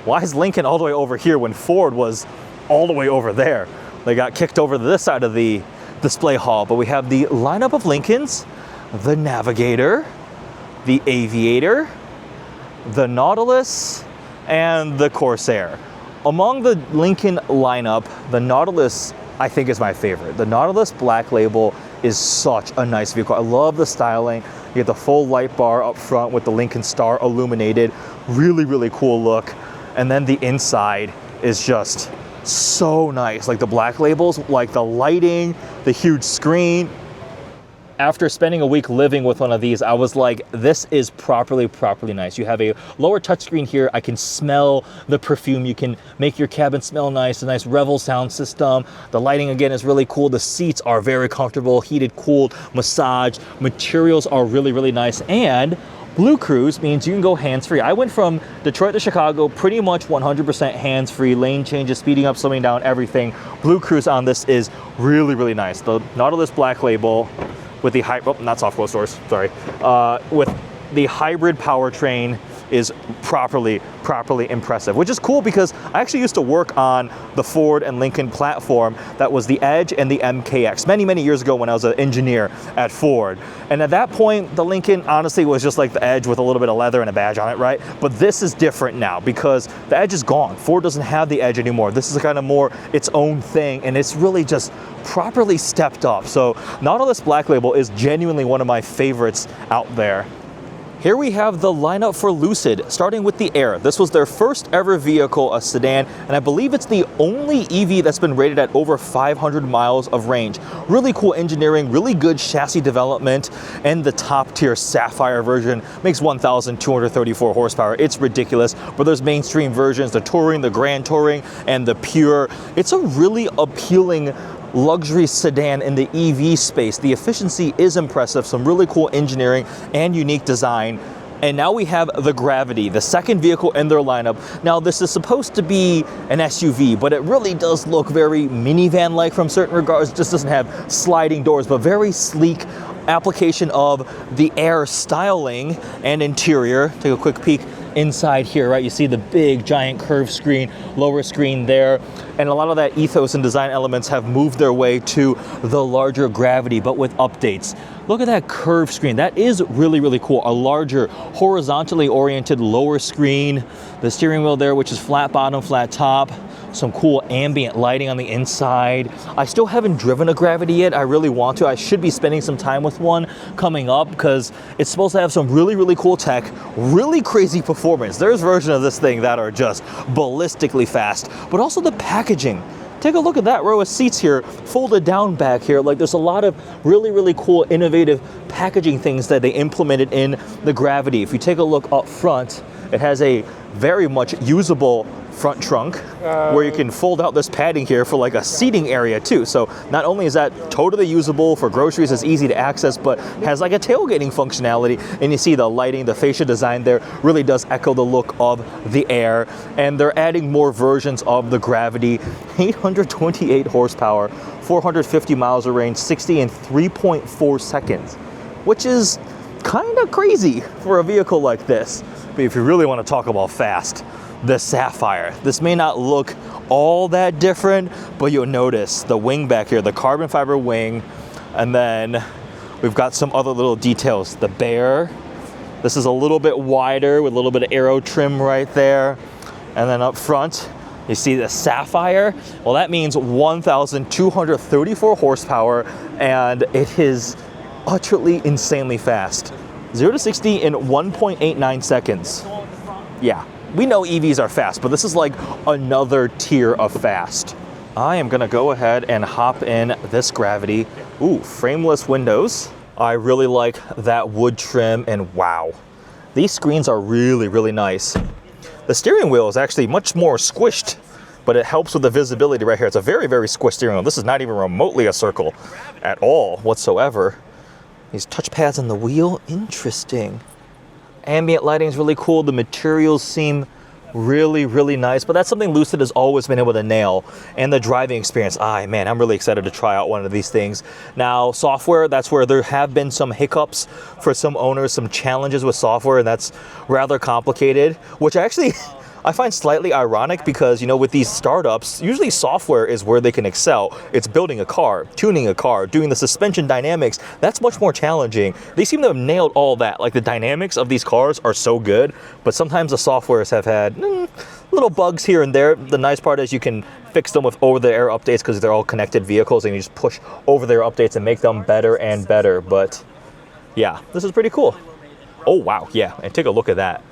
Why is Lincoln all the way over here when Ford was all the way over there? They got kicked over to this side of the display hall, but we have the lineup of Lincolns, the Navigator, the Aviator, the Nautilus, and the Corsair. Among the Lincoln lineup, the Nautilus I think is my favorite. The Nautilus Black Label is such a nice vehicle. I love the styling. You get the full light bar up front with the Lincoln Star illuminated. Really, really cool look. And then the inside is just so nice. Like the Black Labels, like the lighting, the huge screen. After spending a week living with one of these, I was like, this is properly nice. You have a lower touchscreen here. I can smell the perfume. You can make your cabin smell nice, a nice Revel sound system. The lighting, again, is really cool. The seats are very comfortable, heated, cooled, massaged. Materials are really, really nice. And Blue Cruise means you can go hands-free. I went from Detroit to Chicago pretty much 100% hands-free, lane changes, speeding up, slowing down, everything. Blue Cruise on this is really, really nice. The Nautilus Black Label with the not soft close doors, sorry. With the hybrid powertrain is properly impressive, which is cool because I actually used to work on the Ford and Lincoln platform that was the Edge and the MKX many years ago when I was an engineer at Ford. And at that point, the Lincoln honestly was just like the Edge with a little bit of leather and a badge on it, right? But this is different now because the Edge is gone. Ford doesn't have the Edge anymore. This is kind of more its own thing, and it's really just properly stepped up. So Nautilus Black Label is genuinely one of my favorites out there. Here we have the lineup for Lucid, starting with the Air. This was their first ever vehicle, a sedan, and I believe it's the only EV that's been rated at over 500 miles of range. Really cool engineering, really good chassis development, and the top tier Sapphire version makes 1,234 horsepower. It's ridiculous, but there's mainstream versions, the Touring, the Grand Touring, and the Pure. It's a really appealing luxury sedan in the EV space. The efficiency is impressive, some really cool engineering and unique design. And now we have the Gravity, the second vehicle in their lineup. Now this is supposed to be an SUV, but it really does look very minivan-like from certain regards. It just doesn't have sliding doors, but very sleek application of the Air styling and interior. Take a quick peek inside here, right? You see the big giant curved screen, lower screen there, and a lot of that ethos and design elements have moved their way to the larger Gravity, but with updates. Look at that curved screen. That is really cool. A larger horizontally oriented lower screen, the steering wheel there, which is flat bottom, flat top. Some cool ambient lighting on the inside. I still haven't driven a Gravity yet. I really want to. I should be spending some time with one coming up because it's supposed to have some really cool tech, really crazy performance. There's versions of this thing that are just ballistically fast, but also the packaging. Take a look at that row of seats here, folded down back here. Like there's a lot of really cool, innovative packaging things that they implemented in the Gravity. If you take a look up front, it has a very much usable front trunk where you can fold out this padding here for like a seating area too. So not only is that totally usable for groceries, it's easy to access, but has like a tailgating functionality. And you see the lighting, the fascia design there really does echo the look of the Air. And they're adding more versions of the Gravity. 828 horsepower, 450 miles of range, 60 in 3.4 seconds, which is kind of crazy for a vehicle like this. But if you really want to talk about fast, the Sapphire. This may not look all that different, but you'll notice the wing back here, the carbon fiber wing, and then we've got some other little details. The Bear, this is a little bit wider with a little bit of aero trim right there. And then up front, you see the Sapphire. Well, that means 1,234 horsepower, and it is utterly insanely fast. 0 to 60 in 1.89 seconds. Yeah. We know EVs are fast, but this is like another tier of fast. I am gonna go ahead and hop in this Gravity. Ooh, frameless windows. I really like that wood trim, and wow. These screens are really nice. The steering wheel is actually much more squished, but it helps with the visibility right here. It's a very squished steering wheel. This is not even remotely a circle at all whatsoever. These touch pads on the wheel, interesting. Ambient lighting is really cool. The materials seem really nice, but that's something Lucid has always been able to nail. And the driving experience, man, I'm really excited to try out one of these things. Now, software, that's where there have been some hiccups for some owners, some challenges with software, and that's rather complicated, which actually I find slightly ironic because, you know, with these startups, usually software is where they can excel. It's building a car, tuning a car, doing the suspension dynamics. That's much more challenging. They seem to have nailed all that. Like, the dynamics of these cars are so good, but sometimes the softwares have had little bugs here and there. The nice part is you can fix them with over-the-air updates because they're all connected vehicles, and you just push over-the-air updates and make them better and better. But yeah, this is pretty cool. Oh, wow, yeah, and take a look at that.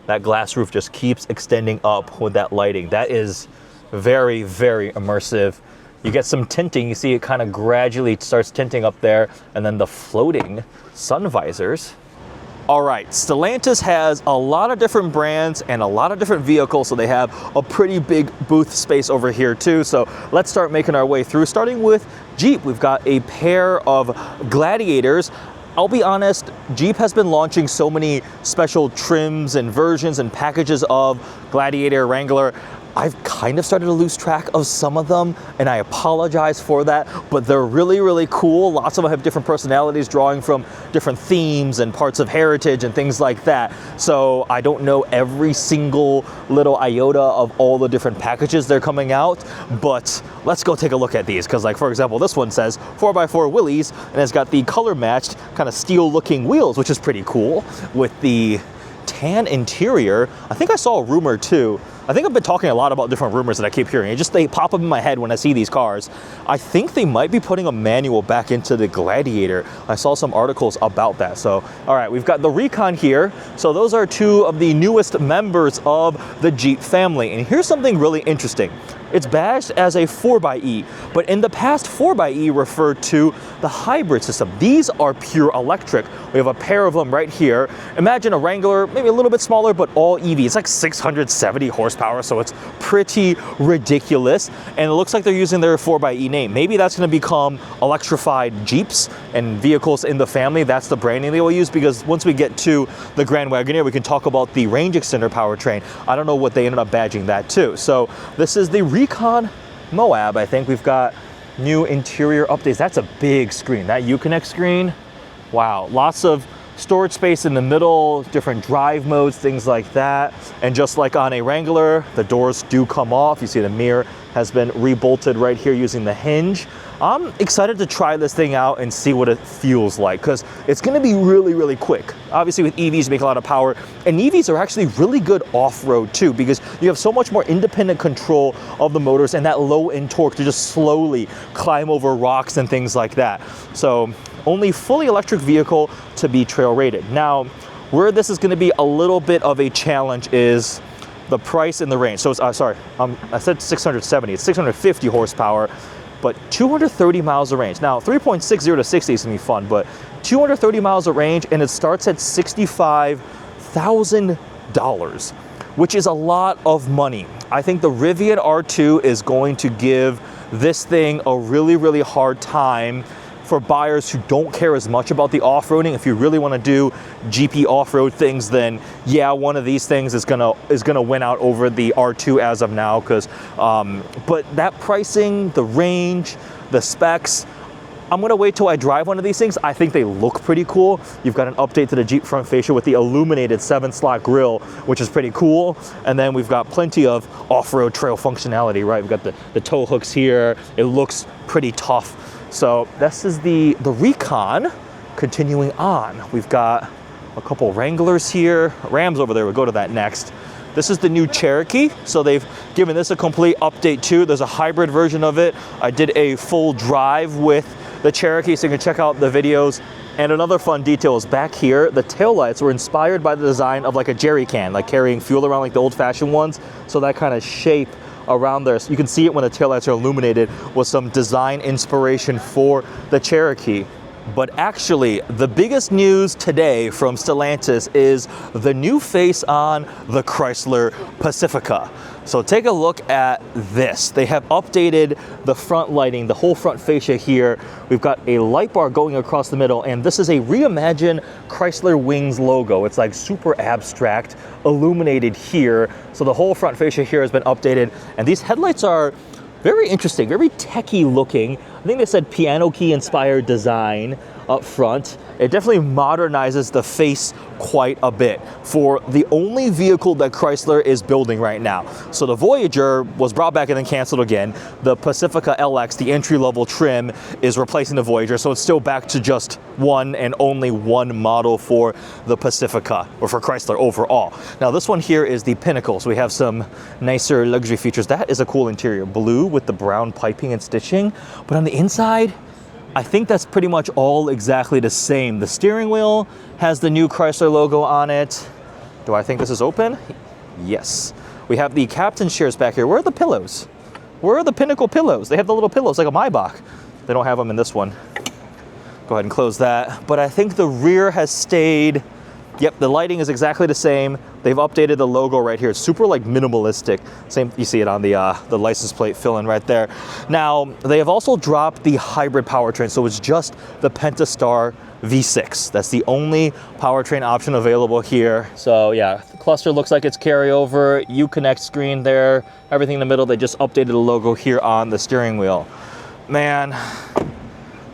That glass roof just keeps extending up with that lighting. That is very, very immersive. You get some tinting. You see it kind of gradually starts tinting up there, and then the floating sun visors. All right, Stellantis has a lot of different brands and a lot of different vehicles, so they have a pretty big booth space over here too. So let's start making our way through, starting with Jeep. We've got a pair of Gladiators. I'll be honest, Jeep has been launching so many special trims and versions and packages of Gladiator, Wrangler. I've kind of started to lose track of some of them, and I apologize for that, but they're really, really cool. Lots of them have different personalities, drawing from different themes and parts of heritage and things like that. So I don't know every single little iota of all the different packages they're coming out, but let's go take a look at these. Because, like, for example, this one says 4x4 Willys, and it's got the color matched kind of steel looking wheels, which is pretty cool, with the tan interior. I think I saw a rumor too. I think I've been talking a lot about different rumors that I keep hearing. They pop up in my head when I see these cars. I think they might be putting a manual back into the Gladiator. I saw some articles about that. So, all right, we've got the Recon here. So those are two of the newest members of the Jeep family. And here's something really interesting. It's badged as a 4xe, but in the past, 4xe referred to the hybrid system. These are pure electric. We have a pair of them right here. Imagine a Wrangler, maybe a little bit smaller, but all EV. It's like 670 horsepower, so it's pretty ridiculous. And it looks like they're using their 4xe name. Maybe that's gonna become electrified Jeeps and vehicles in the family. That's the branding they will use, because once we get to the Grand Wagoneer, we can talk about the range extender powertrain. I don't know what they ended up badging that too. So this is the Recon Moab. I think we've got new interior updates. That's a big screen, that Uconnect screen. Wow, lots of storage space in the middle, different drive modes, things like that. And just like on a Wrangler, the doors do come off. You see the mirror has been rebolted right here using the hinge. I'm excited to try this thing out and see what it feels like, because it's going to be really, really quick. Obviously with EVs, you make a lot of power, and EVs are actually really good off-road too, because you have so much more independent control of the motors and that low end torque to just slowly climb over rocks and things like that. So only fully electric vehicle to be trail rated. Now, where this is going to be a little bit of a challenge is the price and the range. So it's, I said 670, it's 650 horsepower, but 230 miles of range. Now, 3.60 to 60 is gonna be fun, but 230 miles of range, and it starts at $65,000, which is a lot of money. I think the Rivian R2 is going to give this thing a really, really hard time for buyers who don't care as much about the off-roading. If you really want to do GP off-road things, then yeah, one of these things is gonna win out over the R2 as of now. But that pricing, the range, the specs, I'm gonna wait till I drive one of these things. I think they look pretty cool. You've got an update to the Jeep front fascia with the illuminated 7-slot grille, which is pretty cool. And then we've got plenty of off-road trail functionality, right? We've got the tow hooks here. It looks pretty tough. So this is the Recon. Continuing on, we've got a couple Wranglers here, Rams over there, we'll go to that next. This is the new Cherokee, so they've given this a complete update too. There's a hybrid version of it. I did a full drive with the Cherokee, so you can check out the videos. And another fun detail is back here, the taillights were inspired by the design of like a jerry can, like carrying fuel around like the old-fashioned ones. So that kind of shape around there. So you can see it when the taillights are illuminated with some design inspiration for the Cherokee. But actually, the biggest news today from Stellantis is the new face on the Chrysler Pacifica. So take a look at this. They have updated the front lighting, the whole front fascia here. We've got a light bar going across the middle, and this is a reimagined Chrysler Wings logo. It's like super abstract, illuminated here. So the whole front fascia here has been updated, and these headlights are very interesting, very techy looking. I think they said piano key inspired design. up front. It definitely modernizes the face quite a bit for the only vehicle that Chrysler is building right now. So the Voyager was brought back and then canceled again. The Pacifica LX, the entry-level trim, is replacing the Voyager, so it's still back to just one and only one model for the Pacifica, or for Chrysler overall. Now this one here is the Pinnacle, so we have some nicer luxury features. That is a cool interior, blue with the brown piping and stitching, but on the inside, I think that's pretty much all exactly the same. The steering wheel has the new Chrysler logo on it. Do I think this is open? Yes. We have the captain's chairs back here. Where are the pillows? Where are the Pinnacle pillows? They have the little pillows like a Maybach. They don't have them in this one. Go ahead and close that. But I think the rear has stayed. Yep, the lighting is exactly the same. They've updated the logo right here. It's super like minimalistic. Same, you see it on the license plate fill-in right there. Now, they have also dropped the hybrid powertrain, so it's just the Pentastar V6. That's the only powertrain option available here. So yeah, the cluster looks like it's carryover. Uconnect screen there, everything in the middle. They just updated the logo here on the steering wheel. Man,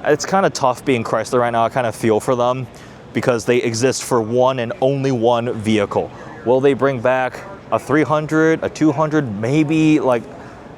it's kind of tough being Chrysler right now. I kind of feel for them, because they exist for one and only one vehicle. Will they bring back a 300, a 200, maybe? Like,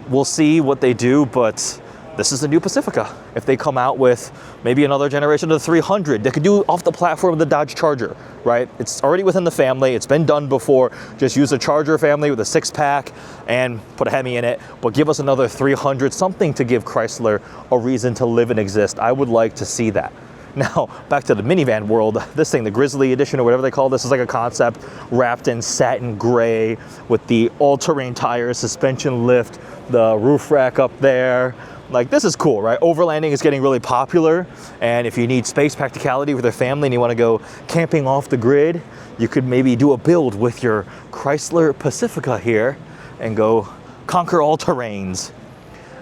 we'll see what they do, but this is the new Pacifica. If they come out with maybe another generation of the 300, they could do off the platform of the Dodge Charger, right? It's already within the family. It's been done before. Just use a Charger family with a 6-pack and put a Hemi in it, but give us another 300, something to give Chrysler a reason to live and exist. I would like to see that. Now, back to the minivan world, this thing, the Grizzly Edition or whatever they call this, is like a concept wrapped in satin gray with the all-terrain tires, suspension lift, the roof rack up there. Like, this is cool, right? Overlanding is getting really popular, and if you need space practicality with your family and you want to go camping off the grid, you could maybe do a build with your Chrysler Pacifica here and go conquer all terrains.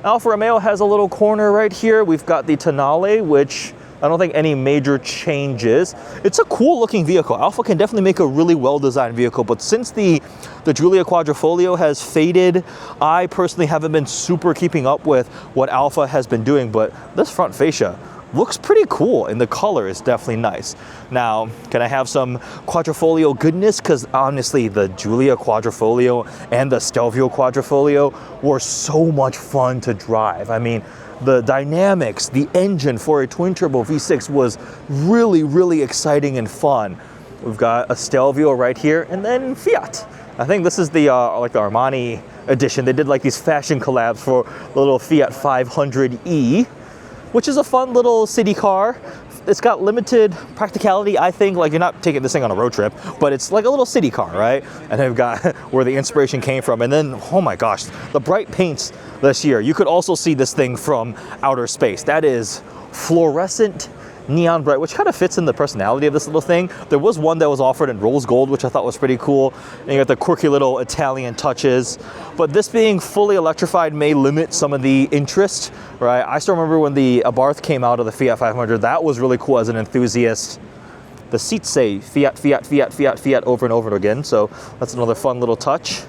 Alfa Romeo has a little corner right here. We've got the Tonale, which I don't think any major changes. It's a cool looking vehicle. Alfa can definitely make a really well-designed vehicle, but since the Giulia Quadrifoglio has faded, I personally haven't been super keeping up with what Alfa has been doing, but this front fascia looks pretty cool, and the color is definitely nice. Now, can I have some Quadrifoglio goodness? Because honestly, the Giulia Quadrifoglio and the Stelvio Quadrifoglio were so much fun to drive. I mean, the dynamics, the engine for a twin-turbo V6 was really, really exciting and fun. We've got a Stelvio right here, and then Fiat. I think this is the like the Armani edition. They did like these fashion collabs for the little Fiat 500e, which is a fun little city car. It's got limited practicality, I think. Like, you're not taking this thing on a road trip, but it's like a little city car, right? And they've got where the inspiration came from. And then, oh my gosh, the bright paints this year. You could also see this thing from outer space. That is fluorescent neon bright, which kind of fits in the personality of this little thing. There was one that was offered in rose gold, which I thought was pretty cool. And you got the quirky little Italian touches. But this being fully electrified may limit some of the interest, right? I still remember when the Abarth came out of the Fiat 500. That was really cool as an enthusiast. The seats say Fiat, Fiat, Fiat, Fiat, Fiat over and over again. So that's another fun little touch.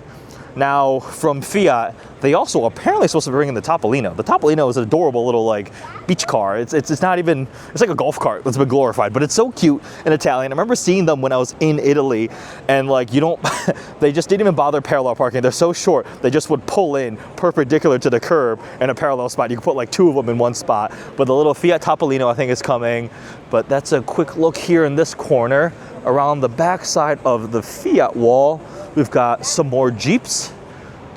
Now, from Fiat, they also apparently supposed to bring in the Topolino. The Topolino is an adorable little like beach car. It's not even, it's like a golf cart that's been glorified, but it's so cute in Italian. I remember seeing them when I was in Italy, and like, you don't, they just didn't even bother parallel parking. They're so short, they just would pull in perpendicular to the curb in a parallel spot. You could put like two of them in one spot. But the little Fiat Topolino, I think, is coming. But that's a quick look here in this corner. Around the back side of the Fiat wall, we've got some more Jeeps.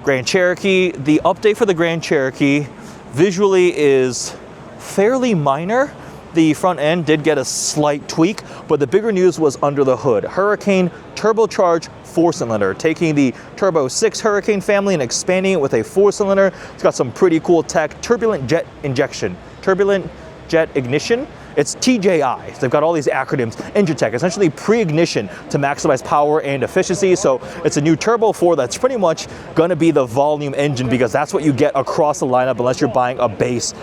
Grand Cherokee. The update for the Grand Cherokee visually is fairly minor. The front end did get a slight tweak, but the bigger news was under the hood. Hurricane turbocharged 4-cylinder, taking the Turbo 6 Hurricane family and expanding it with a 4-cylinder. It's got some pretty cool tech. Turbulent jet injection, turbulent jet ignition. It's TJI. So they've got all these acronyms. Engine tech, essentially pre-ignition to maximize power and efficiency. So it's a new Turbo 4 that's pretty much going to be the volume engine, because that's what you get across the lineup unless you're buying a base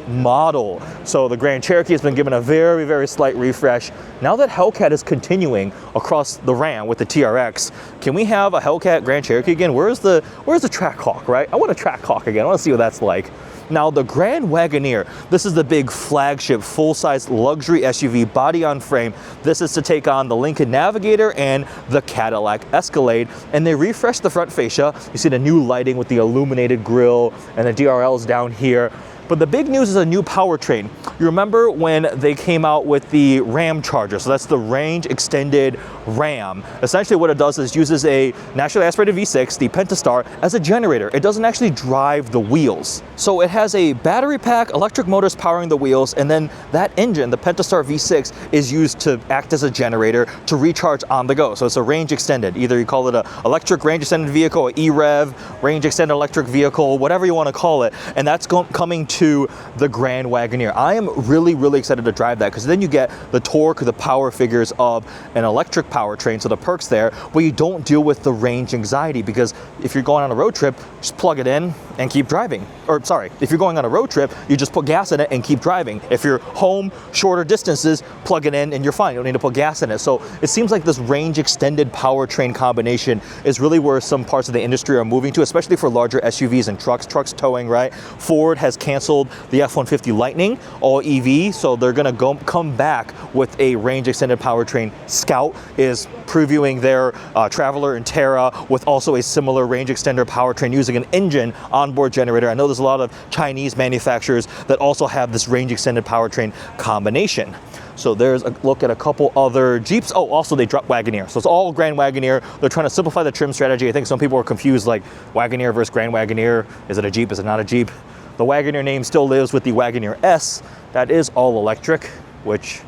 model. So the Grand Cherokee has been given a very, very slight refresh. Now that Hellcat is continuing across the Ram with the TRX, can we have a Hellcat Grand Cherokee again? Where's the Trackhawk, right? I want a Trackhawk again. I want to see what that's like. Now the Grand Wagoneer, this is the big flagship full-size luxury SUV body on frame. This is to take on the Lincoln Navigator and the Cadillac Escalade, and they refreshed the front fascia. You see the new lighting with the illuminated grille and the DRLs down here. But the big news is a new powertrain. You remember when they came out with the Ram Charger, so that's the range extended Ram. Essentially what it does is uses a naturally aspirated V6, the Pentastar, as a generator. It doesn't actually drive the wheels. So it has a battery pack, electric motors powering the wheels, and then that engine, the Pentastar V6, is used to act as a generator to recharge on the go. So it's a range extended. Either you call it an electric range extended vehicle, an EREV, range extended electric vehicle, whatever you want to call it. And that's coming to the Grand Wagoneer. I am really excited to drive that, because then you get the torque, the power figures of an electric powertrain, so the perks there, but you don't deal with the range anxiety, because if you're going on a road trip, just plug it in and keep driving. Or sorry, if you're going on a road trip, you just put gas in it and keep driving. If you're home, shorter distances, plug it in and you're fine. You don't need to put gas in it. So it seems like this range extended powertrain combination is really where some parts of the industry are moving to, especially for larger SUVs and trucks towing, right? Ford has canceled the F-150 Lightning, all EV, so they're gonna come back with a range extended powertrain. Scout is previewing their Traveler and Terra with also a similar range extender powertrain using an engine onboard generator. I know there's a lot of Chinese manufacturers that also have this range extended powertrain combination. So there's a look at a couple other Jeeps. Oh, also they dropped Wagoneer. So it's all Grand Wagoneer. They're trying to simplify the trim strategy. I think some people are confused, like Wagoneer versus Grand Wagoneer. Is it a Jeep? Is it not a Jeep? The Wagoneer name still lives with the Wagoneer S. That is all electric, which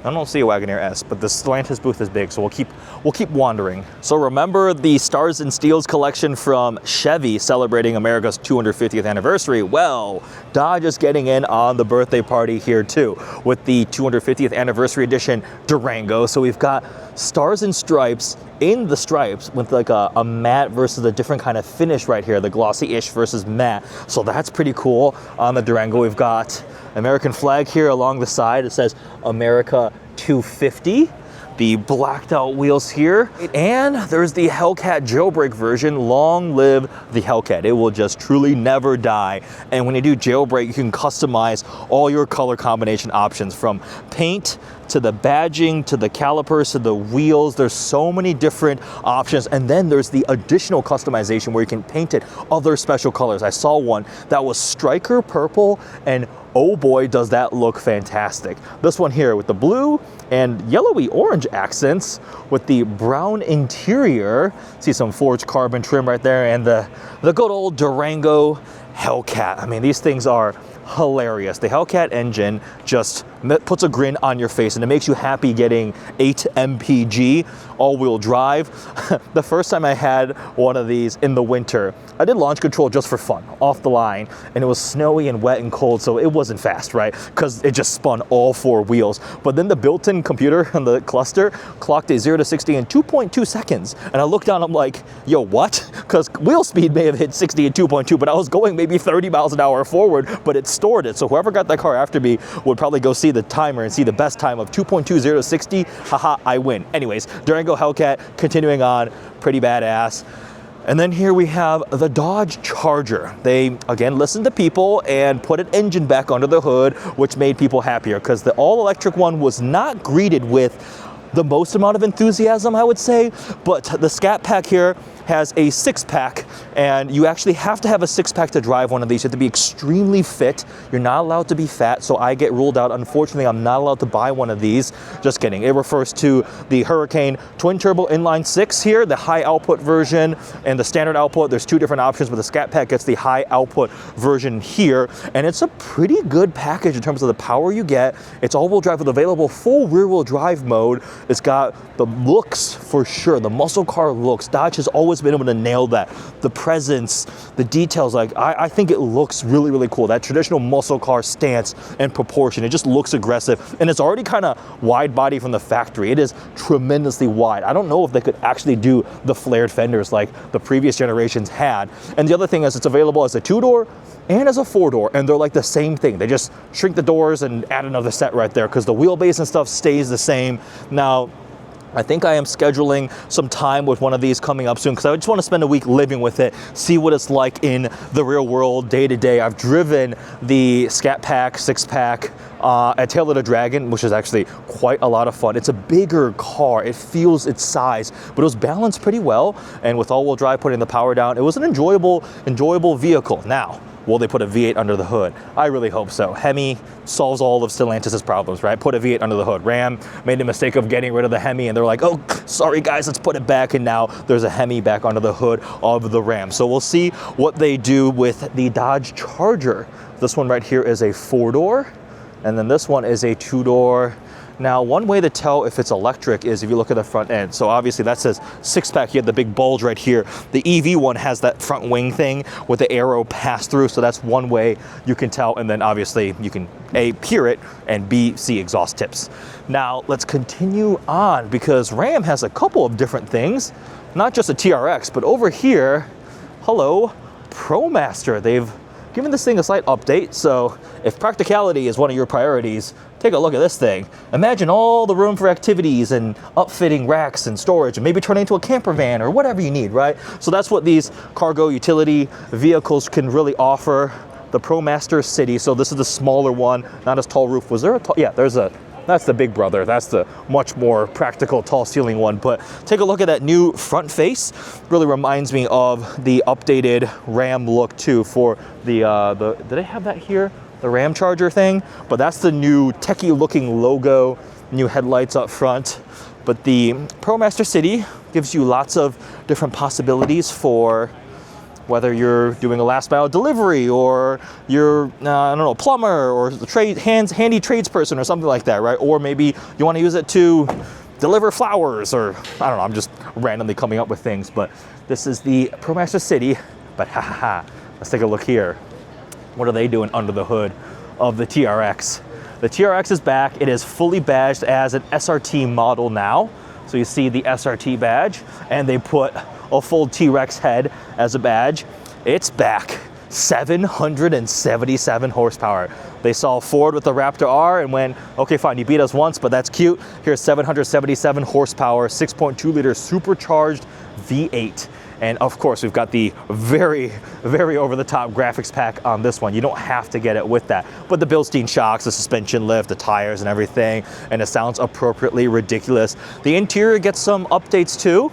I don't see a Wagoneer S, but the Stellantis booth is big, so we'll keep wandering. So remember the Stars and Steels collection from Chevy celebrating America's 250th anniversary? Well, Dodge is getting in on the birthday party here too, with the 250th anniversary edition Durango. So we've got Stars and Stripes in the stripes with like a matte versus a different kind of finish right here, the glossy-ish versus matte. So that's pretty cool. On the Durango, we've got American flag here along the side. It says America 250. The blacked out wheels here. And there's the Hellcat jailbreak version. Long live the Hellcat. It will just truly never die. And when you do jailbreak, you can customize all your color combination options, from paint to the badging, to the calipers, to the wheels. There's so many different options. And then there's the additional customization where you can paint it other special colors. I saw one that was striker purple, and oh boy, does that look fantastic. This one here with the blue and yellowy orange accents with the brown interior. See some forged carbon trim right there, and the good old Durango Hellcat. I mean, these things are hilarious. The Hellcat engine just puts a grin on your face, and it makes you happy getting 8 mpg all-wheel drive. The first time I had one of these in the winter, I did launch control just for fun, off the line, and it was snowy and wet and cold, so it wasn't fast, right? Because it just spun all 4 wheels. But then the built-in computer on the cluster clocked a 0 to 60 in 2.2 seconds. And I looked down, I'm like, yo, what? Because wheel speed may have hit 60 in 2.2, but I was going maybe 30 miles an hour forward, but it stored it. So whoever got that car after me would probably go see the timer and see the best time of 2.20 to 60. Haha, I win. Anyways, Durango Hellcat continuing on, pretty badass. And then here we have the Dodge Charger. They, again, listened to people and put an engine back under the hood, which made people happier, because the all-electric one was not greeted with the most amount of enthusiasm, I would say. But the Scat Pack here has a 6-pack, and you actually have to have a 6-pack to drive one of these. You have to be extremely fit. You're not allowed to be fat, so I get ruled out. Unfortunately, I'm not allowed to buy one of these. Just kidding. It refers to the Hurricane Twin Turbo Inline 6 here, the high output version and the standard output. There's 2 different options, but the Scat Pack gets the high output version here, and it's a pretty good package in terms of the power you get. It's all-wheel drive with available full rear-wheel drive mode. It's got the looks for sure, the muscle car looks. Dodge has always been able to nail that. The presence, the details, like I think it looks really, really cool. That traditional muscle car stance and proportion, it just looks aggressive. And it's already kind of wide body from the factory. It is tremendously wide. I don't know if they could actually do the flared fenders like the previous generations had. And the other thing is it's available as a 2-door and as a 4-door, and they're like the same thing. They just shrink the doors and add another set right there, because the wheelbase and stuff stays the same. Now, I think I am scheduling some time with one of these coming up soon because I just want to spend a week living with it, see what it's like in the real world day to day. I've driven the Scat Pack 6-pack at Tail of the Dragon, which is actually quite a lot of fun. It's a bigger car. It feels its size, but it was balanced pretty well. And with all-wheel drive putting the power down, it was an enjoyable vehicle. Now, will they put a V8 under the hood? I really hope so. Hemi solves all of Stellantis' problems, right? Put a V8 under the hood. Ram made the mistake of getting rid of the Hemi, and they're like, oh, sorry guys, let's put it back. And now there's a Hemi back under the hood of the Ram. So we'll see what they do with the Dodge Charger. This one right here is a 4-door, and then this one is a 2-door. Now, one way to tell if it's electric is if you look at the front end. So obviously that says 6-pack, you have the big bulge right here. The EV one has that front wing thing with the arrow pass through. So that's one way you can tell. And then obviously you can A, hear it, and B, see exhaust tips. Now let's continue on because Ram has a couple of different things, not just a TRX, but over here, hello, ProMaster. They've given this thing a slight update. So if practicality is one of your priorities, take a look at this thing. Imagine all the room for activities and upfitting racks and storage and maybe turning into a camper van or whatever you need, right? So that's what these cargo utility vehicles can really offer. The ProMaster City, so this is the smaller one, not as tall roof. Was there a tall? Yeah, that's the big brother. That's the much more practical tall ceiling one. But take a look at that new front face. Really reminds me of the updated Ram look too for the did they have that here? The Ram Charger thing, but that's the new techie looking logo, new headlights up front. But the ProMaster City gives you lots of different possibilities for whether you're doing a last mile delivery or you're, I don't know, plumber or handy tradesperson or something like that, right? Or maybe you want to use it to deliver flowers or, I don't know, I'm just randomly coming up with things. But this is the ProMaster City, but let's take a look here. What are they doing under the hood of the TRX? The TRX is back. It is fully badged as an SRT model now. So you see the SRT badge, and they put a full T-Rex head as a badge. It's back. 777 horsepower. They saw Ford with the Raptor R and went, okay, fine, you beat us once, but that's cute. Here's 777 horsepower, 6.2 liter supercharged V8. And of course, we've got the very, very over-the-top graphics pack on this one. You don't have to get it with that. But the Bilstein shocks, the suspension lift, the tires and everything, and it sounds appropriately ridiculous. The interior gets some updates too.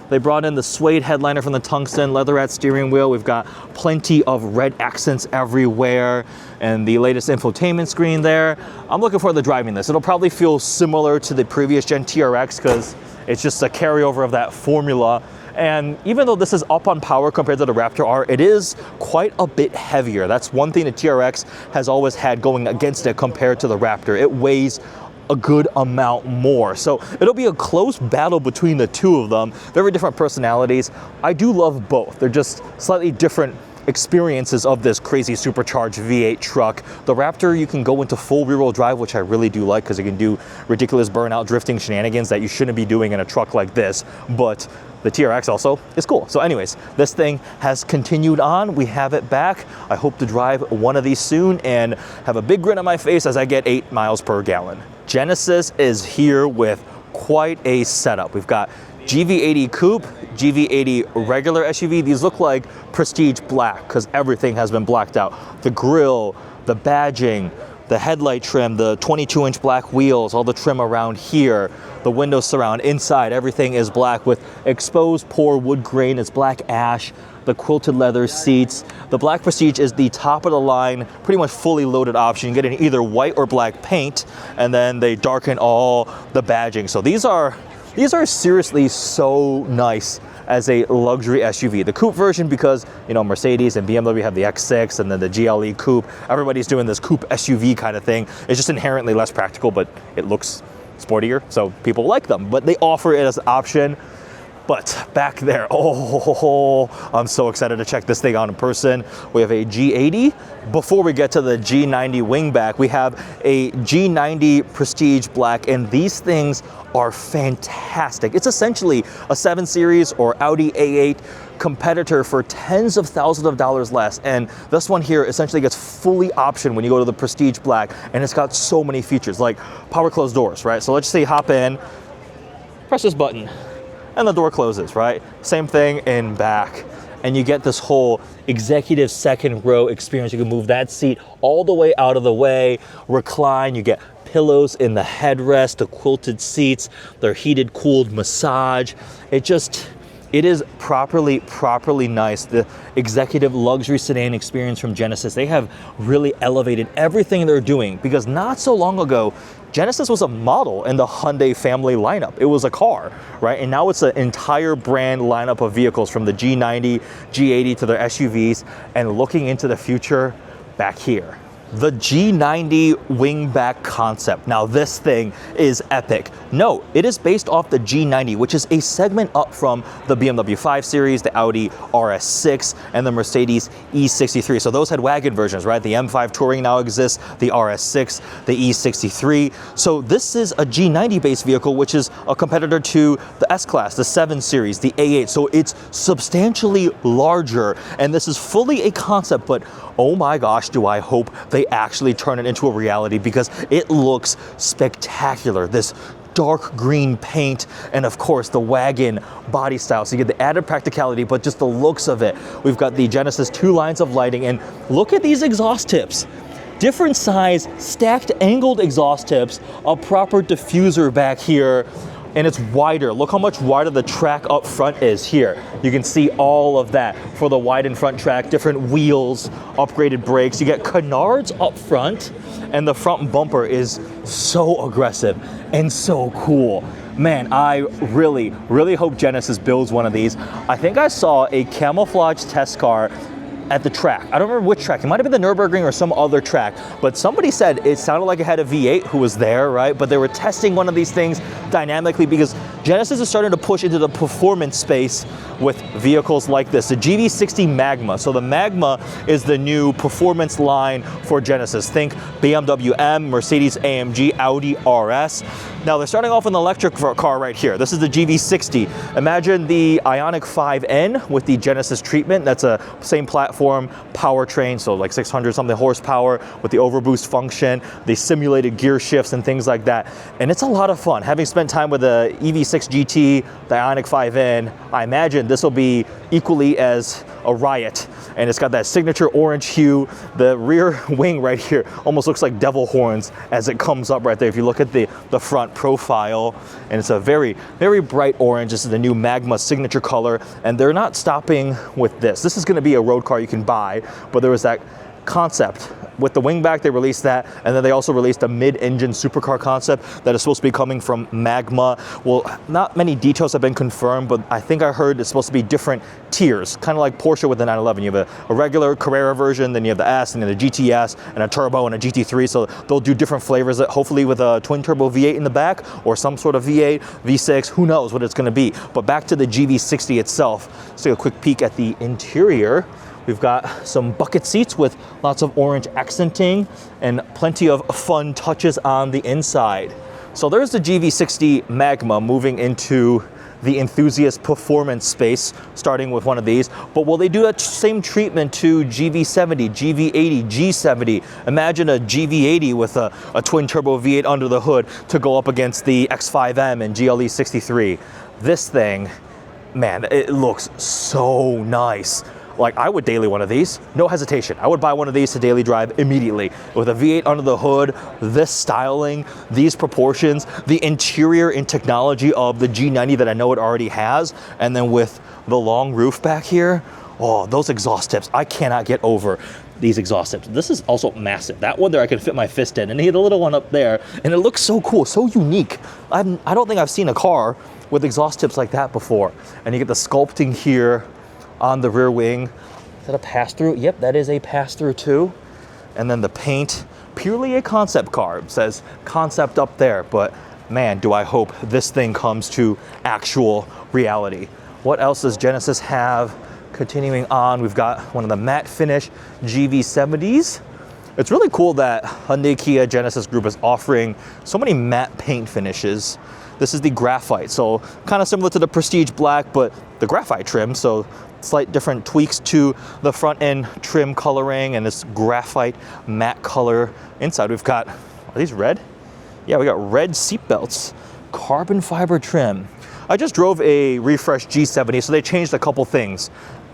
They brought in the suede headliner from the Tungsten, leatherette steering wheel. We've got plenty of red accents everywhere and the latest infotainment screen there. I'm looking forward to driving this. It'll probably feel similar to the previous gen TRX because it's just a carryover of that formula. And even though this is up on power compared to the Raptor R, it is quite a bit heavier. That's one thing the TRX has always had going against it compared to the Raptor. It weighs a good amount more. So it'll be a close battle between the two of them. Very different personalities. I do love both. They're just slightly different experiences of this crazy supercharged V8 truck. The Raptor, you can go into full rear-wheel drive, which I really do like because you can do ridiculous burnout drifting shenanigans that you shouldn't be doing in a truck like this. But the TRX also is cool. So anyways, this thing has continued on. We have it back. I hope to drive one of these soon and have a big grin on my face as I get 8 miles per gallon. Genesis is here with quite a setup. We've got GV80 Coupe, GV80 regular SUV. These look like prestige black because everything has been blacked out. The grille, the badging, the headlight trim, the 22-inch black wheels, all the trim around here, the window surround, inside, everything is black with exposed poor wood grain. It's black ash, the quilted leather seats. The black Prestige is the top of the line, pretty much fully loaded option. You get in either white or black paint, and then they darken all the badging. So these are seriously so nice as a luxury SUV. The coupe version, because Mercedes and BMW have the X6 and then the GLE coupe. Everybody's doing this coupe SUV kind of thing. It's just inherently less practical, but it looks sportier, so people like them. But they offer it as an option. But back there, I'm so excited to check this thing out in person. We have a G80. Before we get to the G90 Wingback, we have a G90 Prestige Black, and these things are fantastic. It's essentially a 7 Series or Audi A8 competitor for tens of thousands of dollars less. And this one here essentially gets fully optioned when you go to the Prestige Black, and it's got so many features like power closed doors, right? So let's say hop in. press this button, and the door closes, right? Same thing in back. And you get this whole executive second row experience. You can move that seat all the way out of the way, recline, you get pillows in the headrest, the quilted seats, they're heated, cooled massage. It is properly nice. The executive luxury sedan experience from Genesis, they have really elevated everything they're doing, because not so long ago, Genesis was a model in the Hyundai family lineup. It was a car, right? And now it's an entire brand lineup of vehicles, from the G90, G80 to their SUVs, and looking into the future back here. The G90 Wingback concept. Now this thing is epic. No, it is based off the G90, which is a segment up from the BMW 5 Series, the Audi RS6, and the Mercedes E63. So those had wagon versions, right? The M5 Touring now exists, the RS6, the E63. So this is a G90 based vehicle, which is a competitor to the S-Class, the 7 Series, the A8. So it's substantially larger, and this is fully a concept, but oh my gosh, do I hope they actually turn it into a reality, because it looks spectacular. This dark green paint, and of course the wagon body style. So you get the added practicality, but just the looks of it. We've got the Genesis 2 lines of lighting, and look at these exhaust tips. Different size, stacked angled exhaust tips, a proper diffuser back here, and it's wider. Look how much wider the track up front is here. You can see all of that for the widened front track, different wheels, upgraded brakes. You get canards up front, and the front bumper is so aggressive and so cool. Man, I really hope Genesis builds one of these. I think I saw a camouflage test car at the track. I don't remember which track. It might have been the Nürburgring or some other track, but somebody said it sounded like it had a V8 who was there, right? But they were testing one of these things dynamically, because Genesis is starting to push into the performance space with vehicles like this, the GV60 Magma. So the Magma is the new performance line for Genesis. Think BMW M, Mercedes AMG, Audi RS. Now they're starting off with an electric car right here. This is the GV60. Imagine the Ioniq 5N with the Genesis treatment. That's a same platform, powertrain, so like 600 something horsepower with the overboost function, the simulated gear shifts and things like that. And it's a lot of fun. Having spent time with the EV6 GT, the Ioniq 5N, I imagine this will be equally as a riot. And it's got that signature orange hue. The rear wing right here almost looks like devil horns as it comes up right there. If you look at the front profile, and it's a very bright orange. This is the new Magma signature color, and they're not stopping with this. This is going to be a road car you can buy, but there was that concept with the Wingback. They released that, and then they also released a mid-engine supercar concept that is supposed to be coming from Magma. Well, not many details have been confirmed, but I think I heard it's supposed to be different tiers, kind of like Porsche with the 911. You have a regular Carrera version, then you have the S, and then the GTS, and a turbo, and a GT3. So they'll do different flavors, hopefully with a twin turbo V8 in the back, or some sort of V8, V6, who knows what it's going to be. But back to the GV60 itself. Let's take a quick peek at the interior. We've got some bucket seats with lots of orange accenting and plenty of fun touches on the inside. So there's the GV60 Magma moving into the enthusiast performance space, starting with one of these. But will they do that same treatment to GV70, GV80, G70? Imagine a GV80 with a twin turbo V8 under the hood to go up against the X5M and GLE63. This thing, man, it looks so nice. Like, I would daily one of these, no hesitation. I would buy one of these to daily drive immediately. With a V8 under the hood, this styling, these proportions, the interior and technology of the G90 that I know it already has, and then with the long roof back here, oh, those exhaust tips, I cannot get over these exhaust tips. This is also massive. That one there I can fit my fist in, and he had a little one up there, and it looks so cool, so unique. I don't think I've seen a car with exhaust tips like that before. And you get the sculpting here on the rear wing. Is that a pass-through? Yep, that is a pass-through too. And then the paint, purely a concept car. It says concept up there, but man, do I hope this thing comes to actual reality. What else does Genesis have? Continuing on, we've got one of the matte finish GV70s. It's really cool that Hyundai Kia Genesis Group is offering so many matte paint finishes. This is the graphite, so kind of similar to the Prestige Black, but the graphite trim, so slight different tweaks to the front end trim coloring and this graphite matte color. Inside we've got, are these red? Yeah, we got red seat belts, carbon fiber trim. I just drove a refreshed G70, so they changed a couple things.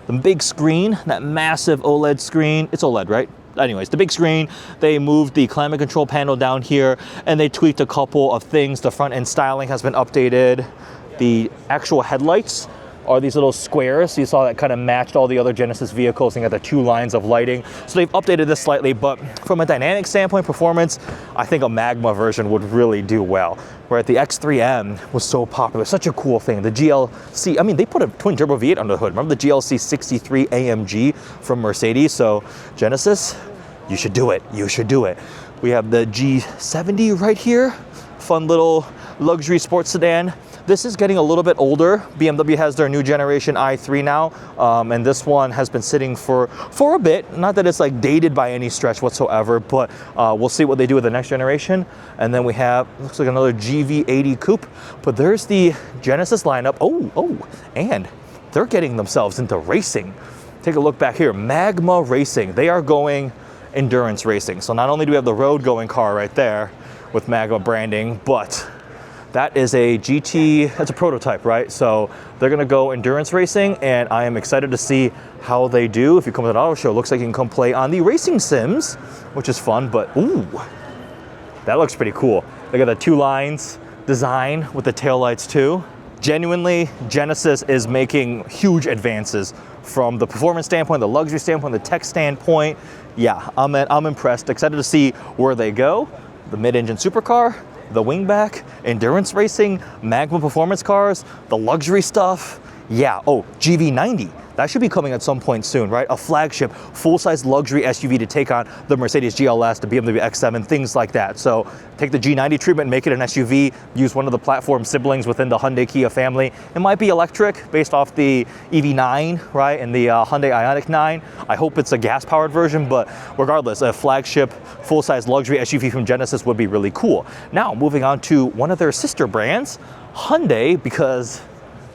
The big screen, that massive OLED screen, it's OLED, right? Anyways, the big screen, they moved the climate control panel down here, and they tweaked a couple of things. The front end styling has been updated. The actual headlights are these little squares. So you saw that kind of matched all the other Genesis vehicles and got the 2 lines of lighting. So they've updated this slightly, but from a dynamic standpoint, performance, I think a Magma version would really do well. Where the X3M was so popular, such a cool thing. The GLC, I mean, they put a twin turbo V8 under the hood. Remember the GLC 63 AMG from Mercedes? So Genesis, you should do it. You should do it. We have the G70 right here. Fun little luxury sports sedan. This is getting a little bit older. BMW has their new generation i3 now, and this one has been sitting for a bit. Not that it's like dated by any stretch whatsoever, but we'll see what they do with the next generation. And then we have, looks like another GV80 coupe, but there's the Genesis lineup. And they're getting themselves into racing. Take a look back here, Magma Racing. They are going endurance racing. So not only do we have the road going car right there with Magma branding, but that is a GT, that's a prototype, right? So they're gonna go endurance racing, and I am excited to see how they do. If you come to an auto show, it looks like you can come play on the racing sims, which is fun, but ooh, that looks pretty cool. They got the 2 lines design with the taillights too. Genuinely, Genesis is making huge advances from the performance standpoint, the luxury standpoint, the tech standpoint. Yeah, I'm impressed, excited to see where they go. The mid-engine supercar, the Wingback, endurance racing, Magma performance cars, the luxury stuff. Yeah, oh, GV90. That should be coming at some point soon, right? A flagship, full-size luxury SUV to take on the Mercedes GLS, the BMW X7, things like that. So take the G90 treatment, make it an SUV, use one of the platform siblings within the Hyundai Kia family. It might be electric based off the EV9, right? And the Hyundai Ioniq 9. I hope it's a gas-powered version, but regardless, a flagship, full-size luxury SUV from Genesis would be really cool. Now, moving on to one of their sister brands, Hyundai, because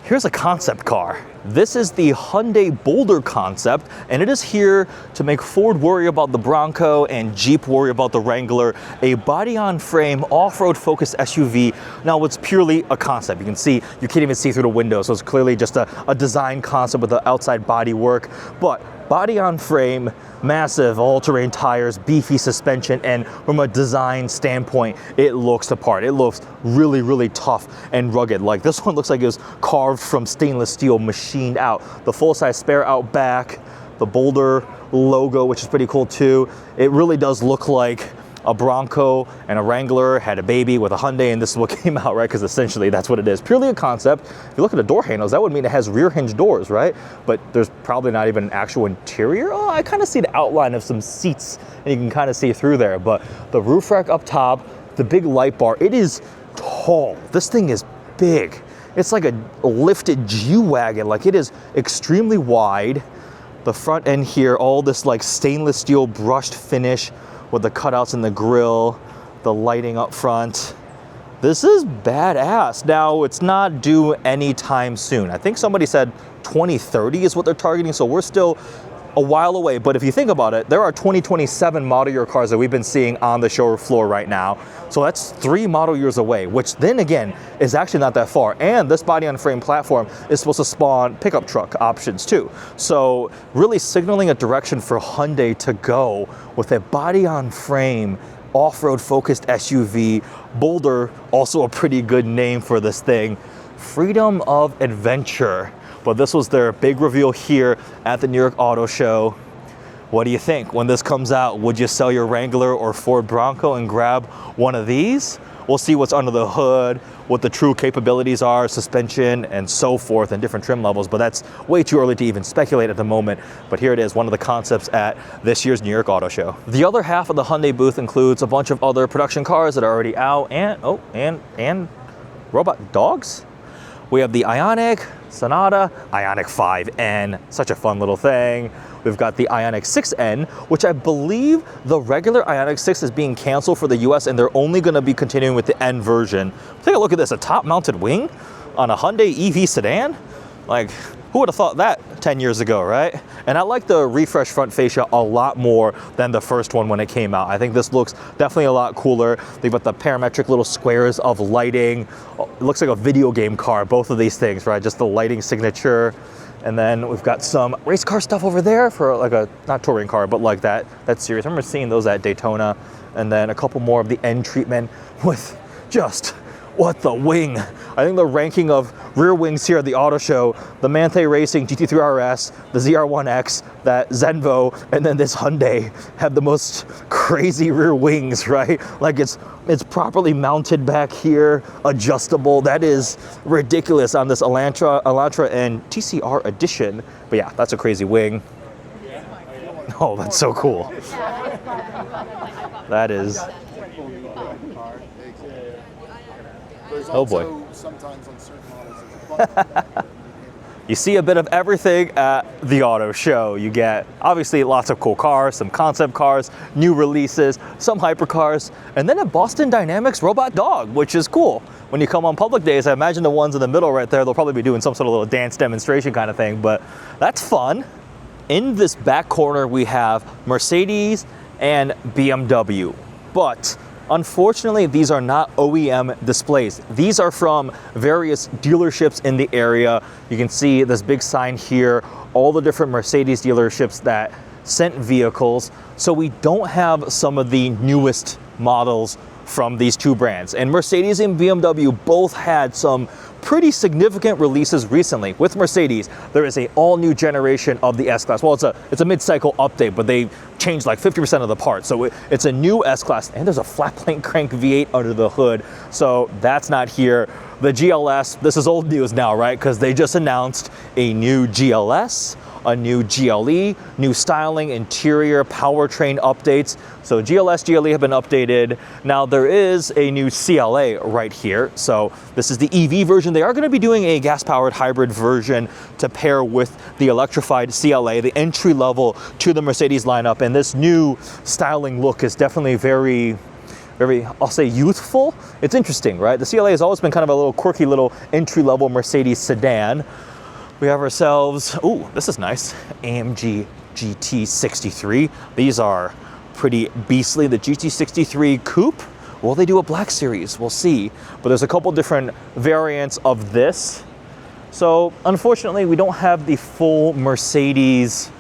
here's a concept car. This is the Hyundai Boulder concept, and it is here to make Ford worry about the Bronco and Jeep worry about the Wrangler, a body-on-frame, off-road focused SUV. Now, it's purely a concept. You can see, you can't even see through the window, so it's clearly just a design concept with the outside body work, but body on frame, massive all-terrain tires, beefy suspension, and from a design standpoint, it looks the part. It looks really, really tough and rugged. Like this one looks like it was carved from stainless steel, machined out. The full-size spare out back, the Boulder logo, which is pretty cool too. It really does look like a Bronco and a Wrangler had a baby with a Hyundai, and this is what came out, right? Because essentially that's what it is. Purely a concept. If you look at the door handles, that would mean it has rear hinge doors, right? But there's probably not even an actual interior. Oh, I kind of see the outline of some seats, and you can kind of see through there. But the roof rack up top, the big light bar, it is tall. This thing is big. It's like a lifted G-Wagon. Like, it is extremely wide. The front end here, all this like stainless steel brushed finish with the cutouts in the grille, the lighting up front. This is badass. Now, it's not due anytime soon. I think somebody said 2030 is what they're targeting, so we're still a while away. But if you think about it, there are 2027 model year cars that we've been seeing on the show floor right now. So that's 3 model years away, which then again is actually not that far. And this body on frame platform is supposed to spawn pickup truck options too. So really signaling a direction for Hyundai to go with a body on frame, off-road focused SUV. Boulder, also a pretty good name for this thing. Freedom of adventure. But this was their big reveal here at the New York Auto Show. What do you think? When this comes out, would you sell your Wrangler or Ford Bronco and grab one of these? We'll see what's under the hood, what the true capabilities are, suspension and so forth, and different trim levels, but that's way too early to even speculate at the moment. But here it is, one of the concepts at this year's New York Auto Show. The other half of the Hyundai booth includes a bunch of other production cars that are already out, and robot dogs? We have the Ioniq, Sonata, Ioniq 5N, such a fun little thing. We've got the Ioniq 6N, which I believe the regular Ioniq 6 is being canceled for the US, and they're only gonna be continuing with the N version. Take a look at this, a top-mounted wing on a Hyundai EV sedan. Like, Who would have thought that 10 years ago, right? And I like the refresh front fascia a lot more than the first one when it came out. I think this looks definitely a lot cooler. They've got the parametric little squares of lighting. It looks like a video game car, both of these things, right? Just the lighting signature. And then we've got some race car stuff over there for like a, not touring car, but like that series. I remember seeing those at Daytona. And then a couple more of the end treatment with just, what the wing. I think the ranking of rear wings here at the auto show, the Manthey Racing GT3 RS, the ZR1X, that Zenvo, and then this Hyundai have the most crazy rear wings, right? Like it's properly mounted back here, adjustable. That is ridiculous on this Elantra and TCR edition. But yeah, that's a crazy wing. Oh, that's so cool. That is. Oh boy. Sometimes on certain models, you see a bit of everything at the auto show. You get obviously lots of cool cars, some concept cars, new releases, some hypercars, and then a Boston Dynamics robot dog, which is cool. When you come on public days, I imagine the ones in the middle right there, they'll probably be doing some sort of little dance demonstration kind of thing, but that's fun. In this back corner, we have Mercedes and BMW, but unfortunately, these are not OEM displays. These are from various dealerships in the area. You can see this big sign here, all the different Mercedes dealerships that sent vehicles. So we don't have some of the newest models from these two brands. And Mercedes and BMW both had some pretty significant releases recently. With Mercedes, there is an all-new generation of the S-Class. Well, it's a mid-cycle update, but they changed like 50% of the parts. So it's a new S-Class, and there's a flat plane crank V8 under the hood. So that's not here. The GLS, this is old news now, right? Because they just announced a new GLS, a new GLE, new styling, interior, powertrain updates. So GLS, GLE have been updated. Now there is a new CLA right here. So this is the EV version. They are going to be doing a gas-powered hybrid version to pair with the electrified CLA, the entry level to the Mercedes lineup. And this new styling look is definitely very, I'll say youthful. It's interesting, right? The CLA has always been kind of a little quirky little entry-level Mercedes sedan. We have ourselves, ooh, this is nice, AMG GT63. These are pretty beastly. The GT63 Coupe, will they do a black series? We'll see. But there's a couple different variants of this. So unfortunately, we don't have the full Mercedes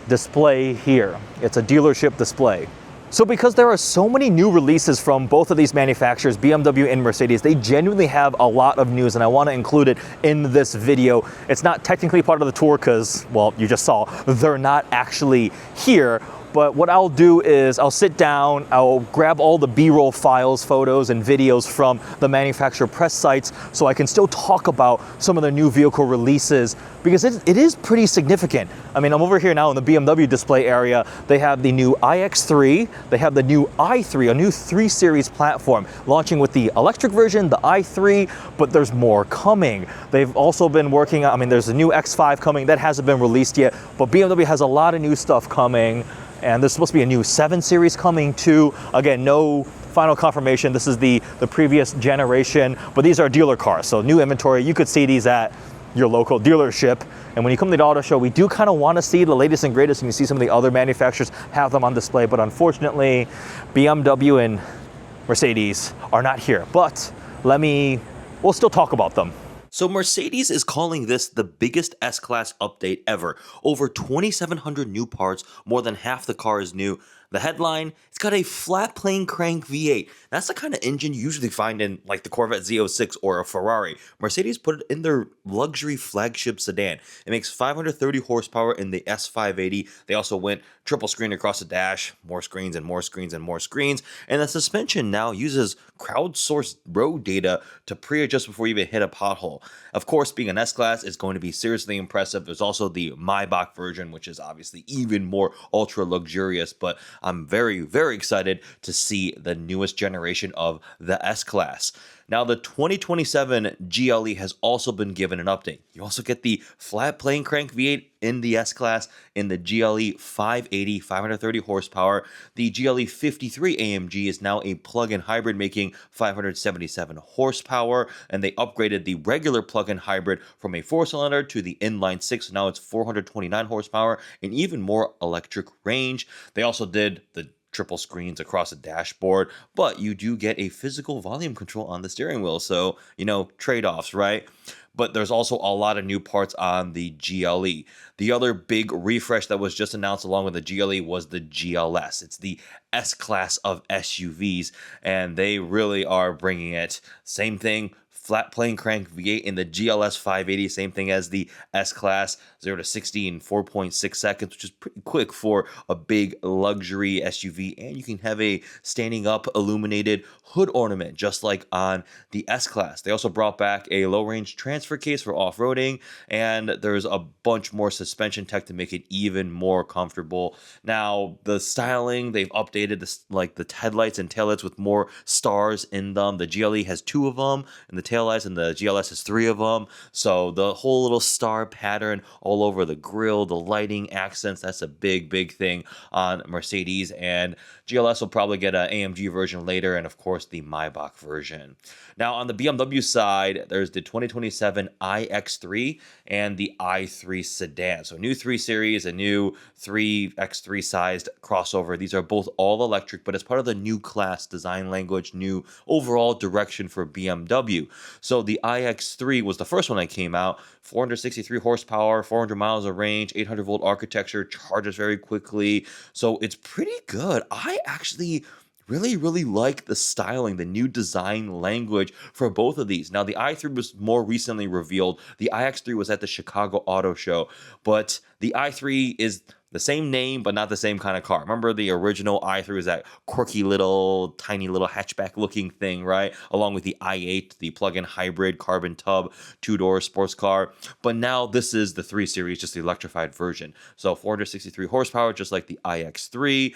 display here. It's a dealership display. So because there are so many new releases from both of these manufacturers, BMW and Mercedes, they genuinely have a lot of news, and I want to include it in this video. It's not technically part of the tour because, well, you just saw they're not actually here. But what I'll do is I'll sit down, I'll grab all the B-roll files, photos, and videos from the manufacturer press sites so I can still talk about some of the new vehicle releases because it is pretty significant. I mean, I'm over here now in the BMW display area. They have the new iX3, they have the new i3, a new 3 Series platform, launching with the electric version, the i3, but there's more coming. They've also been working on, I mean, there's a new X5 coming that hasn't been released yet, but BMW has a lot of new stuff coming. And there's supposed to be a new 7 Series coming too. Again, no final confirmation. This is the previous generation, but these are dealer cars. So new inventory, you could see these at your local dealership. And when you come to the auto show, we do kind of want to see the latest and greatest, and you see some of the other manufacturers have them on display. But unfortunately, BMW and Mercedes are not here. But we'll still talk about them. So Mercedes is calling this the biggest S-Class update ever. Over 2,700 new parts, more than half the car is new. The headline, it's got a flat plane crank V8. That's the kind of engine you usually find in like the Corvette Z06 or a Ferrari. Mercedes put it in their luxury flagship sedan. It makes 530 horsepower in the S580. They also went triple screen across the dash, more screens and more screens and more screens. And the suspension now uses crowdsourced road data to pre-adjust before you even hit a pothole. Of course, being an S-Class is going to be seriously impressive. There's also the Maybach version, which is obviously even more ultra luxurious, but I'm very very excited to see the newest generation of the S-Class. Now, the 2027 GLE has also been given an update. You also get the flat plane crank V8 in the S-Class in the GLE 580, 530 horsepower. The GLE 53 AMG is now a plug-in hybrid making 577 horsepower, and they upgraded the regular plug-in hybrid from a 4-cylinder to the inline 6. So now it's 429 horsepower and even more electric range. They also did the triple screens across the dashboard, but you do get a physical volume control on the steering wheel. So, trade-offs, right? But there's also a lot of new parts on the GLE. The other big refresh that was just announced along with the GLE was the GLS. It's the S-Class of SUVs, and they really are bringing it. Same thing, flat plane crank V8 in the GLS 580, same thing as the S-Class, 0 to 60 in 4.6 seconds, which is pretty quick for a big luxury SUV. And you can have a standing up illuminated hood ornament, just like on the S-Class. They also brought back a low range transfer case for off-roading, and there's a bunch more suspension tech to make it even more comfortable. Now, the styling, they've updated the headlights and taillights with more stars in them. The GLE has 2 of them, and the taillights, and the GLS has 3 of them. So the whole little star pattern all over the grille, the lighting accents, that's a big thing on Mercedes. And GLS will probably get an AMG version later, and of course the Maybach version. Now on the BMW side, there's the 2027 iX3 and the i3 sedan. So new 3 Series, a new 3X3 sized crossover. These are both all electric, but as part of the new class design language, new overall direction for BMW. So the iX3 was the first one that came out, 463 horsepower, 400 miles of range, 800 volt architecture, charges very quickly. So it's pretty good. I actually really like the styling, the new design language for both of these. Now, the i3 was more recently revealed. The iX3 was at the Chicago Auto Show, but the i3 is the same name, but not the same kind of car. Remember the original i3 was that quirky little, tiny little hatchback looking thing, right? Along with the i8, the plug-in hybrid carbon tub, 2-door sports car. But now this is the 3 Series, just the electrified version. So 463 horsepower, just like the iX3,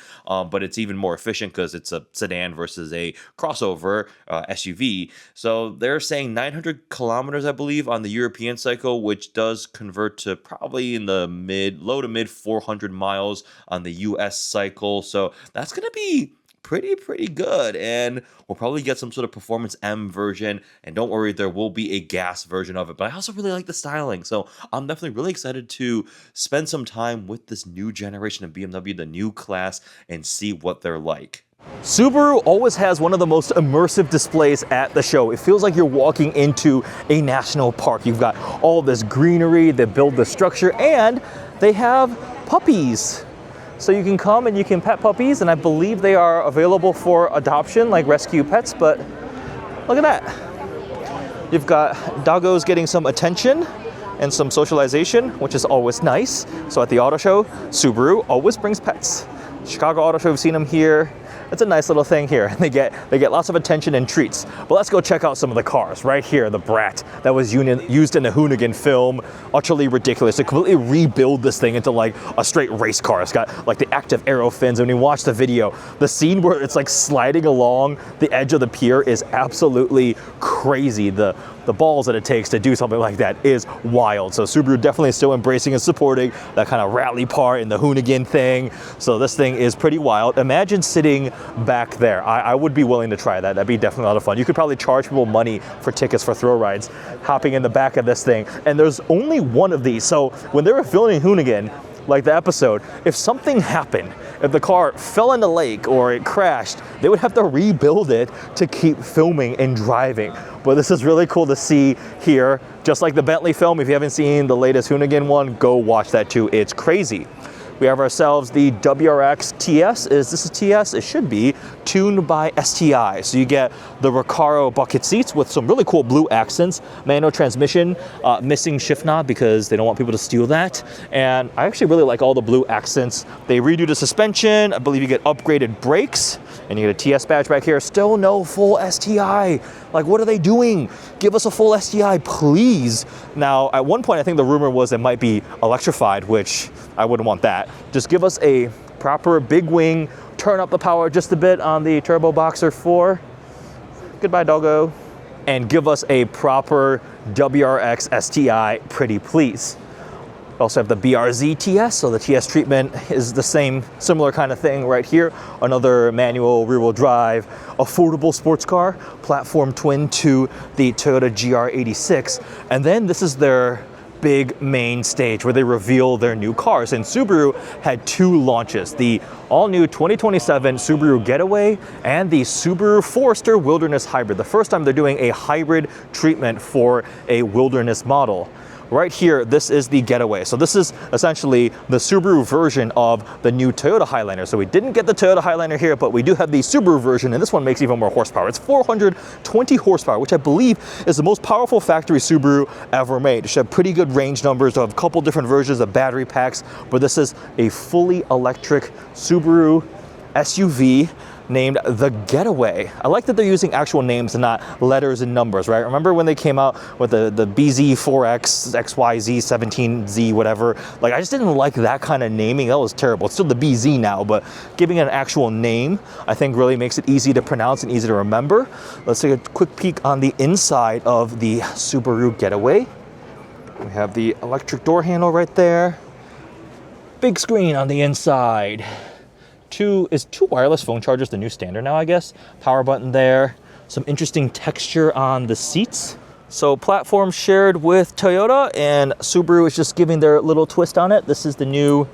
but it's even more efficient because it's a sedan versus a crossover SUV. So they're saying 900 kilometers, I believe, on the European cycle, which does convert to probably in the low to mid 400 miles on the US cycle. So that's going to be pretty good, and we'll probably get some sort of Performance M version, and don't worry, there will be a gas version of it. But I also really like the styling, so I'm definitely really excited to spend some time with this new generation of BMW, the new class, and see what they're like. Subaru always has one of the most immersive displays at the show. It feels like you're walking into a national park. You've got all this greenery that build the structure, and they have puppies. So you can come and you can pet puppies, and I believe they are available for adoption, like rescue pets, but look at that. You've got doggos getting some attention and some socialization, which is always nice. So at the auto show, Subaru always brings pets. Chicago Auto Show, we've seen them here. It's a nice little thing here. They get lots of attention and treats. But let's go check out some of the cars. Right here, the Brat that was used in the Hoonigan film. Utterly ridiculous. They completely rebuild this thing into like a straight race car. It's got like the active aero fins. And when you watch the video, the scene where it's like sliding along the edge of the pier is absolutely crazy. The balls that it takes to do something like that is wild. So Subaru definitely still embracing and supporting that kind of rally part in the Hoonigan thing. So this thing is pretty wild. Imagine sitting back there. I would be willing to try that. That'd be definitely a lot of fun. You could probably charge people money for tickets for thrill rides, hopping in the back of this thing. And there's only one of these. So when they were filming Hoonigan, like the episode, if something happened, if the car fell in the lake or it crashed, they would have to rebuild it to keep filming and driving. But this is really cool to see here. Just like the Bentley film, if you haven't seen the latest Hoonigan one, go watch that too. It's crazy. We have ourselves the WRX TS. Is this a TS? It should be, tuned by STI. So you get the Recaro bucket seats with some really cool blue accents, manual transmission, missing shift knob because they don't want people to steal that. And I actually really like all the blue accents. They redo the suspension. I believe you get upgraded brakes, and you get a TS badge back here. Still no full STI. Like, what are they doing? Give us a full STI, please. Now, at one point, I think the rumor was it might be electrified, which I wouldn't want that. Just give us a proper big wing turn up the power just a bit on the Turbo Boxer 4. Goodbye, doggo. And give us a proper WRX STI, pretty please. We also have the BRZ TS, so the TS treatment is the same, similar kind of thing right here. Another manual rear-wheel drive, affordable sports car, platform twin to the Toyota GR86. And then this is their big main stage where they reveal their new cars. And Subaru had two launches, the all-new 2027 Subaru Getaway and the Subaru Forester Wilderness Hybrid. The first time they're doing a hybrid treatment for a wilderness model. Right here, this is the Getaway. So this is essentially the Subaru version of the new Toyota Highlander. So we didn't get the Toyota Highlander here, but we do have the Subaru version, and this one makes even more horsepower. It's 420 horsepower, which I believe is the most powerful factory Subaru ever made. It should have pretty good range numbers of a couple different versions of battery packs, but this is a fully electric Subaru SUV named the Getaway. I like that they're using actual names and not letters and numbers, right? Remember when they came out with the BZ4X, XYZ, 17Z, whatever? Like, I just didn't like that kind of naming. That was terrible. It's still the BZ now, but giving it an actual name, I think really makes it easy to pronounce and easy to remember. Let's take a quick peek on the inside of the Subaru Getaway. We have the electric door handle right there. Big screen on the inside. Is two wireless phone chargers the new standard now, I guess? Power button there. Some interesting texture on the seats. So platform shared with Toyota, and Subaru is just giving their little twist on it. This is the new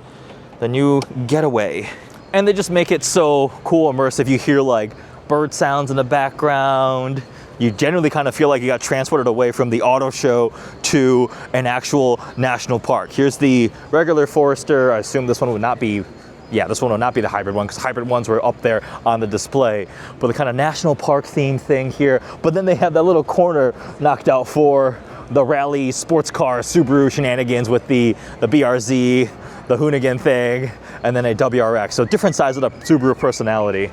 Getaway. And they just make it so cool, immersive. You hear like bird sounds in the background. You generally kind of feel like you got transported away from the auto show to an actual national park. Here's the regular Forester. I assume this one would not be, yeah, this one will not be the hybrid one, because hybrid ones were up there on the display. But the kind of national park theme thing here. But then they have that little corner knocked out for the rally sports car Subaru shenanigans with the BRZ, the Hoonigan thing, and then a WRX. So different sides of the Subaru personality.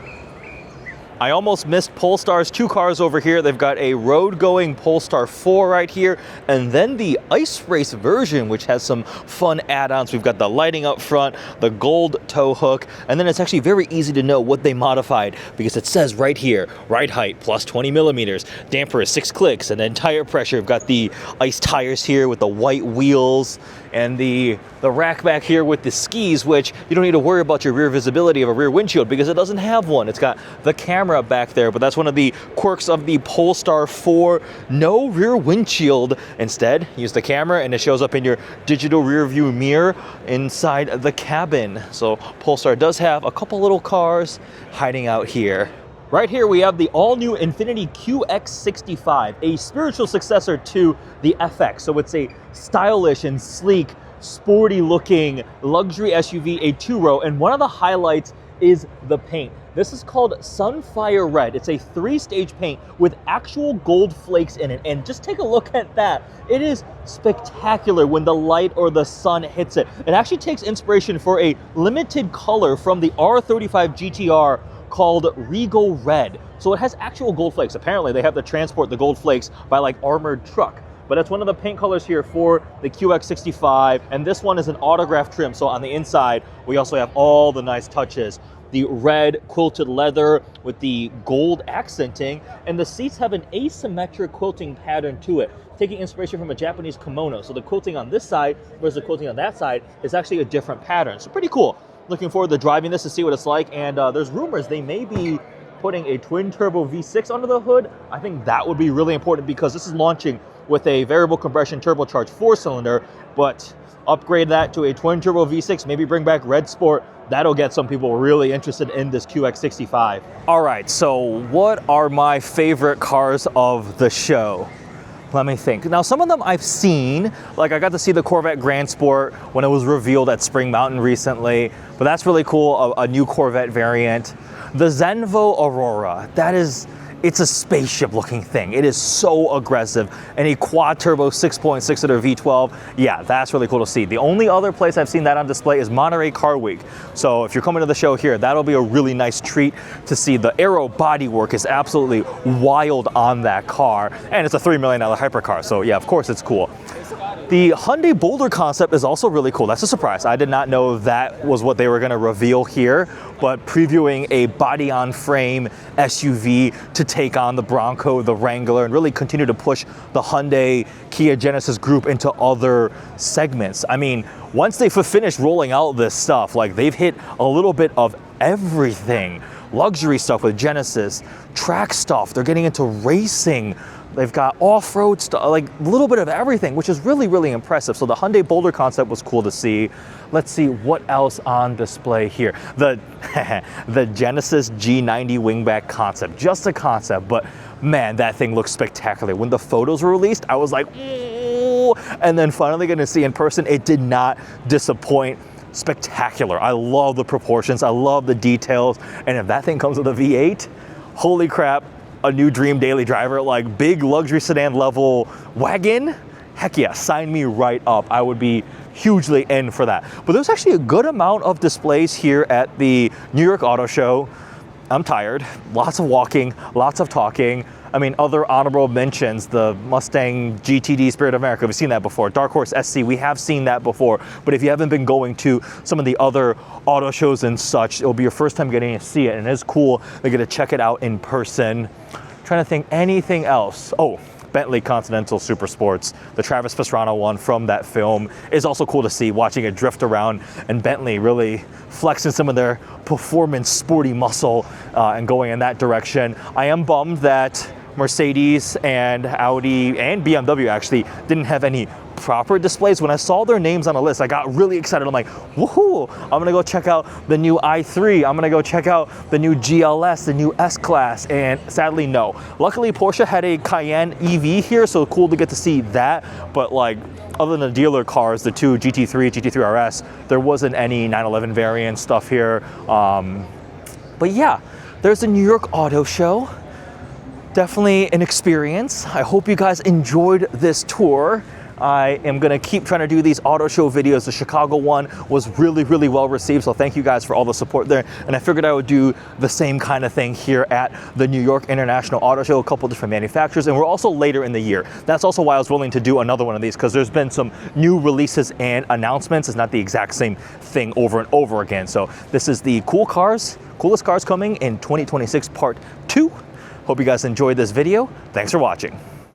I almost missed Polestar's two cars over here. They've got a road-going Polestar 4 right here, and then the ice race version, which has some fun add-ons. We've got the lighting up front, the gold tow hook, and then it's actually very easy to know what they modified because it says right here, ride height plus 20 millimeters, damper is 6 clicks, and then tire pressure. We've got the ice tires here with the white wheels, and the rack back here with the skis, which you don't need to worry about your rear visibility of a rear windshield because it doesn't have one. It's got the camera back there, but that's one of the quirks of the Polestar 4. No rear windshield. Instead, use the camera and it shows up in your digital rear view mirror inside the cabin. So Polestar does have a couple little cars hiding out here. Right here we have the all-new Infiniti QX65, a spiritual successor to the FX. So it's a stylish and sleek, sporty-looking luxury SUV, a two-row, and one of the highlights is the paint. This is called Sunfire Red. It's a 3-stage paint with actual gold flakes in it, and just take a look at that. It is spectacular when the light or the sun hits it. It actually takes inspiration for a limited color from the R35 GTR called Regal Red. So it has actual gold flakes. Apparently they have to transport the gold flakes by like armored truck. But that's one of the paint colors here for the QX65. And this one is an autograph trim. So on the inside, we also have all the nice touches. The red quilted leather with the gold accenting, and the seats have an asymmetric quilting pattern to it, taking inspiration from a Japanese kimono. So the quilting on this side versus the quilting on that side is actually a different pattern. So pretty cool. Looking forward to driving this to see what it's like. And there's rumors they may be putting a twin turbo V6 under the hood. I think that would be really important because this is launching with a variable compression turbocharged 4-cylinder, but upgrade that to a twin turbo V6, maybe bring back Red Sport. That'll get some people really interested in this QX65. All right, so what are my favorite cars of the show? Let me think. Now, some of them I've seen, like I got to see the Corvette Grand Sport when it was revealed at Spring Mountain recently, but that's really cool, a new Corvette variant. The Zenvo Aurora, it's a spaceship looking thing. It is so aggressive. And a quad turbo 6.6 liter V12, yeah, that's really cool to see. The only other place I've seen that on display is Monterey Car Week. So if you're coming to the show here, that'll be a really nice treat to see. The aero bodywork is absolutely wild on that car. And it's a $3 million hypercar, so yeah, of course it's cool. The Hyundai Boulder concept is also really cool. That's a surprise. I did not know that was what they were going to reveal here, but previewing a body-on-frame SUV to take on the Bronco, the Wrangler, and really continue to push the Hyundai Kia Genesis group into other segments. I mean, once they've finished rolling out this stuff, like they've hit a little bit of everything. Luxury stuff with Genesis, track stuff, they're getting into racing. They've got off-road stuff, like a little bit of everything, which is really, really impressive. So the Hyundai Boulder concept was cool to see. Let's see what else on display here. The Genesis G90 Wingback concept, just a concept, but man, that thing looks spectacular. When the photos were released, I was like, ooh, and then finally getting to see in person, it did not disappoint. Spectacular. I love the proportions, I love the details, and if that thing comes with a V8, holy crap, a new dream daily driver, like big luxury sedan level wagon, heck yeah, sign me right up. I would be hugely in for that. But there's actually a good amount of displays here at the New York Auto Show. I'm tired, lots of walking, lots of talking. I mean, other honorable mentions, the Mustang GTD Spirit of America, we've seen that before. Dark Horse SC, we have seen that before. But if you haven't been going to some of the other auto shows and such, it'll be your first time getting to see it. And it's cool to get to check it out in person. Trying to think anything else. Oh, Bentley Continental Super Sports, the Travis Pastrana one from that film, is also cool to see, watching it drift around and Bentley really flexing some of their performance sporty muscle and going in that direction. I am bummed that Mercedes and Audi and BMW actually didn't have any proper displays. When I saw their names on a list, I got really excited. I'm like, woohoo, I'm gonna go check out the new i3, I'm gonna go check out the new GLS, the new S-Class, and sadly, no. Luckily, Porsche had a Cayenne EV here, so cool to get to see that, but like, other than the dealer cars, the two GT3, GT3 RS, there wasn't any 911 variant stuff here. But yeah, there's the New York Auto Show. Definitely an experience. I hope you guys enjoyed this tour. I am gonna keep trying to do these auto show videos. The Chicago one was really, really well received, so thank you guys for all the support there. And I figured I would do the same kind of thing here at the New York International Auto Show, a couple different manufacturers, and we're also later in the year. That's also why I was willing to do another one of these, because there's been some new releases and announcements. It's not the exact same thing over and over again. So this is the coolest cars coming in 2026 part 2. Hope you guys enjoyed this video. Thanks for watching.